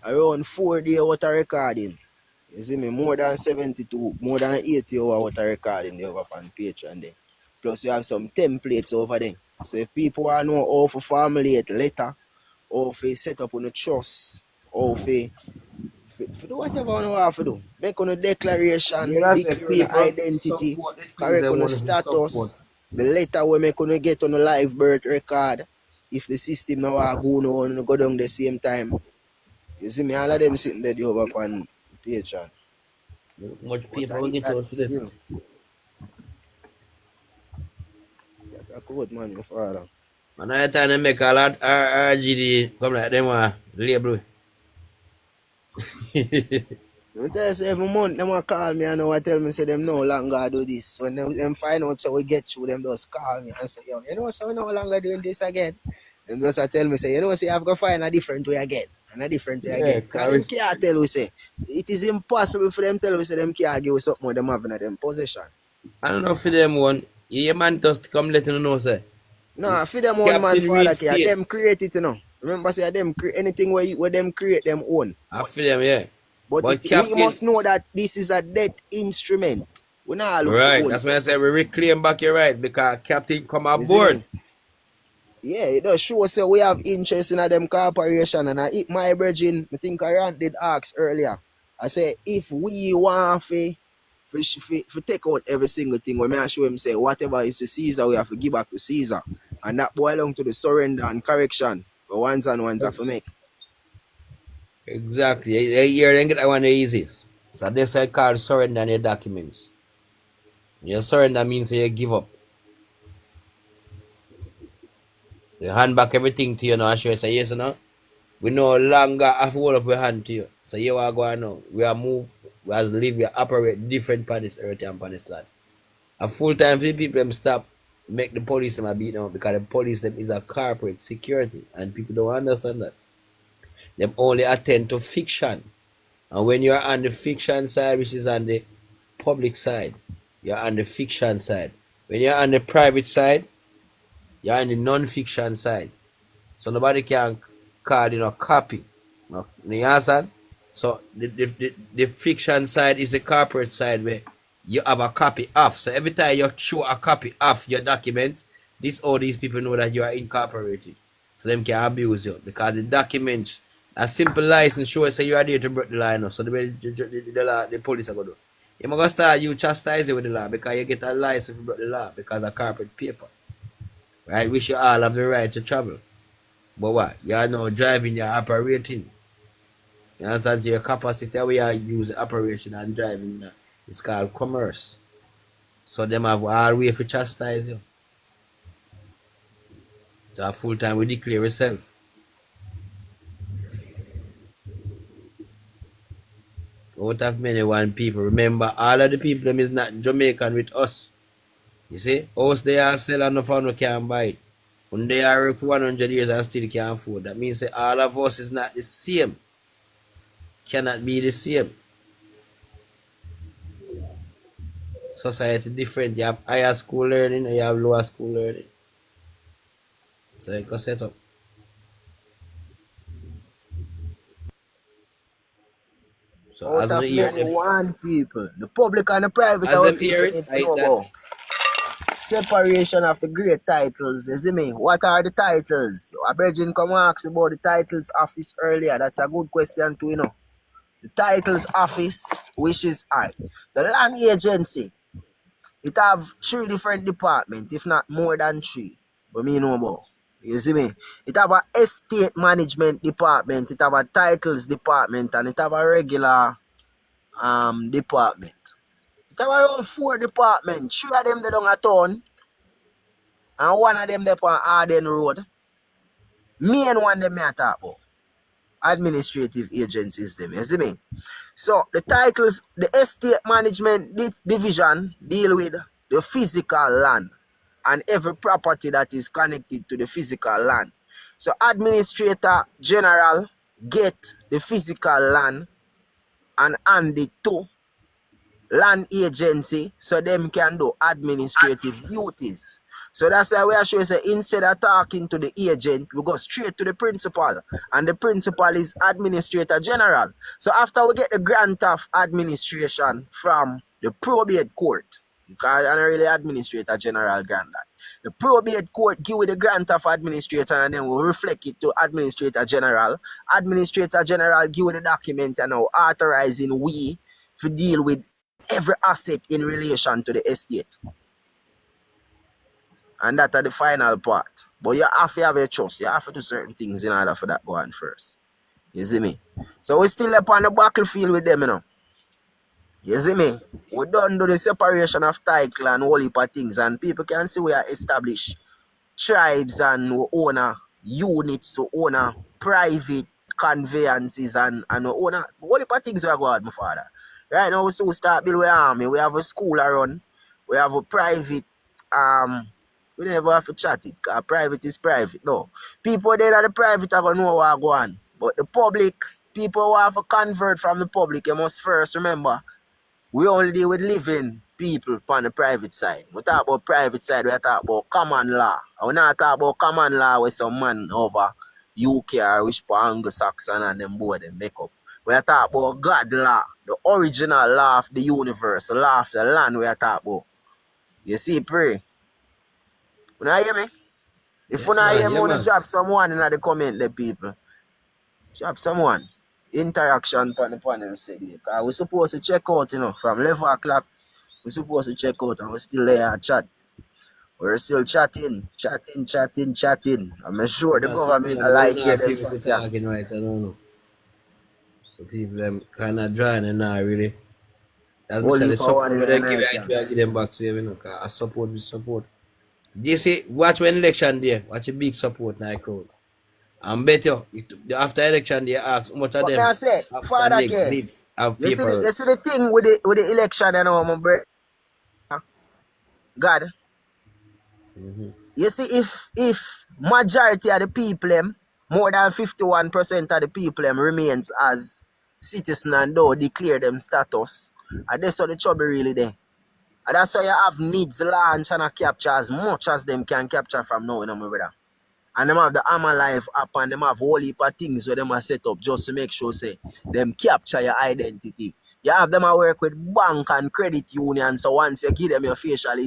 Around 4 days what a recording. You see me, more than 72, more than 80 hours what a recording they over on Patreon there. Plus you have some templates over there. So if people want to know how to formulate letter, how to set up on a trust, how to do whatever you have to do. Make on a declaration, Yeah, that's declare on the people identity, support the things correct they on the want to support. status, the letter we make on to get on the live birth record. If the system now are going on, go down the same time. You see me, all of them sitting there over on Patreon. Much But people will get that out for them. still, that a code man, your father. Man, I time to make a lot RGD come like them label. You tell us every month them want call me and now tell me say them no longer do this. When them find out so we get through them just call me and say, yo, you know so we no longer doing this again. Them just tell me say, you know say I've got to find a different way again. And a different way Yeah, again. Cause them cause can't tell we say it is impossible for them tell we say them can't give us something more them having in them possession. I don't know for them one. Your man just come let you know, say. No, for them own man Captain father Reed care, State. them create it, you know. Remember say them anything where them create them own. I feel them, yeah. But But we Captain, must know that this is a debt instrument. We not look for right, own that's why I stuff. say we reclaim back your right because Captain come You see aboard. me? Yeah, it does show say we have interest in them corporation and my virgin, I think Rand did ask earlier. I say if we want to take out every single thing, we may show him say whatever is to Caesar, we have to give back to Caesar. And that boils down to the surrender and correction. For ones and ones have to make. Exactly. You then get that one the easiest. So this I call surrender your documents. Your surrender means you give up. So you hand back everything to you now and show you say yes or no. We no longer have to hold up your hand to you. So you are going now. We are moved, we have live, we operate different on this earth and on this land. A full time for the people them stop make the police them a beat them up because the police them is a corporate security and people don't understand that. Them only attend to fiction. And when you're on the fiction side, which is on the public side, you're on the fiction side. When you're on the private side, you're on the non-fiction side. So nobody can call copy. You understand? So the fiction side is the corporate side where you have a copy of. So every time you show a copy of your documents, all these people know that you are incorporated. So them can abuse you because the documents, a simple license shows say you are there to break the law. So the way the police are going to do. You're going to start you chastising with the law because you get a license to break the law because of corporate paper. Right? We should all have the right to travel. But what? You are now driving, you're operating. You understand? Your capacity we are using operation and driving now. It's called commerce. So them have all way for chastise you. So full time we declare yourself. Out of many one people. Remember, all of the people them is not Jamaican with us. You see? Us they are selling no fun we can't buy it. When they are work for 100 years and still can't afford. That means that all of us is not the same. Cannot be the same. Society different. You have higher school learning and you have lower school learning. So you can set up. So Out as of we hear many them, one people. The public and the private as are what them hear people it, need to I know that about. Separation of the great titles, you see me? What are the titles? A virgin come ask about the titles office earlier. That's a good question too, you know. The titles office, which is I. The land agency, it have 3 different departments, if not more than 3. But me know about. You see me? It have a estate management department, it have a titles department, and it have a regular department. It have around 4 departments. 3 of them they down a town, and 1 of them they on Arden Road. Main one them me a talk about. Administrative agencies them. You see me? So the titles, the estate management division deal with the physical land and every property that is connected to the physical land. So administrator general get the physical land and hand it to land agency so them can do administrative duties. So that's why we are sure say instead of talking to the agent, we go straight to the principal. And the principal is administrator general. So after we get the grant of administration from the probate court, because I don't really administrator general grant that. The probate court give you the grant of administrator and then we'll reflect it to administrator general. Administrator general give you the document and now authorizing we to deal with every asset in relation to the estate. And that's the final part. But you have to have a trust. You have to do certain things in order for that go on first. You see me? So we still up on the battlefield with them, you know. You see me? We don't do the separation of title and whole heap of things, and people can see we are established tribes and we own a units, we own a private conveyances and we own a whole heap of things we are going, my father. Right now we still start build our army. We have a school around. We have a private we never have to chat it because private is private. No. People there at the private have to know what go on. But the public, people who have to convert from the public, you must first remember we only deal with living people on the private side. We talk about private side, we talk about common law. We not talk about common law with some man over UK or which for Anglo-Saxon and them both them make up. We talk about God law, the original law of the universe, the law of the land we talk about. You see, pray. You not hear me? If you yes not hear man, me, yeah want to man. drop someone in the comment, the people. Drop someone. Interaction on the panel segment. Because we're supposed to check out, you know, from 11 o'clock. We're supposed to check out and we're still there and chat. We're still chatting. I'm sure the That's it, government man. I The like governor hear have them people things, yeah. talking right, I don't know. The people them kind of drying and now really. As I said, Only the for one support in we then give it, America. we give them back save, you know, because I support with support. You see, watch when election day, watch a big support now crowd. And bet you, after election day, ask how much of But may them I say, after Father K, needs have you see paperwork. the thing with the election and all, my brother. God, you see, if majority of the people more than 51% of the people remains as citizen and don't declare them status, and that's how the trouble really there. And that's why you have needs launch and a capture as much as them can capture from now, you know, my brother. And them have the Armor Life app and them have whole heap of things where them are set up just to make sure say them capture your identity. You have them a work with bank and credit union, so once you give them your facial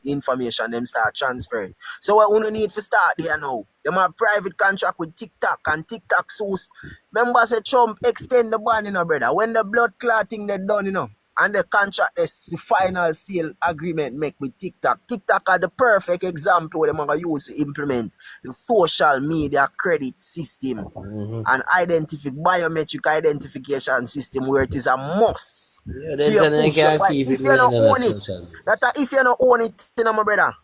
information, them start transferring. So what we need to start there now? Them have private contract with TikTok and TikTok source. Remember say Trump extend the ban, you know, brother. When the blood clotting they done, you know, And the contract is the final sale agreement make with TikTok. TikTok are the perfect example where they're going to use to implement the social media credit system and biometric identification system where it is a must Yeah, for then your they push your can bike. keep If it you don't within the own it, social media. if you don't own it, my brother,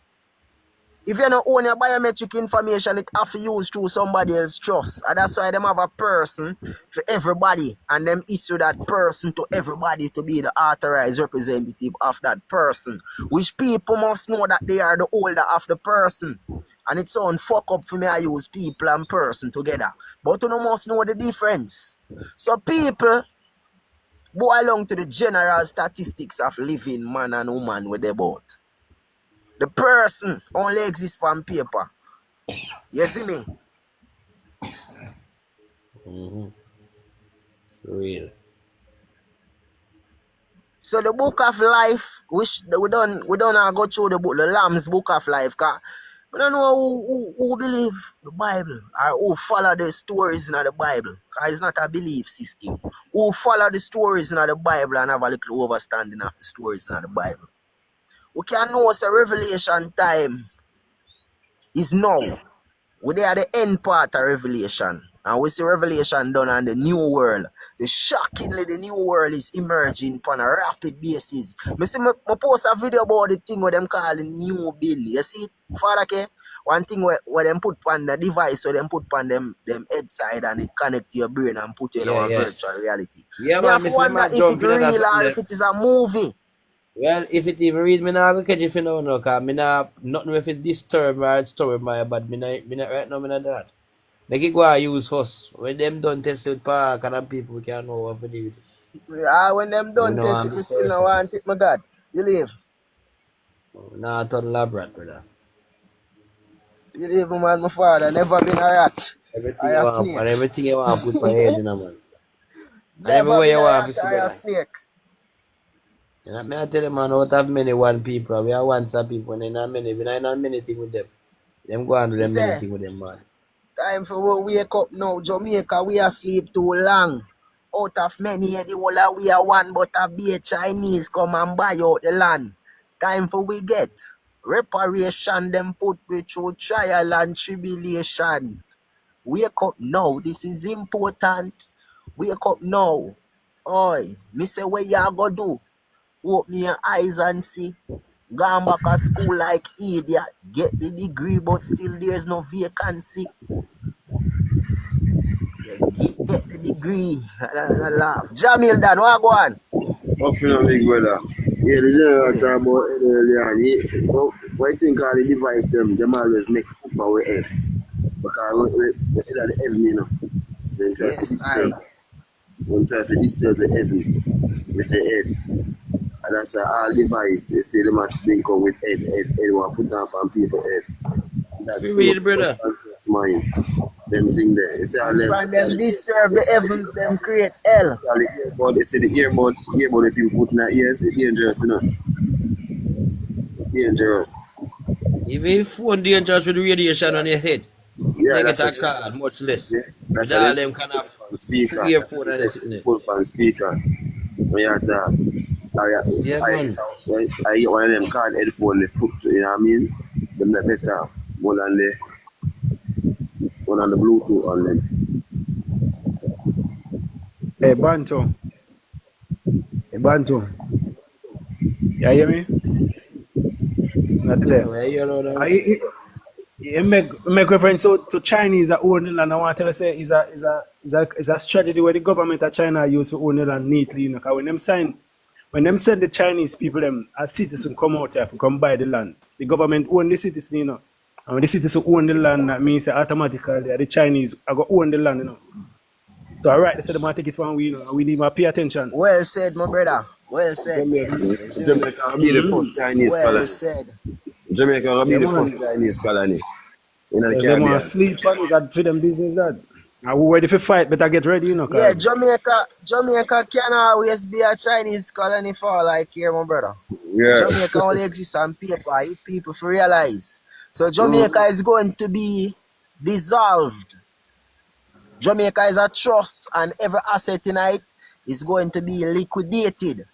if you don't own your biometric information, it have to use through somebody else's trust. And that's why them have a person for everybody. And them issue that person to everybody to be the authorized representative of that person. Which people must know that they are the holder of the person. And it's on fuck up for me I use people and person together. But you must know the difference. So people go along to the general statistics of living man and woman with they both. The person only exists on paper. You see me? For real. So the book of life, which we don't go through the book, the Lamb's book of life, cause we don't know who believe the Bible or who follow the stories in the Bible. Cause it's not a belief system. Who follow the stories in the Bible and have a little understanding of the stories in the Bible. We can know it's a revelation time is now. We are the end part of Revelation. And we see Revelation done on the new world. Shockingly, the new world is emerging on a rapid basis. I post a video about the thing where them call the new bill. You see it, Father K? One thing where them put on the device, where them put on them head side and it connect to your brain and put you in our virtual reality. Yeah, Me man, have to Miss wonder man if it jump in that real something or there. if it is a movie. Well, if it even read, me now go catch it for now, no, cause me now, nothing if it disturb my story, my bad, me not right now, me not that. Make it go and use first. When them done test with park and them people can know what to do with it. When them We done know test I'm it, the me still no person. want it, my God. You live. Nah, turn labrat, brother. You live, man, my father. Never been a rat. Everything Or you a want, snake. and everything you want put for your head in a man. And Never everywhere been you a want to rat see or a better. snake. You know, me I tell you, man, out of many one people, we are one some people, and not many, we not many thing with them. Them go and do Me them many say, thing with them, man. time for we wake up now. Jamaica, we asleep too long. Out of many, the whole of we are one, but a be Chinese come and buy out the land. Time for we get reparation, them put we through trial and tribulation. Wake up now, this is important. Wake up now. Oi, me say what you go do? Open your eyes and see. Gone back to school like idiot. Get the degree, but still there's no vacancy. Get the degree. Laugh. Jamil Dan, what go on? Up in a big brother. Yeah, the general talk about it earlier. What you think all the device them always make over our head. Because we head at the heaven, you know. So we try to Yes, I. disturb. We try to disturb the heaven with the head. And that's why all device, they say them have been come with head, one put up on people head. That's For full of real, brother. subconscious mind. Them thing there. You see all And them, from them disturb the heavens, them create hell. they say the earbud the people put in their ears, it's dangerous, you know. Dangerous. Even if phone dangerous with radiation on your head, you Yeah, don't get that's a what card, much less. yeah, With that's what all they them put kind of on speaker. free That's phone what and they this in there. put on speaker. When you talk, Yeah, man. I get one of them card headphone they put, you know what I mean? Them that better more than the one on the Bluetooth on them. Hey, Bantu. Hey, Bantu. You hear me? Not Yeah, there. where you know now? You make reference to Chinese that own the land. I want to tell you say is a strategy where the government of China use to own the land neatly, you know. Cause when them send the Chinese people them as citizens come out here to come buy the land, the government own the citizen, you know. And when the citizens own the land, that means that automatically the Chinese are going to own the land, you know. So alright, they said they might take it from we, you know, and we need to pay attention. Well said, my brother. Well said. You see me? Jamaica will be the first Chinese Well colony. said. Jamaica will be Yeah the first man. Chinese colony in the Well, they want to Caribbean. sleep on it and for them business that. And we ready for fight, better get ready, you know, Yeah, cause Jamaica can always be a Chinese colony for like here, my brother. Yeah. Jamaica only exists on paper, if people for realize. So Jamaica is going to be dissolved. Jamaica is a trust and every asset in it is going to be liquidated.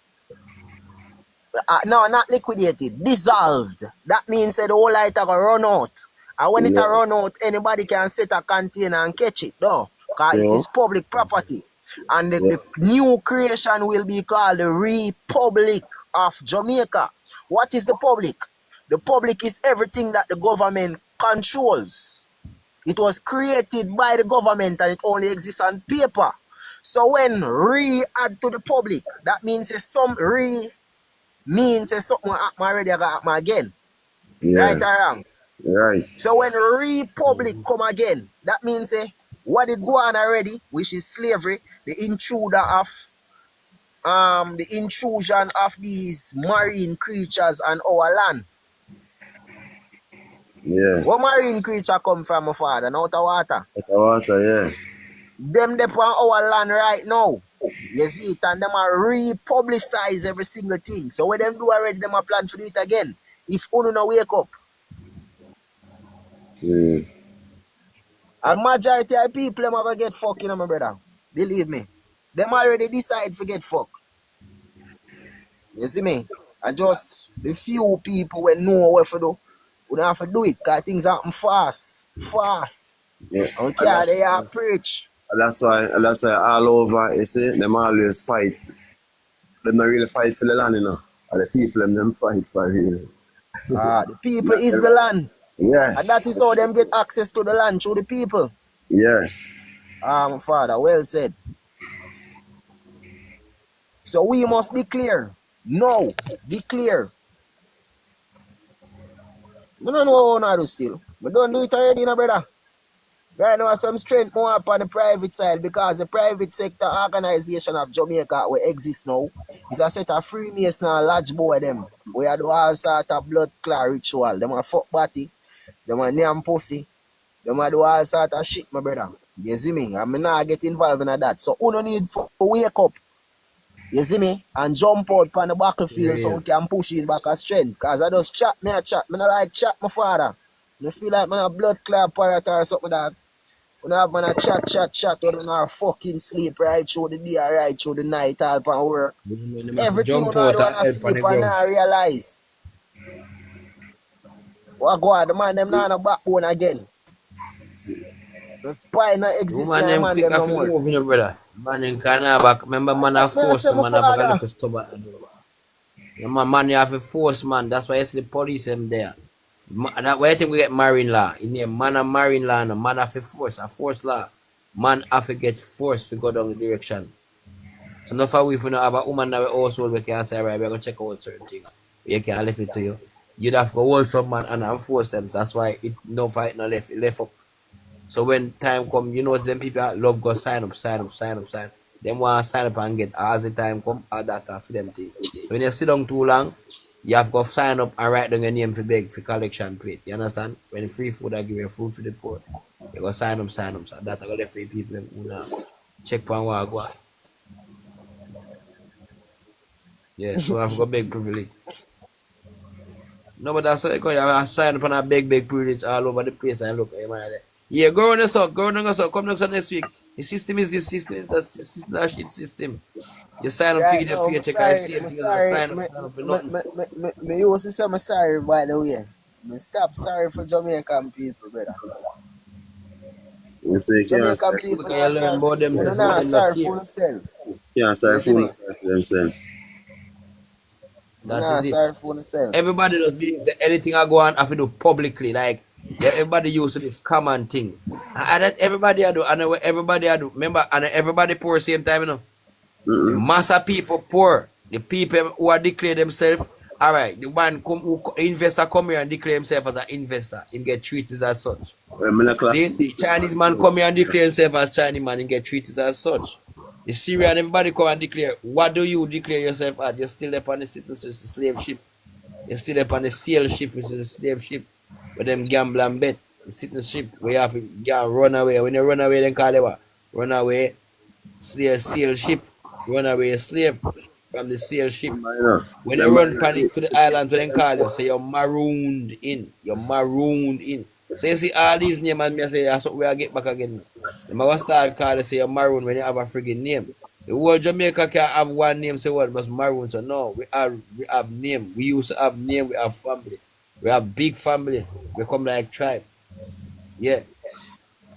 No, not liquidated, dissolved. That means that the whole light are gonna run out. And when it Yeah. a run out, anybody can set a container and catch it, no. Because it True. is public property. And Yeah. the new creation will be called the Republic of Jamaica. What is the public? The public is everything that the government controls. It was created by the government and it only exists on paper. So when add to the public, that means some means something will happen already happen again. Yeah. Right or wrong? Right. So when republic come again, that means what did go on already, which is slavery, the intrusion of these marine creatures on our land. Yeah. What marine creature come from, my father? Out of water. Like a water, yeah. Them they on our land right now. You see it, and them are republicize every single thing. So when them do already, them are plan to do it again. If Uno no wake up. Mm. A majority of people them ever get fucked, you know, my brother. Believe me. Them already decide to get fucked. You see me? And just the few people when know what to do, we don't have to do it because things happen fast. Fast. Yeah. Okay, they are preach. And that's why all over, you see, them always fight. Them not really fight for the land, you know. And the people them fight for real. The people is the land. Yeah. And that is how them get access to the land through the people. Yeah. My father, well said. So we must declare. No, declare. I don't know how to do still. We don't do it already, you know, brother. Right now, some strength more up on the private side because the private sector organization of Jamaica will exist now. It's a set of Freemason and Lodge boy them. We do all sort of blood clot ritual. Them a fuck body. Them a name pussy. Them a do all sort of shit, my brother. You see me? I mean, not get involved in that. So, who no need to wake up. You see me? And jump out on the battlefield so we can push it back a strength. Because I just chat. Me not like chat, my father. I feel like I'm a blood clot pirate or something like that. When I have a chat, when I fucking sleep right through the day, right through the night, all upon work. Everything when I do when I sleep and I realize. What go on, the man them not on a backbone again. The spine not exist in the man them no more. Move, you know, brother. Man in Canada back. Remember, man have force, man have a little stubborn. You know, man, you have a force, man. That's why you see the police them there. That's why I think we get marine law. In here, man a marine law, no man have a force law. Man have to get force to go down the direction. So no for we if we not have a woman in our household, we can say, right, we're gonna check out certain things. We can leave it to you. You'd have to hold some man and enforce them. That's why it no fight no left, it left up. So when time come, you know them people that love go sign up. Them want to sign up and get as the time come, all that for them thing. So when you sit down too long, you have to go sign up and write down your name for beg for collection plate. You understand? When free food, I give you food for the poor. You go sign up. So that I go left for people who now check on what go on. Yeah, so I have to go beg privilege. No, but that's how you go. You have to sign up on a big privilege all over the place and look at your man. Yeah, go on the sock, come next next week. The system is this system, is that shit system. You sign up, figure your paycheck, I see it, sign up for nothing. Me used to say I'm sorry, by the way. Me stop sorry for Jamaican people, brother. You see, Jamaican people Because you learn about them, they're not sorry for themselves. can't say for themselves. that is it. Sorry for themselves. Everybody does believe that anything I go on, I have to do publicly. Like, everybody used to this common thing. And that everybody I do, and everybody I do. Remember, and everybody poor same time, you know. The mass of people poor. The people who are declare themselves, all right, the one investor come here and declare himself as an investor, him get treated as such. See, the Chinese man come here and declare himself as Chinese man and get treated as such. The Syrian, everybody come and declare. What do you declare yourself as? You're still up on the citizenship, the slave ship. You're still up on the sail ship, which is a slave ship. With them gamble and bet. The citizenship, where you have to run away. When you run away, then call it what? Run away, sail ship. Run away slave from the sail ship. When you run panic to the island, to them call you, say you're marooned in. You're marooned in. So you see all these names and me say that's what we get back again. Them will start calling say you're marooned when you have a friggin' name. The whole Jamaica can have one name, say what must maroon. So no, we have name. We used to have name, we have family. We have big family. We come like tribe. Yeah.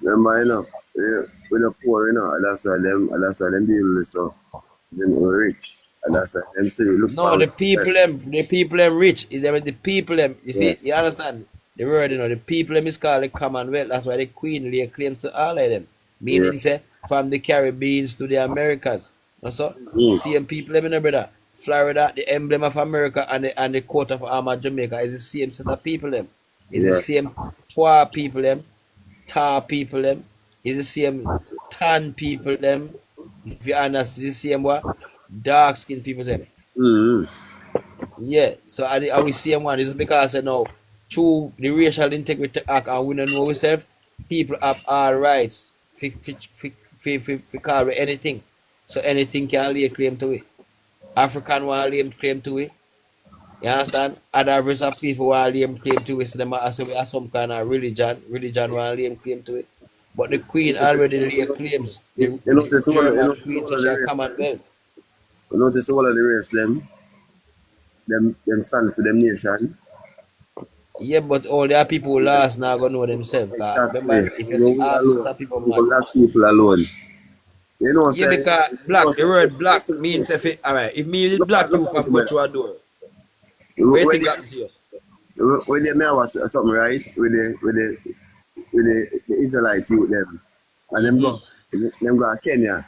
Remember, we the poor, and that's why them deal with so. Then we're rich. And that's why them say, look No, for the people them rich. The people them, you yeah. see, you understand? The word, the people them is called the Commonwealth. That's why the Queen lay claims to all of them. Yeah. Meaning say from the Caribbeans to the Americas. That's all. Mm. Same people them, brother. Florida, the emblem of America and the coat of arms of Jamaica is the same set of people them. It's the Yeah. same Twa people them, Tar people them. It's the same tan people them. If you understand, it's the same what? Dark skinned people them. Mm-hmm. Yeah, so I we same one. This is because I know through the racial integrity act and we don't know ourselves, people have all rights for call it anything. So anything can lay claim to it. African want lay claim to it. You understand? Other race of people want lay claim to it. So them as we have some kind of religion want lay claim to it. But the Queen already lay claims. You The notice German Queen says she a Commonwealth. all of the race them stand for them nation. Yeah, but all the people who lost now gonna know themselves. Cause Exactly. remember, if you see We half alone. set of people We mad. black people alone. You know, Yeah, say, because black, the word black means if it, alright, if me with black look you out have for go me. through a door, what you think happened to you? When they may have something right with the Israelite youth them, and Mm-hmm. them go to Kenya,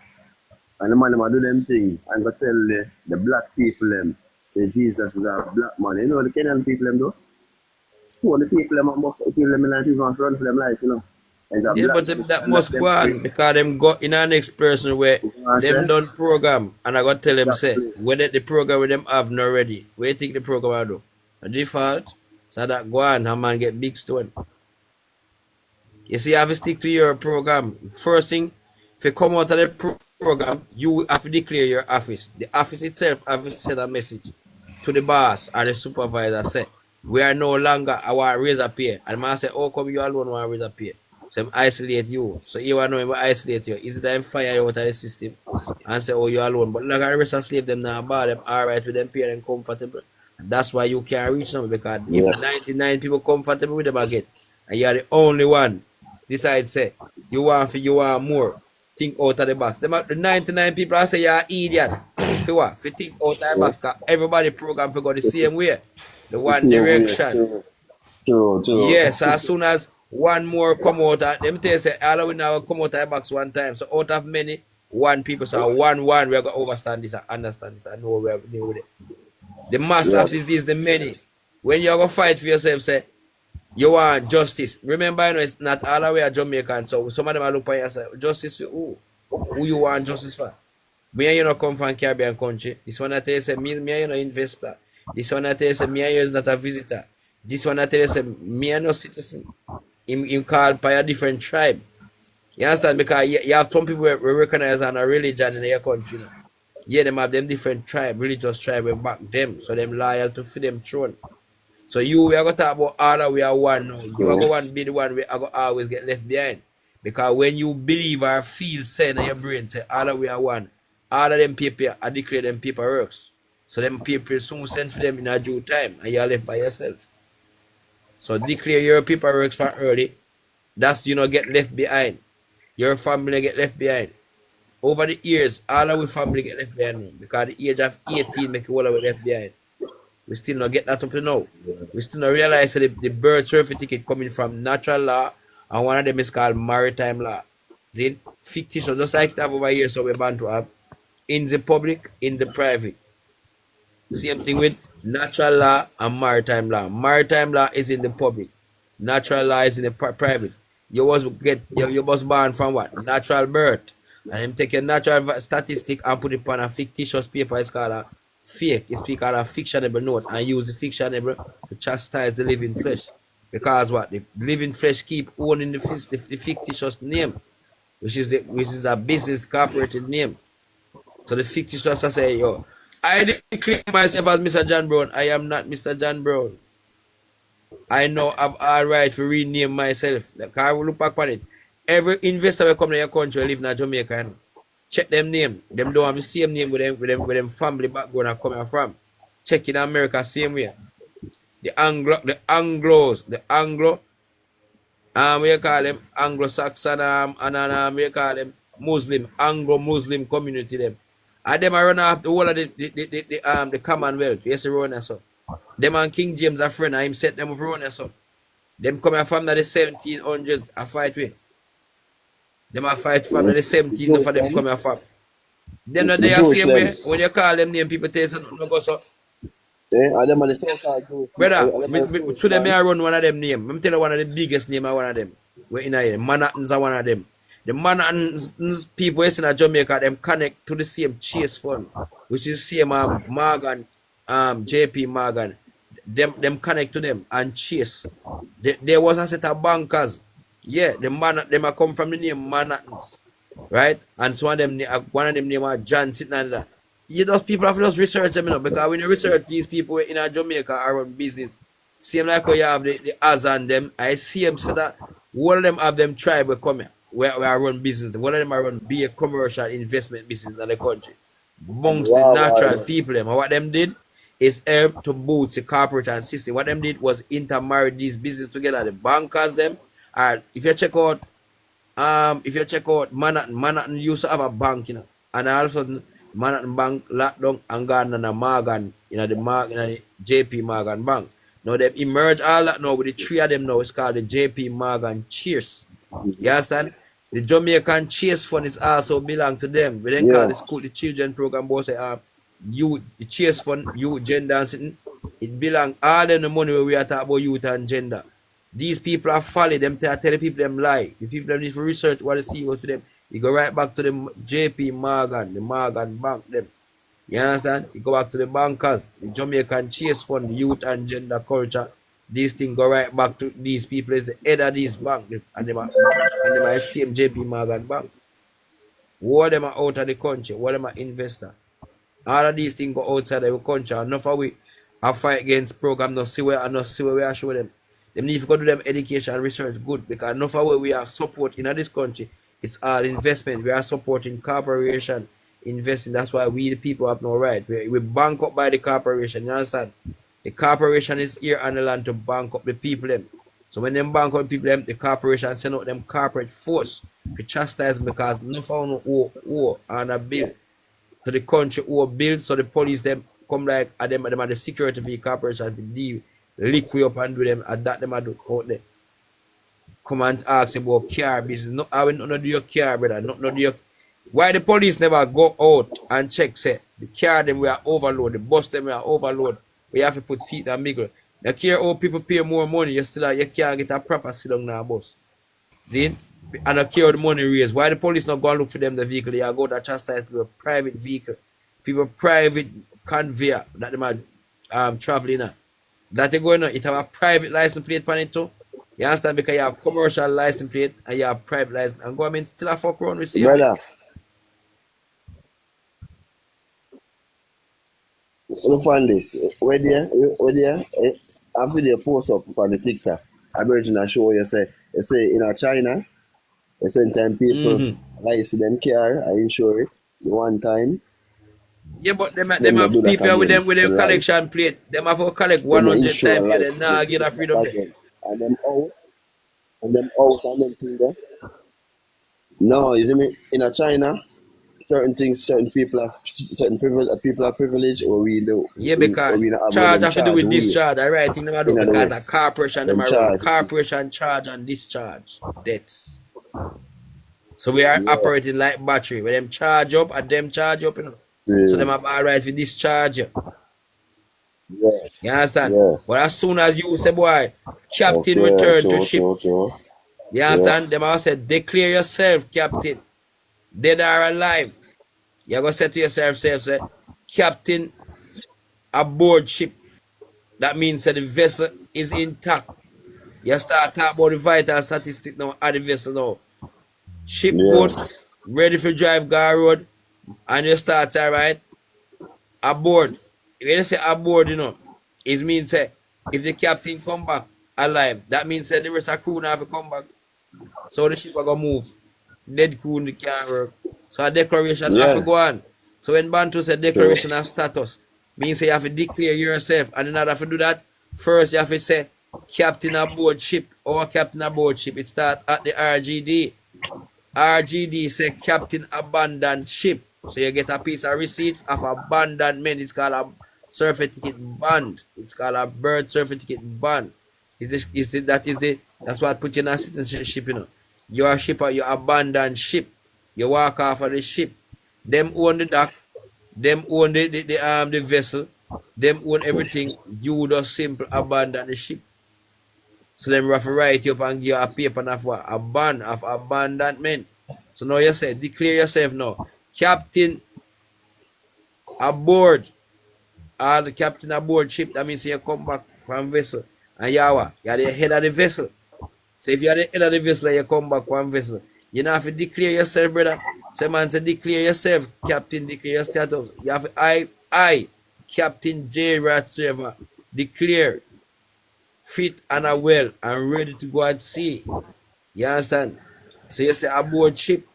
and the man them a do them thing, and go tell the black people them say Jesus is a black man. You know the Kenyan people them do. Stone the people them and buff the people them and people run for them life, And a Yeah, black but man that stand up must go them free. on because them go in our next person where You know what I them say? done program and I got tell them say Exactly. whether the program with them have not ready. Where you think the program will do? A default, so that go on, a man get big stone. You see, you have to stick to your program. First thing, if you come out of the program, you have to declare your office. The office itself have to send a message to the boss or the supervisor. Say, we are no longer, I want to raise a pay. And the man say, oh, come you alone want to raise a pay. So I'm isolate you. So you want to know him isolate you. Is it time fire you out of the system and say, oh, you alone. But like the rest of slave them now, about them all right with them pay and comfortable. And that's why you can't reach them because if Yeah. 99 people comfortable with them again, and you're the only one decide say you want more. Think out of the box. The 99 people I say you're an idiot. For what? For think out of the Yeah. box. Cause everybody program for go the same way. The You one see over here. direction. True. Yes, as soon as one more come out, them tell you say all of we now come out of the box one time. So out of many, one people so one we are gonna overstand this and understand this and know where we deal with it. The mass Yeah. of this is the many. When you're gonna fight for yourself, say you want justice. Remember, it's not all the way a Jamaican. So some of them are look at you and say, justice for who? Who you want justice for? Me and you not come from Caribbean country. This one I tell you say me and you not investor. This one I tell you say me and you is not a visitor. This one I tell you say me and no citizen. Him called by a different tribe. You understand? Because you have some people we recognize on a religion in your country. Yeah, them have them different tribe, religious tribe we back them. So them loyal to for them throne. So we are gonna talk about all that we are one now. You are True. going to be the one we are gonna always get left behind. Because when you believe or feel say in your brain say all that we are one, all of them people I declare them paperworks. So them people soon send for them in a due time and you are left by yourself. So declare your paperworks for early. That's get left behind. Your family get left behind. Over the years, all of our family get left behind now, because the age of 18 make all of we left behind. We still not get that up to now. We still not realize that the birth certificate coming from natural law and one of them is called maritime law. See, fictitious, just like that over here, so we're bound to have in the public, in the private. Same thing with natural law and maritime law. Maritime law is in the public. Natural law is in the private. You was born from what? Natural birth. And them take a natural statistic and put it on a fictitious paper. It's called a fake. It's called a fictionable note and use the fictionable to chastise the living flesh. Because what? The living flesh keep owning the fictitious name, which is a business corporate name. So the fictitious just say, yo, I declare myself as Mr. John Brown. I am not Mr. John Brown. I know I've all right to rename myself. Like, I will look back on it. Every investor will come to your country live in Jamaica. You know? check them name. Them don't have the same name with them family background are coming from. Check in America same way. The Anglos, the Anglo, we call them Anglo-Saxon, we call them Muslim, Anglo-Muslim community them. And them are run off the whole of the Commonwealth. Yes, run so. Them and King James a friend, and him set them up run so. Them come from the 1700s a fight with. Them a fight from the 1700s for them come from. Them not The they are Jewish same them. way. When you call them name, people tell you something, no go so. And them are the so-called Jewish. Brother, And them are the Jewish today man. I run one of them name. I'm tell you one of the biggest name of one of them. We're in here. Manhattans are one of them. The Manhattans people in Jamaica, them connect to the same Chase Fund, which is same Morgan, JP Morgan. Them connect to them and Chase. There was a set of bankers. Yeah, them are come from the name Manhattans. Right? And so one of them name are John sitting under that. You those people have to just research them, because when you research these people in Jamaica are on business, same like how you have the Az and them, I see them so that one of them have them tribe will come here, where I run business. One of them are run be a commercial investment business in the country. Amongst the Wow, natural wow. people them. And what them did is help to boost the corporate and system. What them did was intermarry these business together. The bankers them are, if you check out Manhattan used to have a bank, and all of a sudden Manhattan Bank locked down and gone on a Morgan, the JP Morgan Bank. Now they emerge all that now with the three of them now. It's called the JP Morgan Cheers. You understand? The Jamaican Chase Fund is also belong to them. We then call Yeah. the school, the children program, both say you the Chase Fund, you gender and sitting. It belong all them the money where we are talking about youth and gender. These people are folly. Them tell the people them lie. The people them need to research what the CEO to them. You go right back to the JP Morgan, the Morgan Bank them. You understand? You go back to the bankers, the Jamaican Chase Fund, the youth and gender culture. These things go right back to these people as the head of these banks, and them are same JP Morgan Bank. All them are out of the country, all them are investor. All of these things go outside of the country. Enough of we a fight against program, no see where we are show them. Them need to go do them education and research good, because enough of we are supporting in this country. It's all investment. We are supporting corporation investing. That's why we the people have no right. We bank up by the corporation. You understand? The corporation is here on the land to bank up the people them. So when them bank up the people them, the corporation send out them corporate force to chastise them, because enough of no owe on a bill to the country who build, so the police them come like at them are the security for the corporation to deal liquid up and do them at that them are do out there. Come and ask about car business. No, I will not do your car, brother. Not do your. Why the police never go out and check say the car them we are overload, the bus them we are overload. We have to put seat and middle. The care how people pay more money, you can't get a proper sit down now bus. See? And I care the money raised. Why the police not go and look for them the vehicle? They are go to chastise people, private vehicle, people private conveyor that they are traveling at. That they going on, it have a private license plate on it too. You understand? Because you have commercial license plate and you have private license. And government still a fuck around with you. Brother, look on this. Where there? I video post up on the TikTok. I virgin and show you say in China, a certain time people like see them car, I insure it the one time. Yeah, but them Them not have do that people with again them in life. collection plate. Them have to collect Them not 100 insure times for life. them now get a freedom there. Again. And them out and them thing there. No, you see me in a China, certain things, certain people are privileged, or we do. Yeah, Or because we not have charge them have to do with we discharge. The right thing them do in the because West. the corporation them Them are run. charge. Corporation charge and discharge debts. So we are Yeah. operating like battery. When them charge up and them charge up, So them have all right for discharge you. Yeah. You understand? Yeah. But as soon as you say, boy, captain Okay, return to true, ship. true. You understand? Them all say, declare yourself, captain. Dead or alive. You're going to say to yourself, say, captain aboard ship. That means that the vessel is intact. You start talking about the vital statistics now at the vessel now. Ship Yeah. good, ready for drive Gar Road, and you start, all right, aboard. When you say aboard, it means say, if the captain come back alive, that means that the rest of the crew now have to come back. So the ship are going to move. Dead crew in the can't work. So a declaration have to Yeah. go on. So when Bantu said True. declaration of status, means you have to declare yourself. And in order to do that, first you have to say captain aboard ship or captain aboard ship. It starts at the RGD. RGD say captain abandoned ship. So you get a piece of receipt of abandonment. It's called a certificate bond. It's called a birth certificate bond. That's what put you in a citizenship, you know. You're a shipper, you abandon ship. You walk off of the ship. Them own the dock, them own the vessel, them own everything. You just simple abandon the ship. So them have to write you up and give you a paper of what? A ban of abandonment. So now you say, declare yourself now. Captain aboard, or the captain aboard ship, that means you come back from vessel. And you're the head of the vessel. So if you're the head of the vessel, you come back from vessel. You don't have to declare yourself, brother. So man say, declare yourself, captain, declare your status. You have to, I, Captain J. Ratserver, declare fit and a well and ready to go at sea. You understand? So you say aboard ship.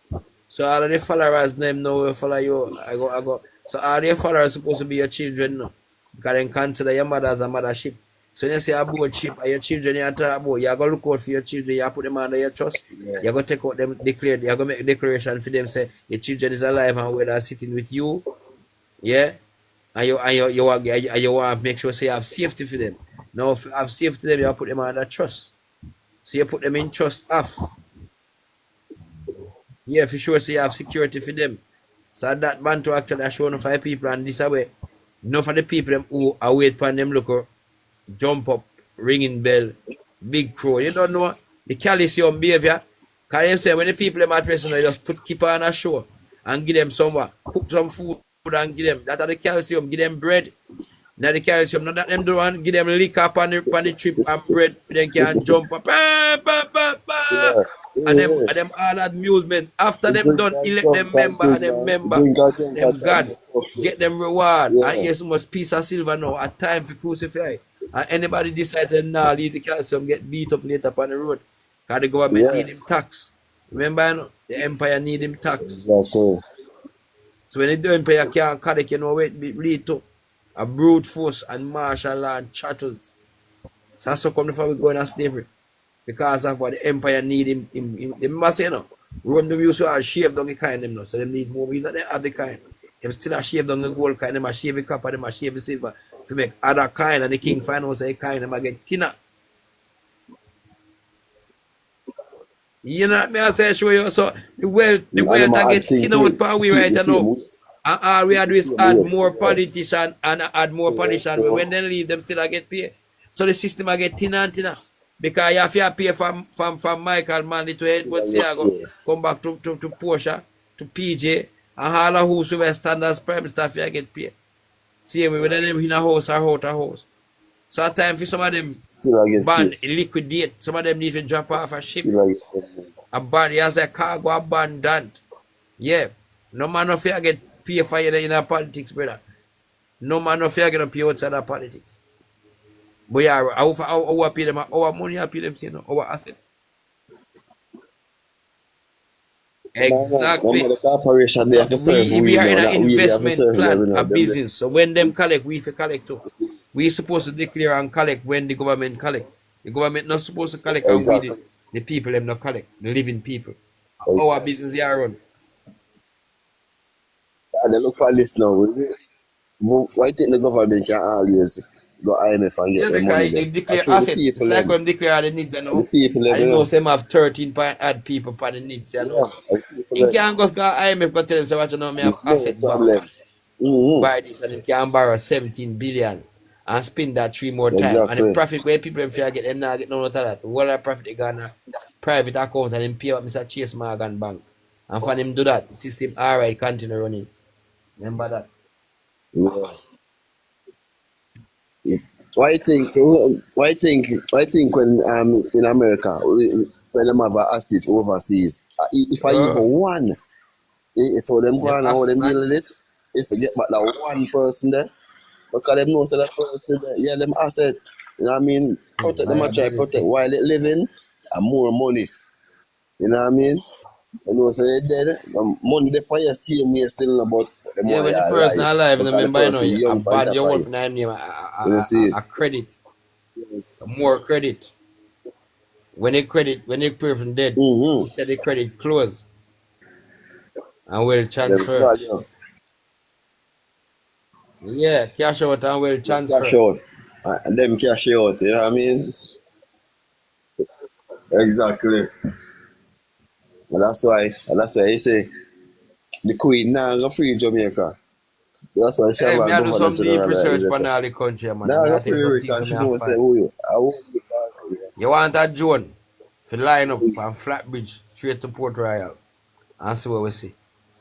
So all of the followers them know will follow you. I go. So all the followers supposed to be your children now. Because then consider your mother as a mothership. So when you say aboard ship and your children you talk about, you go look out for your children, you put them under your trust. You go take out them declare, you go make a declaration for them, say your children is alive and whether sitting with you. Yeah. And you want to make sure say you have safety for them. Now if you have safety for them, you put them under trust. So you put them in trust off. Yeah, for sure. So you have security for them. So that Bantu actually has shown 5 people and this way. Enough of the people them who are wait for them look jump up, ringing bell, big crow. You don't know the calcium behavior. Can them say when the people them at rest, they just keep on a show and give them some cook some food and give them that are the calcium, give them bread. Now the calcium, not that them do one, give them liquor upon the trip and bread, then can jump up. Yeah. And Yeah. them all amusement. After You them drink done, and elect jump them and member and drink them and member, drink them and God, get them reward. And yeah. here's so much piece of silver now, at time for crucify. And anybody decide to now leave the calcium, get beat up later upon the road. Because the government Yeah. need him tax. Remember, you know, the empire need him tax. Exactly. So when the empire can't correct, you know, it lead to a brute force and martial law and chattels. So that's how come the family going to slavery. Because of what the empire need him they must say, you know, run them used to shave down the kind them now. So they need more meat than they have the kind. Them still a shave down the gold kind, them a shave the copper, them a shave the silver to make other kind, and the king find out say kind them a get thinner. You know what me I say show you? So the And them wealth I a add get thing thinner to with it. power we Keep right the same now. weight. And all we had to is Same add weight. more Yeah. politician and add more politician. Yeah. When they leave, them still a get paid. So the system a get thinner and thinner. Because you have to pay from Michael Manley to Edward Siago, Yeah. come back to Porsche, to PJ, and all of who's who standards prime stuff you get paid. Same way whether them in a house or out a house. So at time for some of them Still I get ban paid. liquidate, some of them need to drop off a ship. Still I get paid. Abandon, as a cargo abandoned. Yeah. No man of you get pay for you in a politics, brother. No man of you gonna pay outside of politics. But yeah, how pay them, our money I pay them, you know, our asset. Remember Exactly. the corporation they So have to serve we we are in now, an not we have to investment serve them, plan, you a know. business. So when them collect, we collect too. We supposed to declare and collect when the government collect. The government not supposed to collect and we Exactly. the people them not collect. The living people. Our Exactly. business they are run. And they look for this now. Why think the government can always go IMF and get Yeah, their money because they there? declare Actually, the asset. It's people like them, when they declare the needs, you and the know. people them, And you you know, know, some have 13 point add people per the needs, you know. yeah, and the people In them, can just go IMF but tell them, so what you know, me have it's no asset bank. problem. Mm-hmm. Buy this and them can borrow 17 billion and spend that 3 more times. And the Exactly. profit where people them fear get them now get none of that. What the profit they gonna private account and then pay up Mr. Chase Morgan Bank. And for them do that, the system alright continue running. Remember that. Yeah. Why think? Why think when in America when them have a hostage overseas, if I even one, so them go Them on how have them man. deal with it. If you get back that one person there, because them know so that person there, yeah, them asset. You know what I mean? Protect them, I try protect Viability. while it living and more money. You know what I mean? You know, so you're dead. Money they pay your same way still about the Yeah, more when the you're person alive. alive, Because the remember, you know, person a young for band you want enterprise. for name, You see it? a credit, more credit. When the person dead, Mm-hmm. you say the credit close and will Them transfer. cash, you know, Yeah, cash out and will them cash transfer. out. And them cash out, you know what I mean? Exactly. And that's why you say the Queen now go free Jamaica. That's why she have Hey, me a I do Governor some deep General like research this. on all the country, man. Now And go I tell you free some her things because that she me I know say find. who you. I won't be bad. You want a drone to line up from Flatbridge straight to Port Royal and see what we see.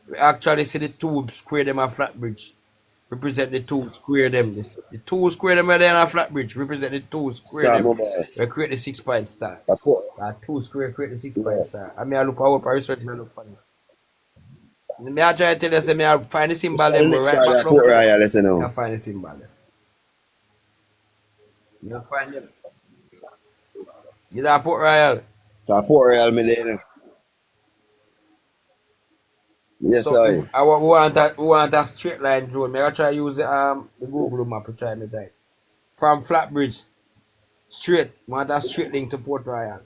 We actually see the two square them at Flatbridge. Represent the two square them. The two square them are there on Flatbridge. Represent the two square Talk them. about We create the 6 point star. a port. That two square create the six Yeah. point star. I mean I look out for research, me look for it. Me I try to tell you say me I find the It's symbol for the them go next right side back of down Port to them. Royal, listen Me now. I find the symbol them. Me I find them. You know Port Royal. So Port Royal me there. Yes, So if I. we want a straight line drone, me I try use the Google map to try me type. From Flatbridge, straight, want a straight link to Port Royal.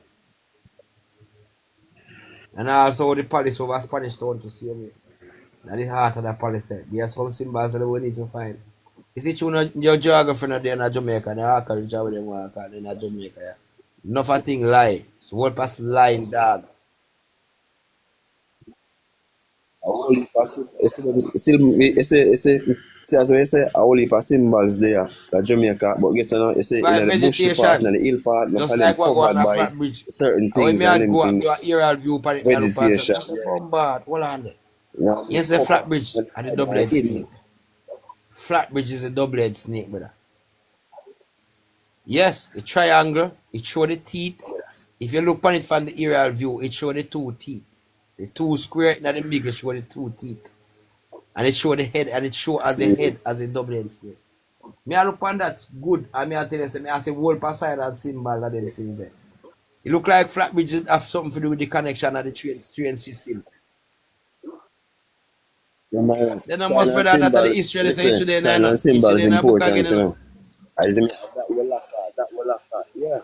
And also the palace over Spanish Town to see me. At the heart of the palace there. There are some symbols that we need to find. Is it your geography not there in Jamaica? The archery job with them work in Jamaica, yeah. Enough of thing lie. So what pass lying dog. A whole heap of see as we say, a whole heap of symbols there to Jamaica, but guess you know, you say in Right, the bushy part, in vegetation. the hill part, most Just of them like what go on covered a by flat bridge. certain And when things me and I them go thing, do a aerial view upon it, me I look past it. vegetation. I say, bombard, hold on there. You know, Yes, the cover flat bridge and and the hide and double-head hidden. snake. Flat bridge is a double-head snake, brother. Yes, the triangle, it show the teeth. If you look on it from the aerial view, it show the two teeth. The two square in the middle show the two teeth. And it show the head and it show as the See, head as a double-head snake. Me I look on that's good. And me I tell you, say, me I say whole Poseidon symbol of them things there. It look like flat bridges have something to do with the connection of the train system. remember, Then I sign must be and that the symbol, history, they say history listen, there, sign no. and History symbol is there, no book again, important, you no. know. I say, that will lock that will lock yeah.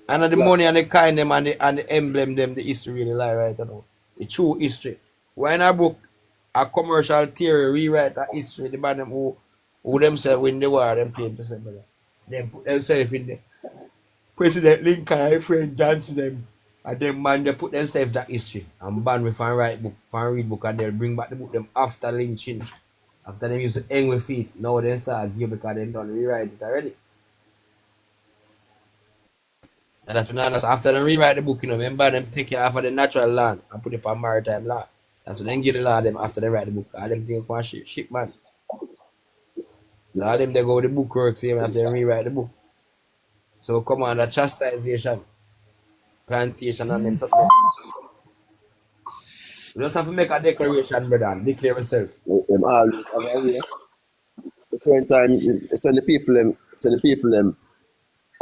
And the money and the kind them and the emblem them, the history really lie right now. The true history. When a book, a commercial theory rewrite a history, the man them who themselves win the war, them claim to say, brother. Them put themselves in the President Lincoln and friend Johnson them. And them man they put themselves that history and ban with fan write book, fan read book and they'll bring back the book them after lynching. After them use the angry feet. Now they start give because they done rewrite it already. And that's when after them rewrite the book, remember them take it off of the natural land and put it on maritime law. That's when they give the law them after they write the book. All them think one ship man. So all them they go with the book work same after they rewrite the book. So come on, the chastisation, plantation and them something. You just have to make a declaration, brother, and declare yourself. Them always have a way. It's when time, it's when the people them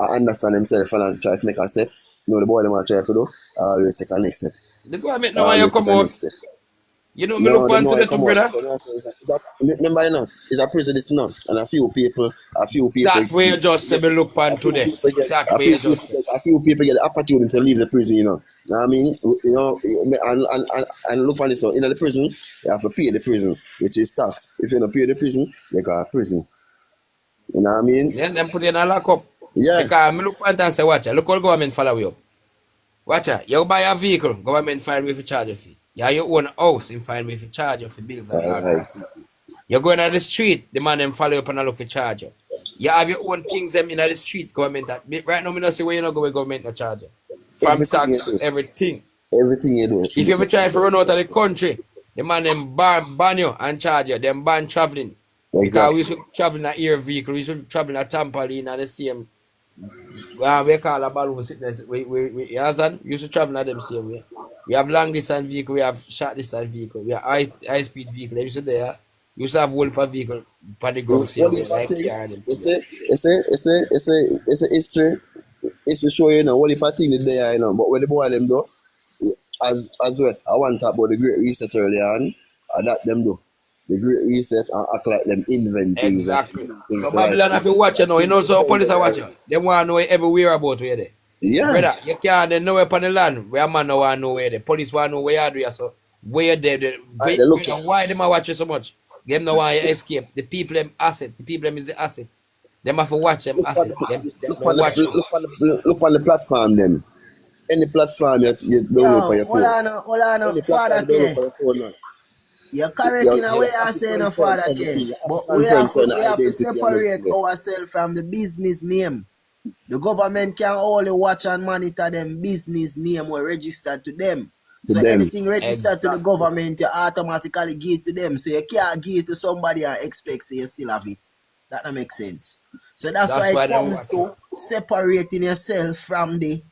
understand themselves and try to make a step. You know, the boy them are try to do, always take a next step. The government know why you Always take come a out. next step. You know me No, look them one know to I little come out. brother. So remember, you know, it's a prison this now, and a few people That way you just say me look a one few today. people get, That a way few you people just say. get, a few people get the opportunity to leave the prison. You know what I mean? You know, and look on this now. In the prison, you have to pay the prison, which is tax. If you don't pay the prison, you got prison. You know what I mean? Then them put you in a lock up. Yeah, Because me look one and say, watch look how the government follow you up. Watch out, you buy a vehicle, government find way for charge your fee. You have your own house, him find way for charge you for bills and all all right. that. You going on the street, the man them follow you up and look for charge you. You have your own things them in the street, government. Right now, me not see where you not go with government no charge you. From Everything you taxes, do, everything. everything you do. If you ever try to run out of the country, the man them ban you and charge you, them ban traveling. Because we Exactly. used to travel in an air vehicle, we used to travel in a trampoline and the same we call a balloon sickness. You understand? We used to travel in them same way. We have long distance vehicle, we have short distance vehicle, we have high speed vehicle. They used to there. We used to have whole per vehicle per the ground What same way, if I like think car and them thing. it's a history. It's to show you know what if I think the day you know, but when the boy them do, as well. I want to talk about the Great Reset earlier on. That them do. The Great Reset and act like them invent things and Exactly. things. So So like, Babylon have to watch you now. You know, so police are watching. They want to know everywhere about where they. yeah, Brother, you can't they know upon the land. Where man no want to know where they. Police want to know where you are. So where I they look. brother, why them are watching so much? Them no want you escape. The people them asset. The people them is the asset. Them have to watch them Look on asset. Them look on watch you. look on the platform them. Any platform you download for Yo, your phone. hold on, Any Father platform you download K. for your phone now. You're correct You, in a you way I have to say no, confirm Father K. everything. You have to But confirm so the we have to identity and separate everything. ourselves from the business name. The government can only watch and monitor them business name or registered to them. To So them. anything registered to the Exactly. government, you automatically give it to them. So you can't give it to somebody and expect so you still have it. That don't make sense. So that's why That's it why them comes watch you. to separating yourself from the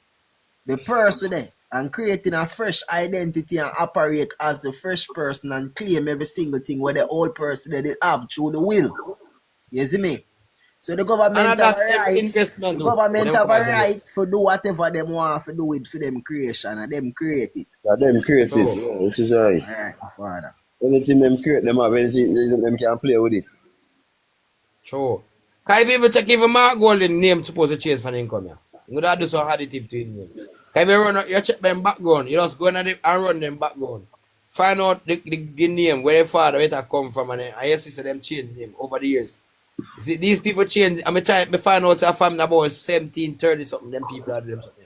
person there and creating a fresh identity and operate as the fresh person and claim every single thing where the old person that they have through the will. You see me? So the government And have a that every right. investment The do when government them have come a out again. right to do whatever them want to do it for them creation and them create it. Yeah, them create it, True. yeah, which is right. Alright, father. Anything them create, them have anything them can play with it. True. Can you even check if Mark Golden name supposed to change for the income? Yeah? You gotta do some additive to his name. Can you run you check them background? You just go in and run them background. Find out the name, where the father where it come from, and I see them change name over the years. You see, these people change. I'm trying to find out a family about 17, 30 something. Them people are doing something.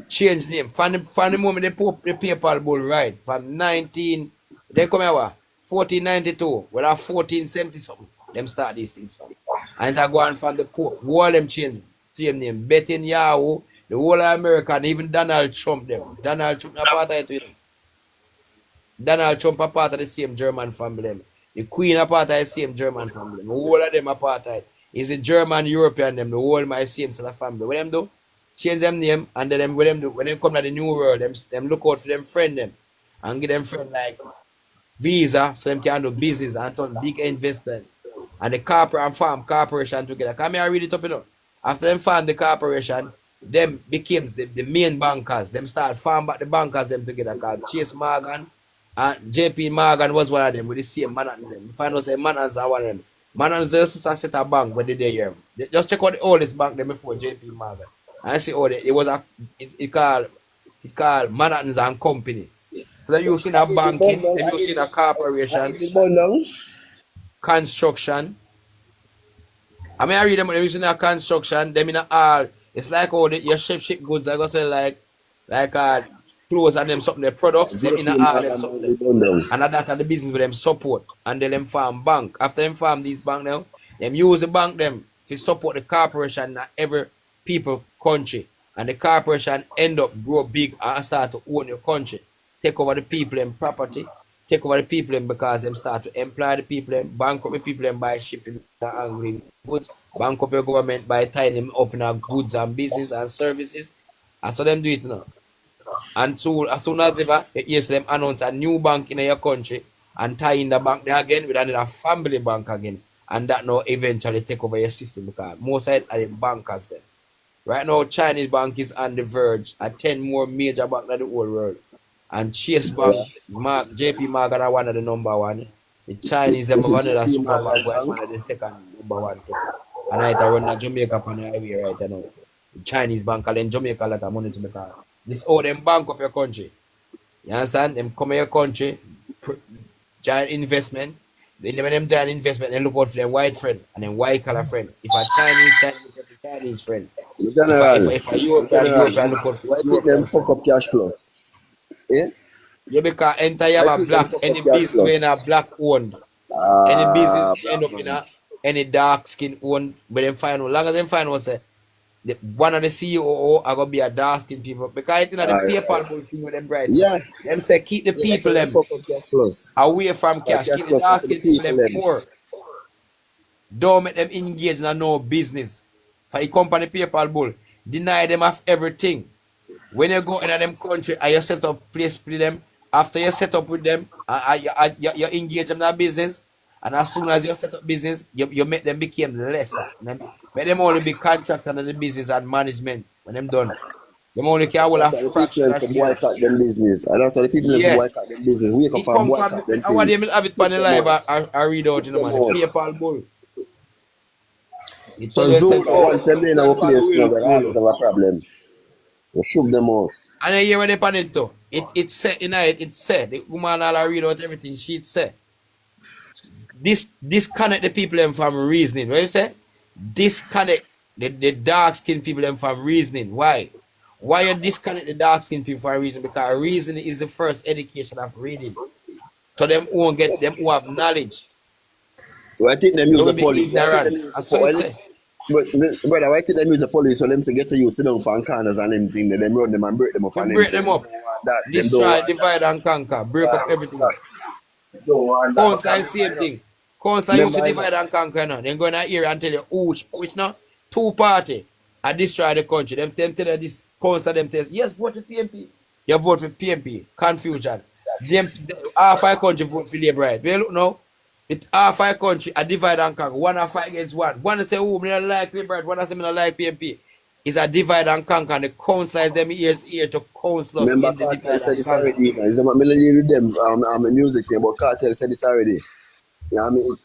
Change name. From the moment they put the PayPal bill right. From 19, they come here, what? 1492. Well, 1470 something. Them start these things from. And I go on from the Pope. All them change same name. Betting Yahoo, the whole of America, and even Donald Trump them. Donald Trump, not part of it with them. Donald Trump are part of the same German family. The Queen are part of the same German family. The whole of them are part of it. Is the German European them, the whole of my same sort of family. What them do? Change them name and then them what them do when they come to the new world, them look out for them friend them and give them friend like visa so them can do business and turn big investment. And the corporate and farm corporation together. Come here, I read it up, you know. After them farm the corporation, them became the main bankers. Them start farm back the bankers them together called Chase Morgan and JP Morgan was one of them with the same Manhattan. Them. Find out say Manhattan's are one of them. Manhattan's just a set of bank when they there here. Just check out the oldest bank them before JP Morgan. And I see it was it called Manhattan's and Company. So then you see a I eat banking, down. then you see a I corporation, eat the bun down. construction. I mean, I read them using a construction, them in a all. It's like all your ship goods. I go say like clothes and them something, the products, them in a JP all them Morgan something. the bun down. And that are the business with them support. And then them farm bank. After them farm these bank now, them use the bank them to support the corporation in every people country. And the corporation end up grow big and start to own your country. Take over the people and property. Take over the people and because them start to employ the people and bankrupt the people and buy shipping and handling goods. Bankrupt the government by tying them up in our goods and business and services. And so them do it now. And so as soon as ever, yes, them announce a new bank in your country and tie in the bank there again with another family bank again. And that now eventually take over your system because most of it are the bankers then. Right now, Chinese bank is on the verge at 10 more major banks in the whole world. And Chase Bank, JP Morgan are one of the number one. The Chinese them This have is another JP super Morgan bank where it's bank. one of the second number one too. And I run to Jamaica on the highway right now. The Chinese bank and then Jamaica a lot of money to make out. This all them bank of your country. You understand? Them come in your country, giant investment. Then when them giant investment, they look out for their white friend and then white color friend. If a Chinese friend. The If general. a European look out for Why think them European fuck friend. up cash plus? Eh? You because enter you Why have a think them black fuck any up cash business plus? when a black owned. Any business Black end up in man. any dark skin owned, but them find out. Long as them find out say one of the CEO are gonna be a dark skin people because it's the Alright. PayPal thing with them right now. Yeah. Them say keep the Yeah, so people them them fuck up cash plus. away from cash, Cash keep the plus is dark for the skin people people them them. poor. Don't make them engage in no business. For the company PayPal bull, deny them of everything. When you go in them country and you set up place with them, after you set up with them, you engage in that business, and as soon as you set up business, you make them become lesser. Make them only be contractor in the business and management when them done. Them only can hold a That's why the people fraction them of for share. boycott them business. And that's why the people them for Yeah. boycott them business. Wake up It and come from, boycott them I want thing. them to have it on Shoot the them live. out. I read out Shoot in the them man. The out. PayPal bull. You tell So you, it said, Because Zula, oh, once them in our PayPal place now, will we pull. always have a problem. We shoot them out. And I hear what they pan it to. It said, you know, it said, the woman all I read out everything, she said. This disconnect the people them from reasoning. What you say? Disconnect the dark skinned people them from reasoning. Why? Why you disconnect the dark skinned people from reasoning? Because reasoning is the first education of reading. So them won't get them who have knowledge. Well, I think them They use will the be police. I think them ignorant. use the That's what it police. say. But brother, I think them use the police so them to get to you sit down on corners and them thing. Them run them and break them up To and them break say them them up. don't want that. Them don't Destroy, want divide and conquer, break up everything. that. Don't want that. Council Because same remember, thing. Council used to remember, I know. divide and conquer now. Then go in here and tell you, oh, it's not two party. I destroy the country. Them tell you this council them tell you, yes, vote for PMP. You vote for PMP. Confusion. Half our country vote for Labour right. Well look now. It half our country a divide and conquer. One a fight against one. One say, oh, me not like Labour right. One say me not like PMP. It's a divide and conquer, and the council is them ears here to counsel us Remember, in the Cartel divide said and this conquer. already. You know. It's about melody with them. I'm a music thing, but Cartel said this already. You know what I mean?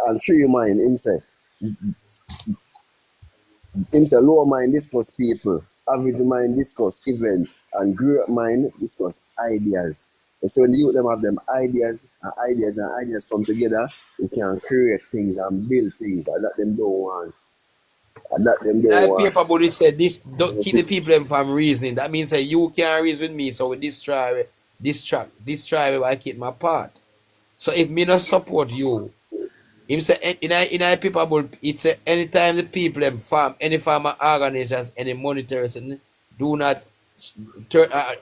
I'm sure you mind. Him say lower mind discuss people, average mind discuss event, and great mind discuss ideas. And so when the youth them have them ideas come together, we can create things and build things. And that them don't want. And that them In don't our want. paper, but it said this don't You keep the see? people them from reasoning. That means that you can't reason with me, so we destroy I keep my part. So if me not support you, him say in our paper, but it say anytime the people them farm, any farmer organizations, any monetary thing, do not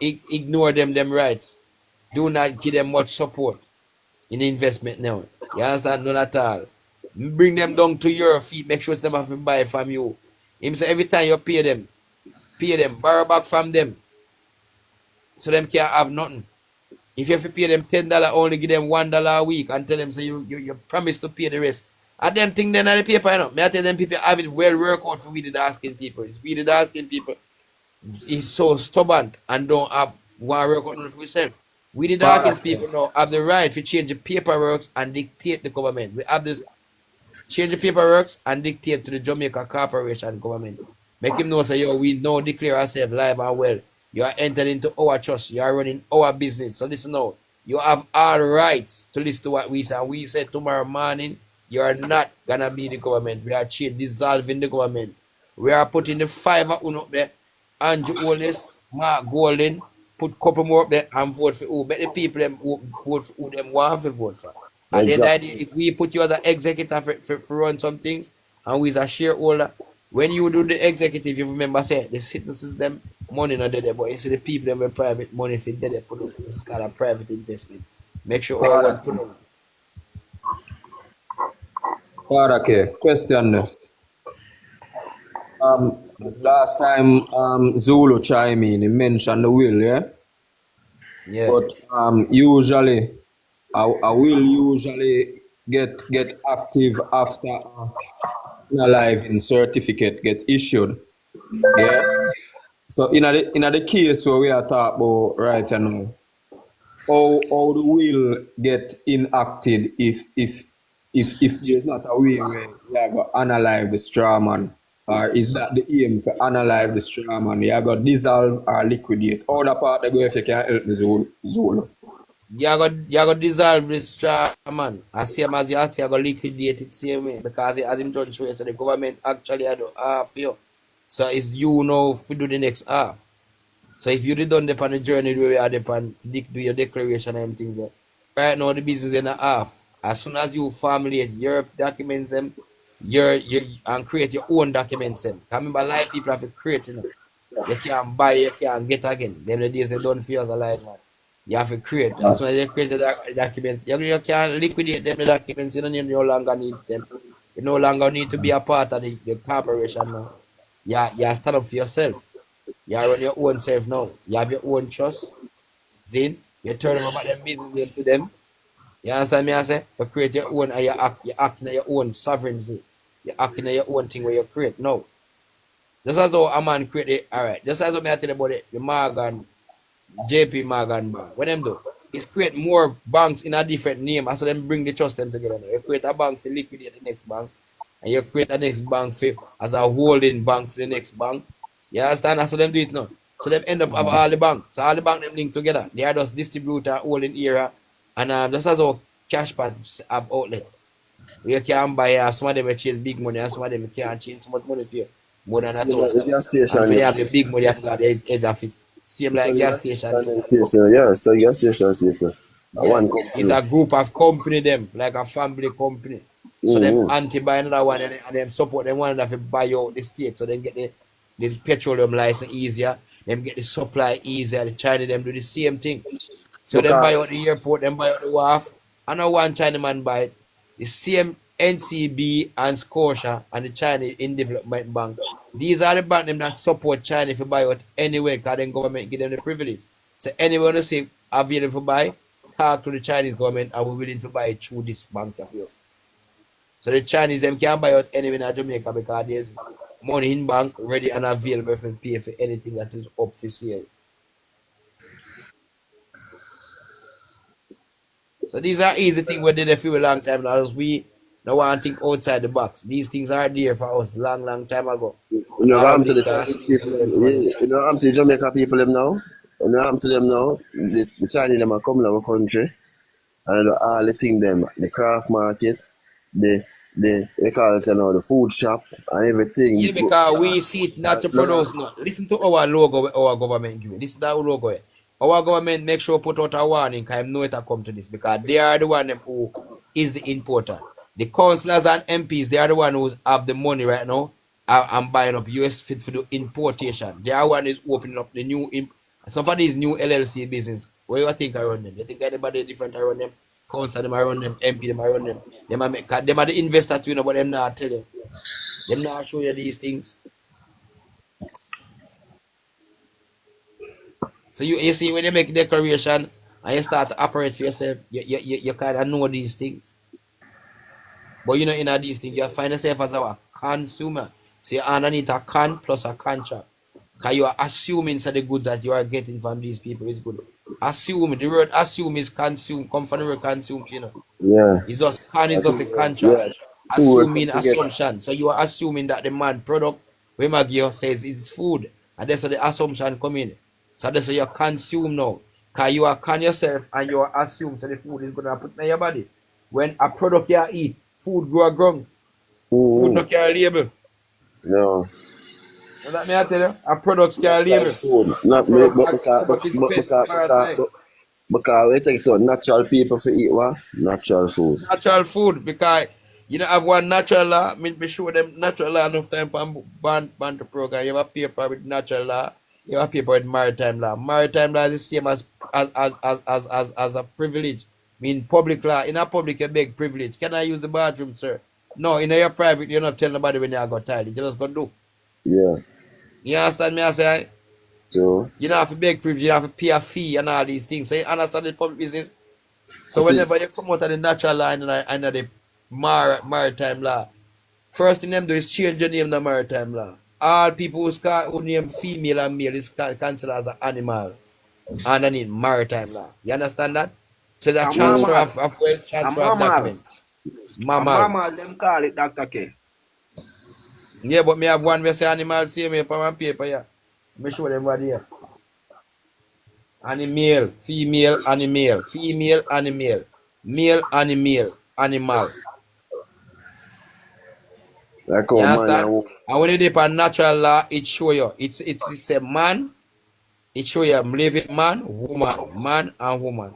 ignore them rights. Do not give them much support in investment now. You understand? None at all. Bring them down to your feet, make sure them have to buy from you. Him say every time you pay them, borrow back from them, so them can't have nothing. If you have to pay them $10, only give them $1 a week and tell them so you promise to pay the rest. And them thing then on the paper, you know. Me I tell them people have it well work out for we the dark skin people. It's we the dark skin people is so stubborn and don't have one work out for yourself. We the dark skin Parake. people now have the right to change the paperwork and dictate the government. We have this change the paperwork and dictate to the Jamaica Corporation government. Make him know say, yo, we now declare ourselves live and well. You are entered into our trust. You are running our business. So listen now. You have all rights to listen to what we say. And we said tomorrow morning, you are not gonna be the government. We are dissolving the government. We are putting the five of up there. Andrew Wallace, Mark Golden, put couple more up there and vote for who. Make the people them vote for who them want to vote for. At the end of the day, Exactly. if we put you as an executive for run some things, and we as a shareholder, when you do the executive, you remember say the citizens them money not there, but you see the people them with private money if it there, put it, this is called a private investment. Make sure all one put Parake. on. Parake. Question. Last time Zulu chime in, he mentioned the will, yeah? Yeah. But usually, I will usually get active after penalizing certificate get issued. Yeah. So in the case where we are talking about right now, how the will get enacted if there's not a way where you have to analyze the straw man, or is that the aim to analyze the straw man? You have to dissolve or liquidate. All the part that go if you can help the Zulu. You got dissolve this straw man. As same as you actually got liquidate it same way. Because as him judge show you, so the government actually had to half you. So it's you now to do the next half. So if you did done the on the journey where you are upon do your declaration and things there. Right now the business in a half. As soon as you formulate your documents them, your and create your own documents them. I remember live people have to create, you know. You can't buy, you can't get again. Them the days they don't feel as a live man. You have to create. As soon as you create the document, you can liquidate them the documents, you no longer need them. You no longer need to be a part of the corporation now. You stand up for yourself. You run your own self now. You have your own trust. Zin, you turn them about them business name to them. You understand me? I say you create your own and you act in your own sovereignty. You act in your own thing where you create. No. Just as how a man create it, alright. Just as how me I tell you about it, the Morgan, JP Morgan Bank. What them do? Is create more banks in a different name, and so them bring the trust them together. You create a bank to liquidate the next bank, and you create a next bank for, as a holding bank for the next bank. You understand? And so them do it now. So them end up have all the banks. So all the bank them link together. They are just distributor holding area, and just as how cash pads have outlet. You can buy some of them change big money, and some of them can't change so much money for you. More than Same like the $1,000. gas And station, so you you know. have your big money, you have got the head office. Same So like the gas gas station too. station, yeah. So gas station station. Yeah. One It's company. a group of company them, like a family company. So them Mm-hmm. anti buy another one and them support them one that buy out the state so they get the petroleum license easier, them get the supply easier, the China them do the same thing. So them buy Because out the airport, them buy out the wharf. And now one Chinaman buy it. The same NCB and Scotia and the China in Development Bank. These are the bank them that support China if you buy out anyway, because the government give them the privilege. So anyone who say available to buy, talk to the Chinese government and we're willing to buy it through this bank of you. So the Chinese them can't buy out anywhere in Jamaica because there's money in bank ready and available for pay for anything that is up for sale. So these are easy things we did a few long time now. As we don't want to think outside the box. These things are there for us long time ago. you And know all what of happened to we the can Chinese steal people, from them from them. you know what happened to the Jamaica people them now? You know what happened to them now? The Chinese them are coming to our country and they do all the thing them, the craft market, they call it, you know, the food shop and everything. Yeah, because we see it not to produce now. Listen to our logo our government give. Listen to our logo. Our government make sure put out a warning because know it come to this because they are the one them who is the importer. The councillors and MPs, they are the one who have the money right now and buying up US fit for the importation. They are one is opening up the new some of these new LLC business. What do you think around them? You think anybody different around them? Council them around them, MP them around them. Them are, them are the investors too, you know, but them not tell you. Them not show you these things. So you see when you make declaration and you start to operate for yourself, you kind of know these things. But you know in these things, you find yourself as a consumer. So you underneath a con plus a contract. Because you are assuming that the goods that you are getting from these people is good. Assume, the word assume is consume, come from the word consume, you know. Yeah, It's just con I is just think, a contract. yeah, two words come Assuming together. assumption. So you are assuming that the man product where Magio says it's food. And that's where the assumption come in. So that's why you consume now. Cause you are con yourself and you are assume so the food is gonna put in your body. When a product you eat, food grow ground. Food no Mm-hmm. carry label. No, And that may I tell you, a product not carry like label. food. A Not me, product product is pest parasite. because we take it to natural people for eat what? Natural food. Natural food because you know have one natural law. Me show them natural law enough time for ban to program. You have a paper with natural law. You have a paper with maritime law. Maritime law is the same as a privilege. Mean public law. In a public you beg privilege. Can I use the bathroom, sir? No, in your private you're not telling nobody when you got tired. You just go do. Yeah. You understand me? I say So, you don't have to beg privilege. You have to pay a fee and all these things. So you understand the public business. you So see, whenever you come out of the natural law and the maritime law, first thing them do is change the name the maritime law. All people who name female and male is considered as an animal underneath maritime law. You understand that? So the A transfer mm, mammal. of wealth, A transfer of mammal. document. A Mammal. mammal, them call it Dr. K. Yeah, but me have one where say animal same here on my paper, yeah. Me show them what here. Animal, female, animal, female, animal, male, animal, animal. like You how man and understand? woman. And when you dip on natural law, it show you it's a man, it show you living man, woman, man and woman,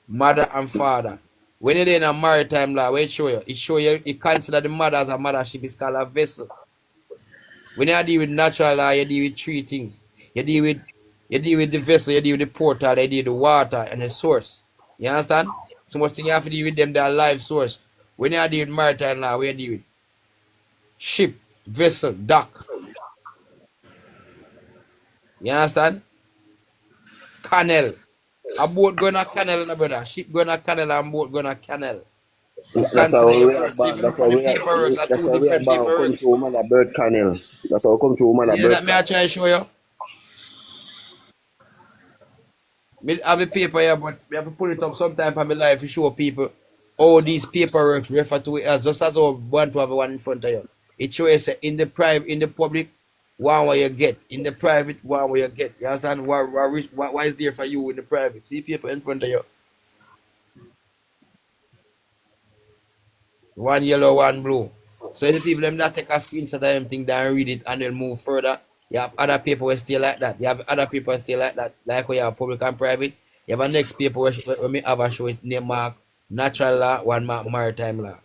mother and father. When you're in a maritime law, where it show you, it consider the mother as a mothership is called a vessel. When you deal with natural law, you deal with three things. You deal with the vessel, you deal with the portal, you deal with the water and the source. You understand? So much thing you have to deal with them, their life source. When you deal with maritime law, where you deal with ship, vessel, dock. You understand? Canal. A boat going a canal, no brother. Ship going a canal and boat going a canal. We That's how consider your we are birth. born. Living from the paperwork are That's two how we are different born. Come paperwork. through mother birth canal. That's how we come through mother Yeah, birth that may I canal. try to show you. Me have a paper here, but we have to pull it up sometime for my life to show people all these paperwork refer to it as just as I want to have one in front of you. It shows you in the private, in the public, one what you get. In the private, one what you get. You understand what is there for you in the private? See paper in front of you. One yellow, one blue. So the people them that take a screenshot of them thing down read it and they'll move further. You have other people who stay like that. You have other people who stay like that. Like where you have public and private. You have a next paper where me have a show it name mark natural law, one mark maritime law.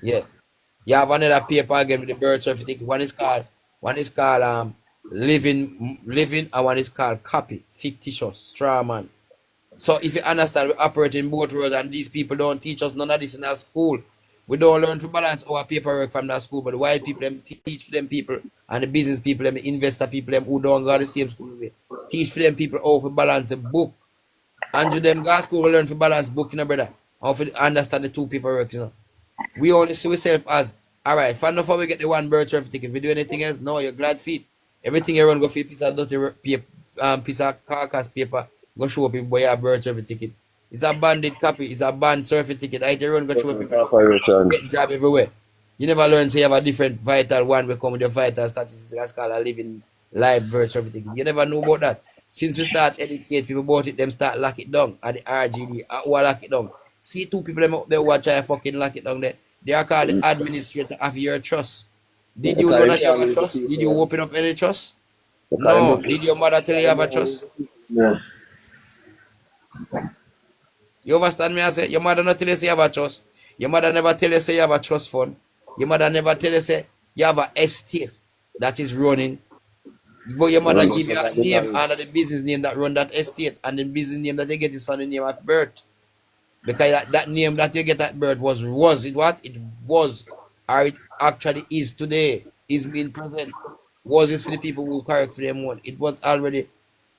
Yeah. You have another paper again with the birth certificate. One is called living and one is called copy, fictitious, straw man. So if you understand, we operate in both worlds, and these people don't teach us none of this in our school. We don't learn to balance our paperwork from that school, but the white people them teach them people, and the business people them, the investor people them who don't go to the same school with, teach for them people how to balance the book. And to them go to school learn to balance book, you know, brother. How to understand the two paperwork, you know. We only see ourselves as, all right, fun enough how we get the one birth certificate. If we do anything else, no, you're glad feet. Everything you run go for a piece of dirty paper, piece of carcass paper, go show people boy your birth certificate. It's a banded copy, it's a band certificate. I run go show people Corporation. get job everywhere. You never learn so you have a different vital one, we come with the vital statistics, that's called a living live birth certificate. You never know about that. Since we start educate people about it, them start lock it down at the RGD, who lock it down. See two people them up there who are trying to fucking lock it down there. They are called the administrator of your trust. Did you know Because that they you have can't a lose the trust? Did you people. open up any trust? Because No. them Did your mother tell you you have a trust? yeah. You understand me? I say your mother not tell you say you have a trust. Your mother never tell you say you have a trust fund. Your mother never tell you say you have a estate that is running. But your mother give you a name under the business name that run that estate, and the business name that you get is from the name at birth. Because that name that you get at birth was it what? It was, or it actually is today, is being present. Was it for the people who correct for them one? It was already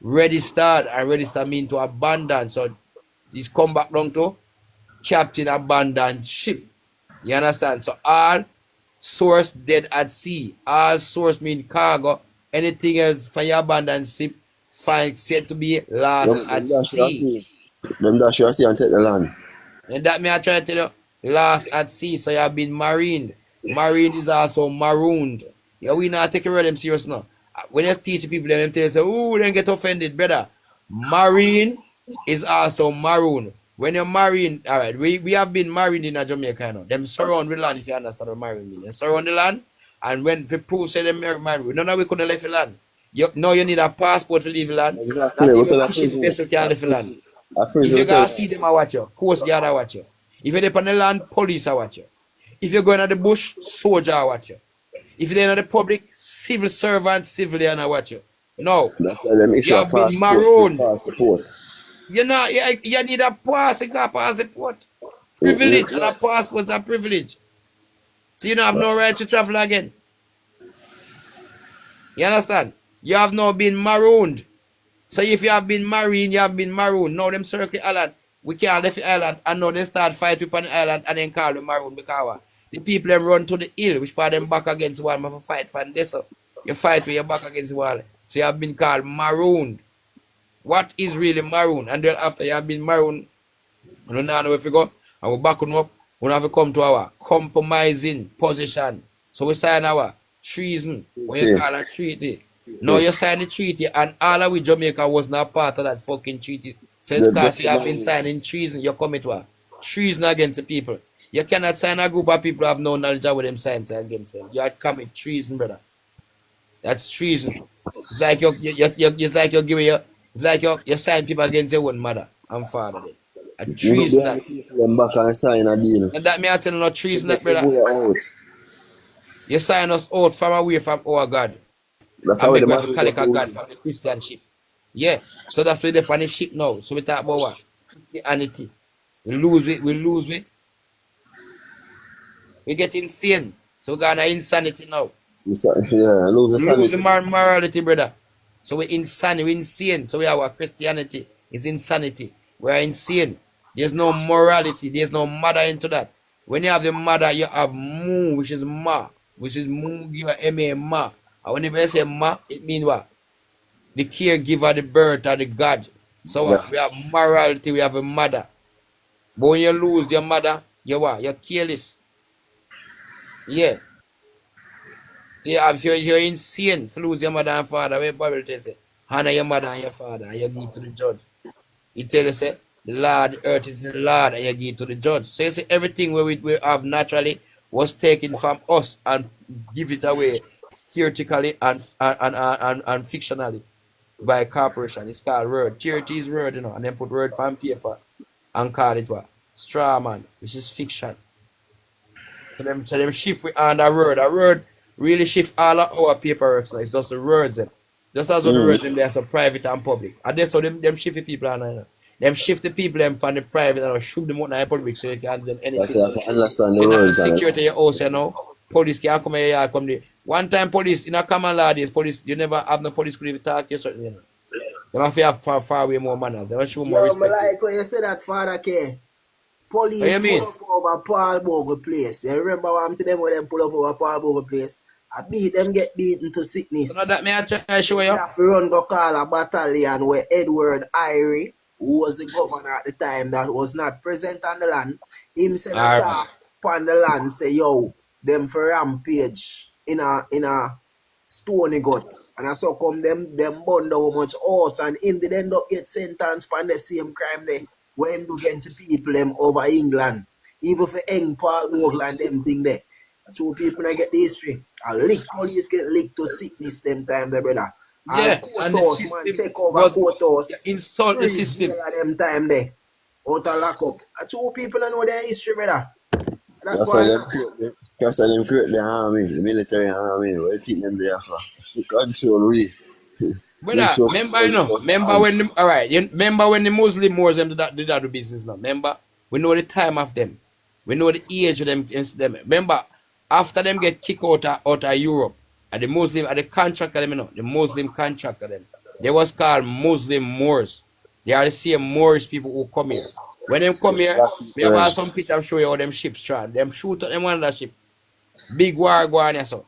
registered, and registered mean to abandon. So it's come back down to captain abandoned ship. You understand? So all source dead at sea. All source mean cargo. Anything else from your abandoned ship find said to be lost Them at dash you a sea. sea. Them dash you a sea and take the land. And that me I try to tell you, lost at sea, so you have been marined. Marined is also marooned. Yeah, we not taking them serious now. When you teach people, them tell you, say, ooh, then get offended, brother. Marine is also maroon. When you're marine, all right, we have been marined in a Jamaica now. Them surround the land, if you understand what marine means. They surround the land, and when the proof say them marine, none of we couldn't leave the land. You need a passport to leave the land. Exactly. Not What even tell a fishing prison? vessel can leave the land. A If prison you will tell go you. see them, I watch you. Coast guard, I watch you. If you're on the land, police, I watch you. If you're going to the bush, soldier, I watch you. If you're in the public, civil servant, civilian, I watch you. No, That's why them you issue a have been passport, free marooned. passport. You need a pass, you got a passport. Privilege, and No. a passport is a privilege. So you don't have no right to travel again. You understand? You have now been marooned. So if you have been marine, you have been maroon. Now them circle the island. We can't leave the island, and now they start fight with on the island and then call them maroon because the people them run to the hill, which part them back against the wall, have fight for this. So you fight with your back against the wall. So you have been called maroon. What is really maroon? And then after you have been maroon, we don't know where we go, and we back on up, we have to come to our compromising position. So we sign our treason, when you Okay. call a treaty. Now you sign the treaty, and all of we Jamaica was not part of that fucking treaty. So it's because you have been signing treason, you commit what? Treason against the people. You cannot sign a group of people who have no knowledge of what them signs against them. You are commit treason, brother. That's treason. It's like you're giving your, it's like you sign people against your own mother and father. Then. A You look treason behind that. the people them back and sign a deal. And that me I tell you no treason that, Get the brother. boy out. You sign us out from away from our God. That's And how make the we have to man go collect a to. God from the Christian ship. Yeah. So that's why they're on the ship now. So we talk about what? Christianity. We lose it, we get insane. So we're gonna insanity now. Yeah, lose the We lose the sanity. morality, brother. So we're insane. So we our Christianity is insanity. We're insane. There's no morality, there's no matter into that. When you have the mother, you have mu, which is ma, which is mu, you are ma, ma. And whenever you say ma, it means what? The caregiver, the birth, or the God. So Yeah. what? We have morality, we have a mother. But when you lose your mother, you what? You're careless. Yeah. So you have, you're insane to lose your mother and father. Where Bible tells you, honor your mother and your father, and you give to the judge. It tells you, say, the Lord, the earth is the Lord, and you give to the judge. So you see, everything we have naturally was taken from us and give it away theoretically and fictionally by corporation. It's called word. Theory is word, and then put word on paper and call it what? Straw man, which is fiction. So them shift we on a word. A word really shift all of our paperwork. Now. It's just the words them. Just as the words them they are so private and public. And that's how them shift the people on. Them shift the people them from the private and shoot them out in the public so you can do them Like anything. you have to understand the You know, words and security your house, you know. Police can come here, come there. One time police in a common law days, police you never have no police could even talk to you certain, you know. They have to have far away more manners. They must show more Yo, me respect. like when you say that, Father K. What you Police pull mean? up over Paul Bogle place. You remember what I'm to them when them pull up over Paul Bogle place? I beat them get beaten to So now sickness. that may I try to show They you? have to run go call a battalion where Edward Irie, who was the governor at the time that was not present on the land, him send a Alright. talk upon the land, say, yo, them for rampage in a stony gut. And I saw come them bond how much horse and him did end up get sentenced for the same crime there where him do against the people them over England. Even for Eng Paul Bogle and them thing there. Two people I get the history. A lick police get licked to sickness them time there, brother. All Yeah, and the courthouse man system take over was courthouse. you insult the Free system. jail at them time there. Out of lock up. Two people I know their history, brother. That that's why point. them create the army, the military army. What you think them there for? To control we. Make Brother, sure remember you know, remember when the, all right, you remember when the Muslim Moors them did that do business now. Remember? We know the time of them. We know the age of them. Remember, after them get kicked out of Europe, and the Muslim and the contract of them, you know, the Muslim contract of them. They was called Muslim Moors. They are the same Moorish people who come here. When them come here, black we have people. some picture show you how them ships try. Them shoot at them one of the ship. Big war go on here, so.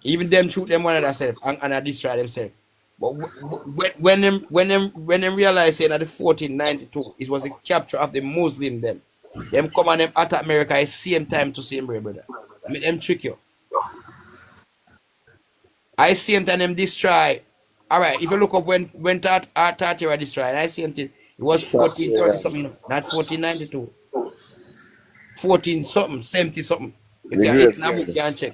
Even them shoot them one of themselves and destroy themselves. But when them realize saying that the 1492 it was a capture of the Muslim them come and them attack America at the same time to same brother. I mean them trick you. I same time them destroy. Alright, if you look up when Tartary destroyed, I same thing. It was 1430 something, not 1492. 14 something, 70 something. You The can it great in a book slave. you can check.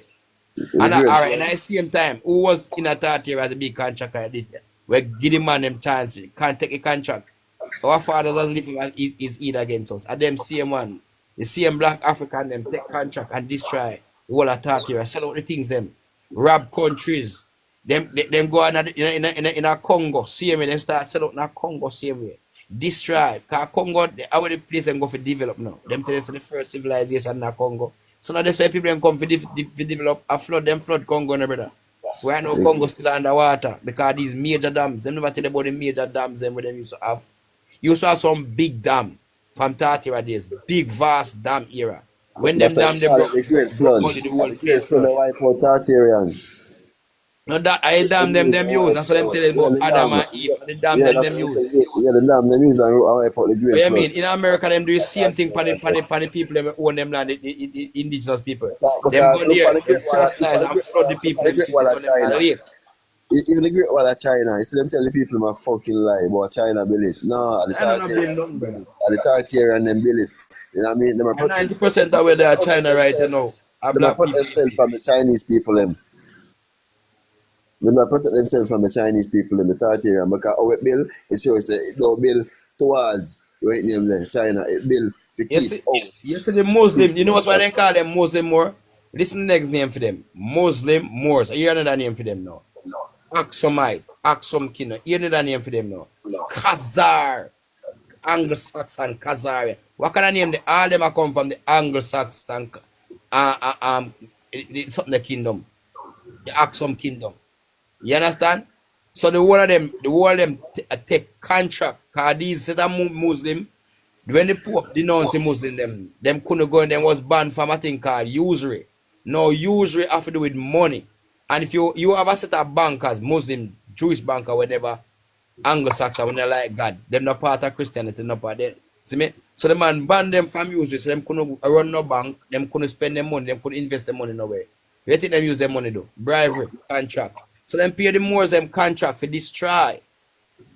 The And great all right, and slave. at the same time, who was in a third year as a big contractor did we give the man them chance, can't take a contract. Our fathers are living is eat against us. And them same one, the same black African them take contract and destroy the whole of third year, sell out the things them, rob countries. Them go in a Congo, same way, them start sell out in a Congo same way. Destroy. Because Congo, our the place them go for develop now. Them tell us the first civilization in a Congo. So now they say people them come for develop a flood Congo, no brother. Right now Congo still underwater because these major dams. Them never tell about the major dams them where them used to have. You used to have some big dam from 30 days, big vast dam era. When them That's why they dam they call it broke, the great broke flood. only the And whole the great place flood flood. they wipe out Tartarian. Now that I dam them use, that's what them telling Yeah, about the Adam dam. and Eve. The dam Yeah, them that's what use. they say. Yeah, the dam them use and wipe out the What great you flood. mean? In America, them do the same thing for Tartarian stuff. the people them own them land, the indigenous people. Them Because go look on there, the them Great Wall, chastise and flood the look people, on the them Great city, Wall of turn them a China. lake. Even the Great Wall of China, you see them tell the people my fucking lie about China build it. No, the China not building Tartarian nothing, build brother. it. The Tartarian them build it. You know what I mean? Them are And 90% of where they are China right now are black protect people themselves invade. from the Chinese people them. They might protect themselves from the Chinese people in the Tartarian because our bill, it shows that it don't build towards right name there, China. It build to keep out. You see the Muslim, you know what's why they call them Muslim Moor? Listen to the next name for them. Muslim Moors. You hear another name for them now. Aksumite, Aksum Kino. You hear another name for them now. Khazar. Anglo-Saxon, Khazarian. What kind of name? All them are come from the Anglo-Saxon, something the kingdom, the Aksum kingdom. You understand? So the whole of them take contract. Cause these set of Muslim, when the Pope denounced the Muslim, them couldn't go and them was banned from a thing called usury. Now usury have to do with money. And if you have a set of bankers, Muslim, Jewish banker, whatever, Anglo-Saxon, when they like God, them not part of Christianity, not part of them. See me? So the man banned them from usury, so them couldn't run no bank, them couldn't spend their money, them couldn't invest their money nowhere. You think them use their money though? Bribery, contract. So them pay the Moors them contract for destroy.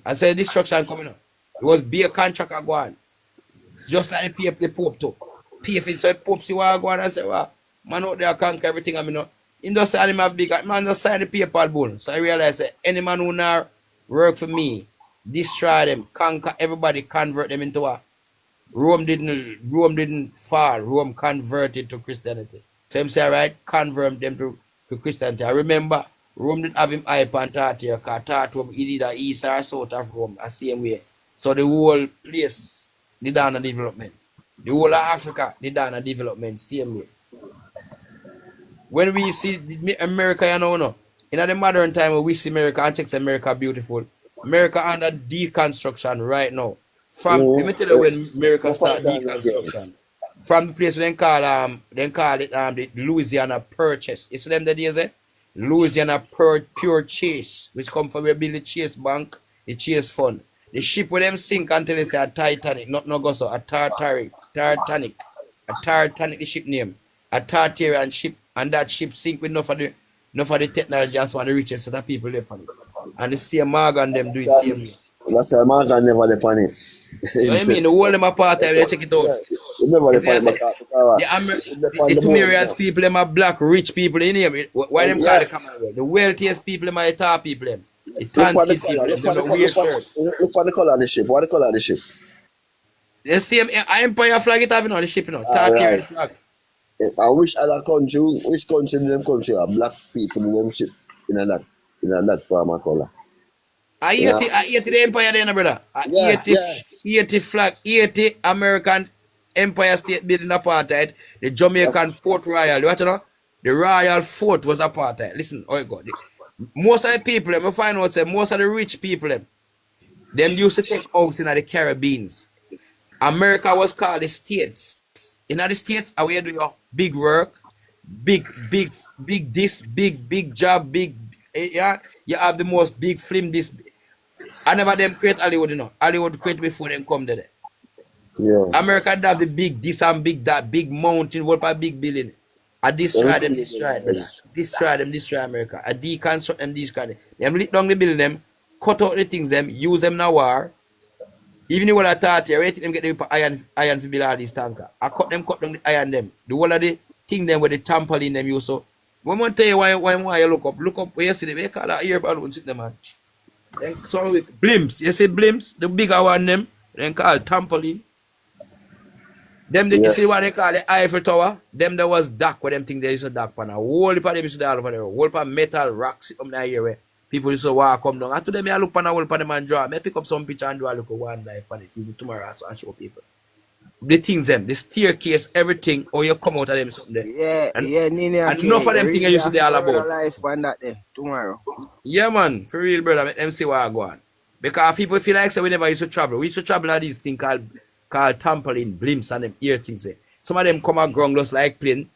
I said destruction coming up. It was be a contract I go on. Just like the Pope too. Pay for it, so the Pope see what I go on and say, well, man out there conquer everything. I mean, no. In just sign him a big man just sign the paper bone. So I realize that any man who now work for me, destroy them, conquer everybody, convert them into a Rome didn't fall. Rome converted to Christianity. So him say, right, convert them to Christianity. I remember Rome didn't have him hype and Tartar, because Tartar is either east or south of Rome, the same way. So the whole place did down a development. The whole of Africa did down a development, same way. When we see America, you know, no, in the modern time when we see America and check America beautiful, America under deconstruction right now. From let me tell you when America start deconstruction. From the place they call it the Louisiana Purchase. You see them the days, eh? Louisiana Purchase, which come from where build the Chase Bank, the Chase Fund. The ship with them sink until they say a Titanic, not no go so, a Titanic, the ship name, a Tartarian ship, and that ship sink with enough of the technology and some of the richest set of people live on it. And the same Morgan them do it same way. That's why Morgan never lep on it. So I mean, the whole them apart time, they check it out. Never lep on it. The Tumerians people, them are black rich people in here. Why them call the camera? The wealthiest people, them are the top people, them. The Tansky people, them the weird shirts. Look at the color of the ship. What the color of the ship? The same Empire flag it have, you know, the ship, you know, Tartarian flag. I wish other country, which country in them country are black people in them ship in that farmer color. I hate the Empire then, brother. I hate the flag, 80 American Empire State Building apartheid, the Jamaican Port Royal. You know? The Royal Fort was apartheid. Listen, oh God. Most of the people, I find out say most of the rich people, them used to take house in the Caribbean. America was called the States. In the States, are where you do your big work, big job, yeah. You have the most big film this. I never them create Hollywood, you know. Hollywood create before them come there. Yeah. America have the big this and big that, big mountain, what a big building. I destroy them, brother. Destroy America. I deconstruct them, destroy them. Them lick down the building them, cut out the things them, use them in a war. Even the whole of 30, I rate them get the iron to build all these tankers. I cut down the iron them. The whole of the thing them with the trampoline them use. So, one more tell you why you look up where you see them. You call that air balloon, sit them man. Then so blimps, you see blimps, the bigger one them, then call trampoline. Them you see what they call the Eiffel Tower. Them there was dark where them think they used to dark pan. A whole heap of them used to all over there. Whole heap of metal rocks up there here where people used to walk come down. And to them I look pan a whole pan them and draw. I pick up some picture and do a look at one life on it. Even tomorrow I and show people. The things them, the staircase, everything, or you come out of them something there. Yeah, Nini. And enough of them things I used to be all about. Life on that day, tomorrow. Yeah man, for real brother, make them see what I go on. Because people feel like so we never used to travel. We used to travel at these things called trampoline, blimps and them ear things there. Some of them come on ground just like plane.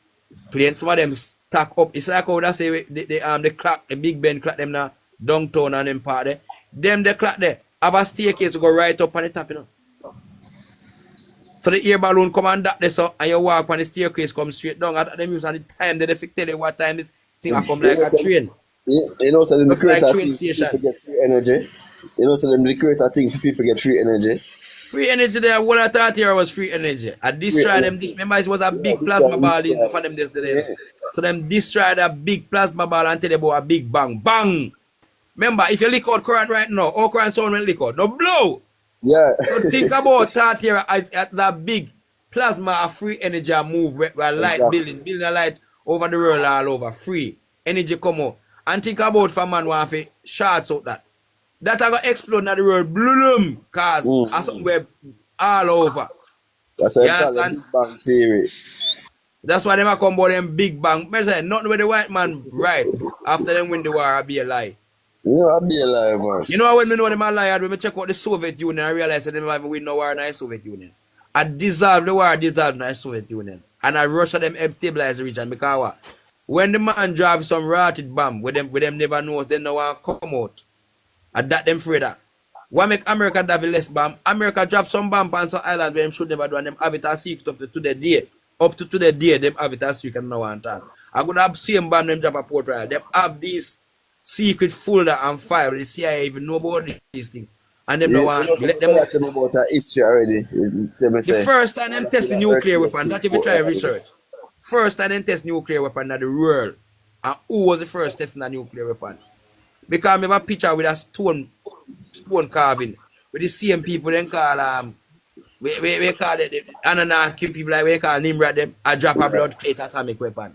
Some of them stack up. It's like how they say the clock, the Big Ben clock them now downtown and them part there. Them the clock there have a staircase to go right up on the top, you know. So the air balloon come and that there so and you walk on the staircase come straight down. At them use and the time they tell you what time this thing come like a train. You know, so them the creator train station. People get free energy. You know, so them the creator thing for people get free energy. Free energy there, what I thought here was free energy. I destroyed them. Remember, it was a big plasma ball for them yesterday. So them destroyed a big plasma ball and tell you about a big bang. Bang! Remember, if you lick out current right now, all current sound will lick out. No blow! Yeah. So think about that here as a big plasma of free energy move where light building a light over the world all over. Free energy come out. And think about for man want to shots out that. That are going to explode in the world, bloom, cause somewhere all over. That's a big bang theory. That's why them come about them big bang. Nothing with the white man right after them win the war, I'll be a lie. You know, I'll be a lie, man. You know when me know them a lie, when me check out the Soviet Union, I realize that they never even win no war in the Soviet Union. I dissolve the war, dissolve in the Soviet Union. And I Russia them help stabilize the region because what? When the man drive some rotted bomb, with them never knows, they no want come out. And that them afraid of. What make America have less bomb? America drop some bomb on some island where them should never do and them have it as secret up to the day. Up to the day, them have it as secret and no one talk. I could have same bomb them drop a Port Royal. Them have this secret folder and file. The CIA even know about these things. And them no want let them out. Tell me about history already. Tell me The say. first time them test the nuclear weapon, that if you try research. First time them test nuclear weapon in the world. And who was the first testing a nuclear weapon? Because I have a picture with a stone carving with the same people then call we call it the Anunnaki people like we call Nimrod them a drop of blood plate atomic weapon.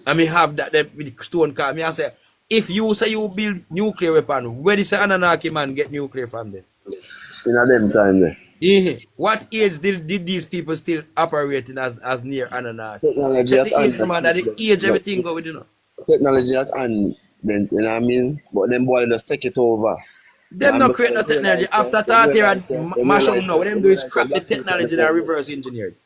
And me have that them with the stone carving. I say if you say you build nuclear weapon, where does the Anunnaki man get nuclear from then? In a them time there. What age did these people still operating as near Anunnaki? Technology Check at the age, hand. man, that the age everything go with, you know. Technology at hand, then, you know what I mean? But them boy just take it over. Them not create no technology. After 30 years, mash up now. What them do is scrap the technology and reverse engineer it.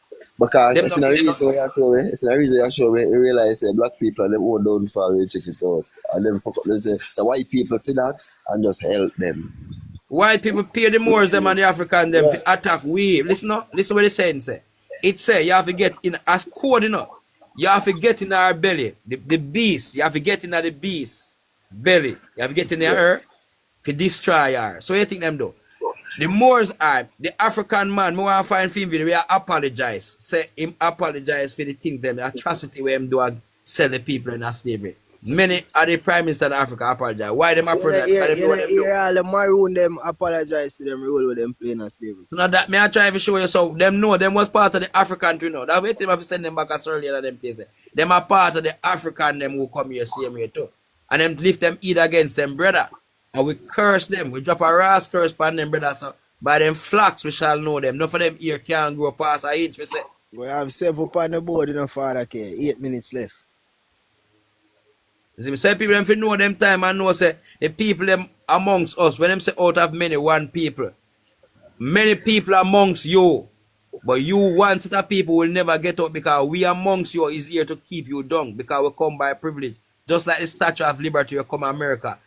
Because Them it's not in a create reason where I show it. It's in a reason I show it. You realize black people and them own downfall when you check it out. And them fuck up, they say, so white people see that and just help them. White people pay the Moors them and the African them to attack we. Listen what the saying say. It say you have to get in as code, you know. You have to get in our belly. The beast. You have to get in the beast belly. You have to get in her to destroy her. So you think them do? The Moors are the African man, more want find film video where apologize. Say him apologize for the thing them, the atrocity where him do and sell the people in slavery. Many of the prime minister of Africa apologize. Why them apologize? You all the maroon them apologize to them role with them playing as slavery. So now that me I try to show you so them know them was part of the African you know. That way them have to send them back as early as them places. Them are part of the African them who come here same way too. And them lift them eat against them brother. And we curse them. We drop a ras curse upon them brother. So by them flocks we shall know them. None of them here can grow past an inch we say. We have 7 upon the board, you know, Father K. 8 minutes left. You see, say people them fi know them time and know say the people them amongst us, when them say out of many, one people. Many people amongst you. But you one set of people will never get up because we amongst you is here to keep you down because we come by privilege. Just like the Statue of Liberty will come America.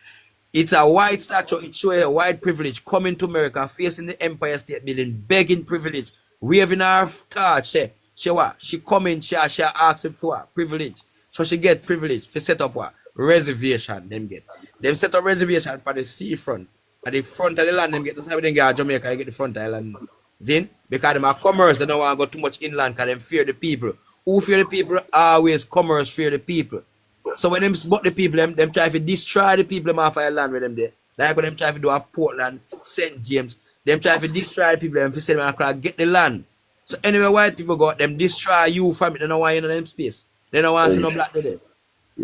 It's a white statue, it shows a white privilege coming to America, facing the Empire State Building, begging privilege, waving her torch, say, she come in, she asks him for privilege. So she get privilege to set up what? Reservation, them get. Them set up reservation for the seafront. At the front of the land, them get, that's how they get Jamaica, they get the front of the land. Zin? Because them are commerce, they don't want to go too much inland because them fear the people. Who fear the people? Always commerce fear the people. So when them spot the people, them try to destroy the people off of the land with them there. Like when them try to do a Portland, St. James, them try to destroy the people and say them across get the land. So anyway, white people go, them destroy you from it, they don't want you in them space. They don't want to see no black today.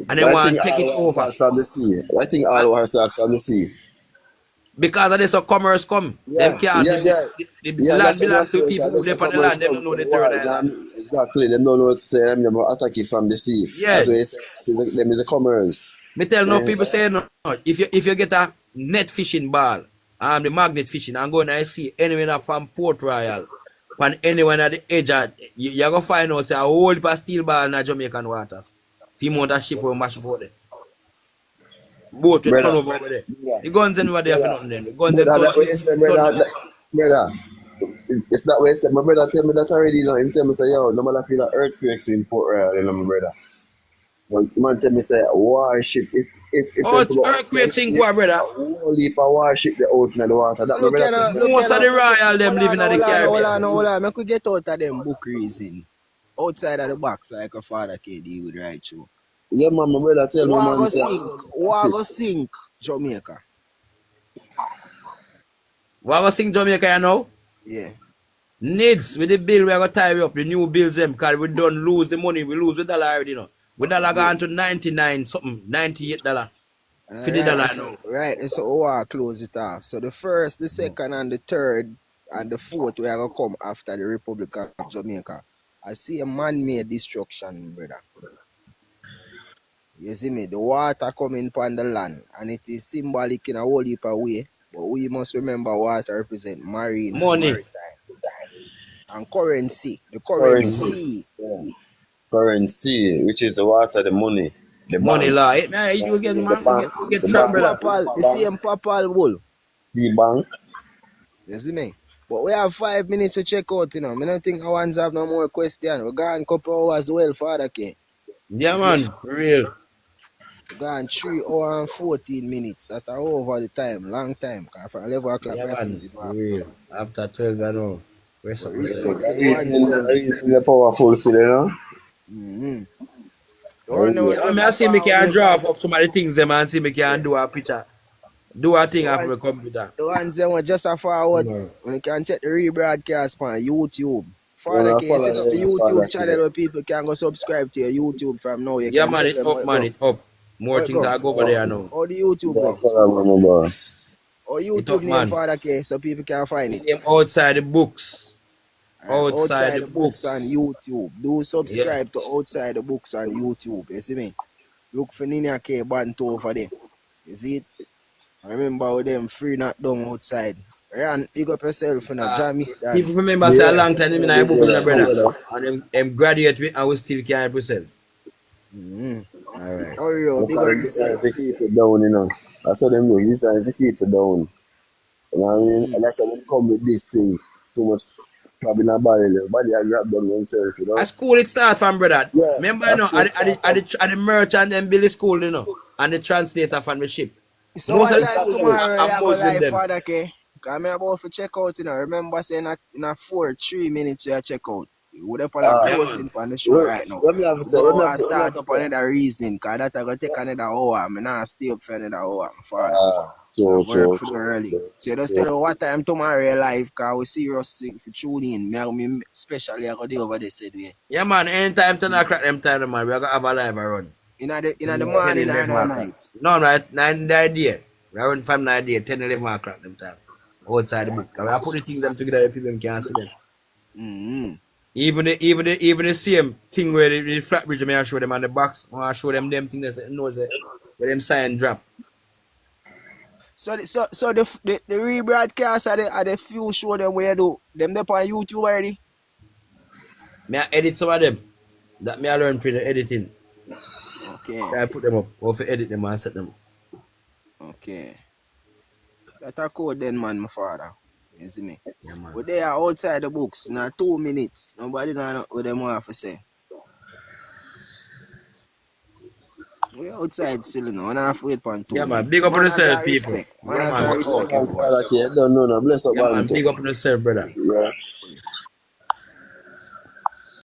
And they want to take it over. From the sea. I think all want to start from the sea. Because of this, so commerce come. Yeah, them can't. The land belongs to people who live on the land. They don't know the third island. Exactly. They don't know to say them attack it from the sea. Yeah. That's why them is a commerce. Me tell no people say no. If you get a net fishing ball, the magnet fishing, and go and I see anywhere from Port Royal, and anyone at the edge, you're going to find out say a whole heap of steel ball in the Jamaican waters. Few more that ship will mash up over there. Boat will turn over there. Yeah. The guns anywhere there for nothing then. The guns them brother, it's not what I said. My brother tell me that already. You know, him tell me say, yo, no matter feel like earthquakes in Port Royal, you know, my brother. But man tell me say warship. If earthquake thing, what brother? Whole heap of warship they out in the water. That my brother. Most of the royal them living in the Caribbean. Hold on. I could get out of them book reason. Outside of the box like a Father K D would write you. Yeah, man, my brother tell me, man. Who sink Jamaica? What sing Jamaica, you know? Yeah. Needs with the bill we are going to tie up, the new bills them, because we don't lose the money, we lose the dollar already, you know. We dollar gone to 99 something, $98. $50 now. Right, so we close it off. So the first, the second, and the third, and the fourth, we are going to come after the Republic of Jamaica. I see a man-made destruction, brother. You see me? The water coming upon the land, and it is symbolic in a whole heap of way. But we must remember water represent marine money. Maritime. And currency. The Currency. currency. Yeah. Currency, which is the water, the money, the Money bank. law. You again, The man. bank, We The get the trapped, same bank, brother. papal. The bank, same papal bull. the bank. You see me? But we have 5 minutes to check out, I don't think our ones have no more question. We're gone couple hours well, Father K. Yeah, You see? man. For real. We're gone 3 hours and 14 minutes. That's over the time, long time. Cause from 11 o'clock, Yeah, we are man. supposed to do For half an real. hour. After 12, You I see me? know. Rest But up myself. respect for the ones them. Reason the powerful still, you know? Mm-hmm. The one that Very was Yeah, just man, I a see me can forward. draw up some of the things, them, and see me Yeah. can do a picture. Do a The thing off one my computer. The ones that were just a forward, Tomorrow. when you can check the rebroadcast on YouTube. You Father, wanna can you follow set up the them, Father YouTube channel K. where people can go subscribe to your YouTube from now? You Yeah, can man, tell it them how up, it man, go. it up. How More it things go? I go over there now. How the YouTube Yeah, go? follow me, boss. Or It YouTube up, name, man. Father K, so people can find The it. name outside the books. Outside Outside the the books on books. YouTube. Do Yeah. subscribe to Outside the Books on YouTube. You see me? Look for Nina K Bantu over there. You see it? Remember with them free not done outside. Ryan, big up yourself, Jamie, Dan. People remember say a Yeah, long time them in a big books, brother. brother. And them graduate with and we still can't help ourselves. Mm-hmm. Alright. Oreo, big up Because this yourself. time to keep it down, you know. That's what them do. This time to keep it down. You know what I mean? Mm-hmm. And that's why they come with this thing. Too much crab in a barrel. Everybody I grab them themselves, you know? At school it start from, brother. Yeah, Remember, that's good stuff. at the merchant and build the school, and the translator from the ship. So Most what of the time school tomorrow you are have a Muslim live, them. Father K? Because I'm about to check out, Remember saying in a 3 minutes you check out. We're up on a Ah, Yeah, man. closing on the show what, right now. what me have to We say? What me go have and to, what me have start to up say? another reasoning, because that's going to take another hour. I'm not stay up for another hour, my father. Ah, I true, work true, for the true, early. true, So you just tell true. me what time tomorrow you live, because we serious for tuning in. Me especially I go there over there said we. Yeah, man. Anytime 10 o'clock, them time, man. We're going to have a live run. In the 10, morning or 11 in the o'clock. night. No, right? 9 the idea. We run from 9 day, 10, 11 o'clock, them time. Outside the book. I put the things them together, people can see them. Mm-hmm. Even the same thing where the flat bridge, I show them on the box. I show them things that knows it. Where them sign drop. So the rebroadcast are the few show them where you do. Them up on YouTube already? Me I edit some of them. That me I learn for the editing. Okay. I put them up. Or if edit them and set them. Okay. That a code then, man, my father. You see me? Yeah, man. But they are outside the books. Now 2 minutes. Nobody know what them have to say. We outside still, And I have to wait for Yeah, 2 man. Big minutes. up on Man has a yourself, people. respect. Man Yeah, has man. a Watch out. respect, Thanks, everyone. Father K. Don't know, no. Bless up, Yeah, man. Bantu. Big up on yourself, brother. Yeah.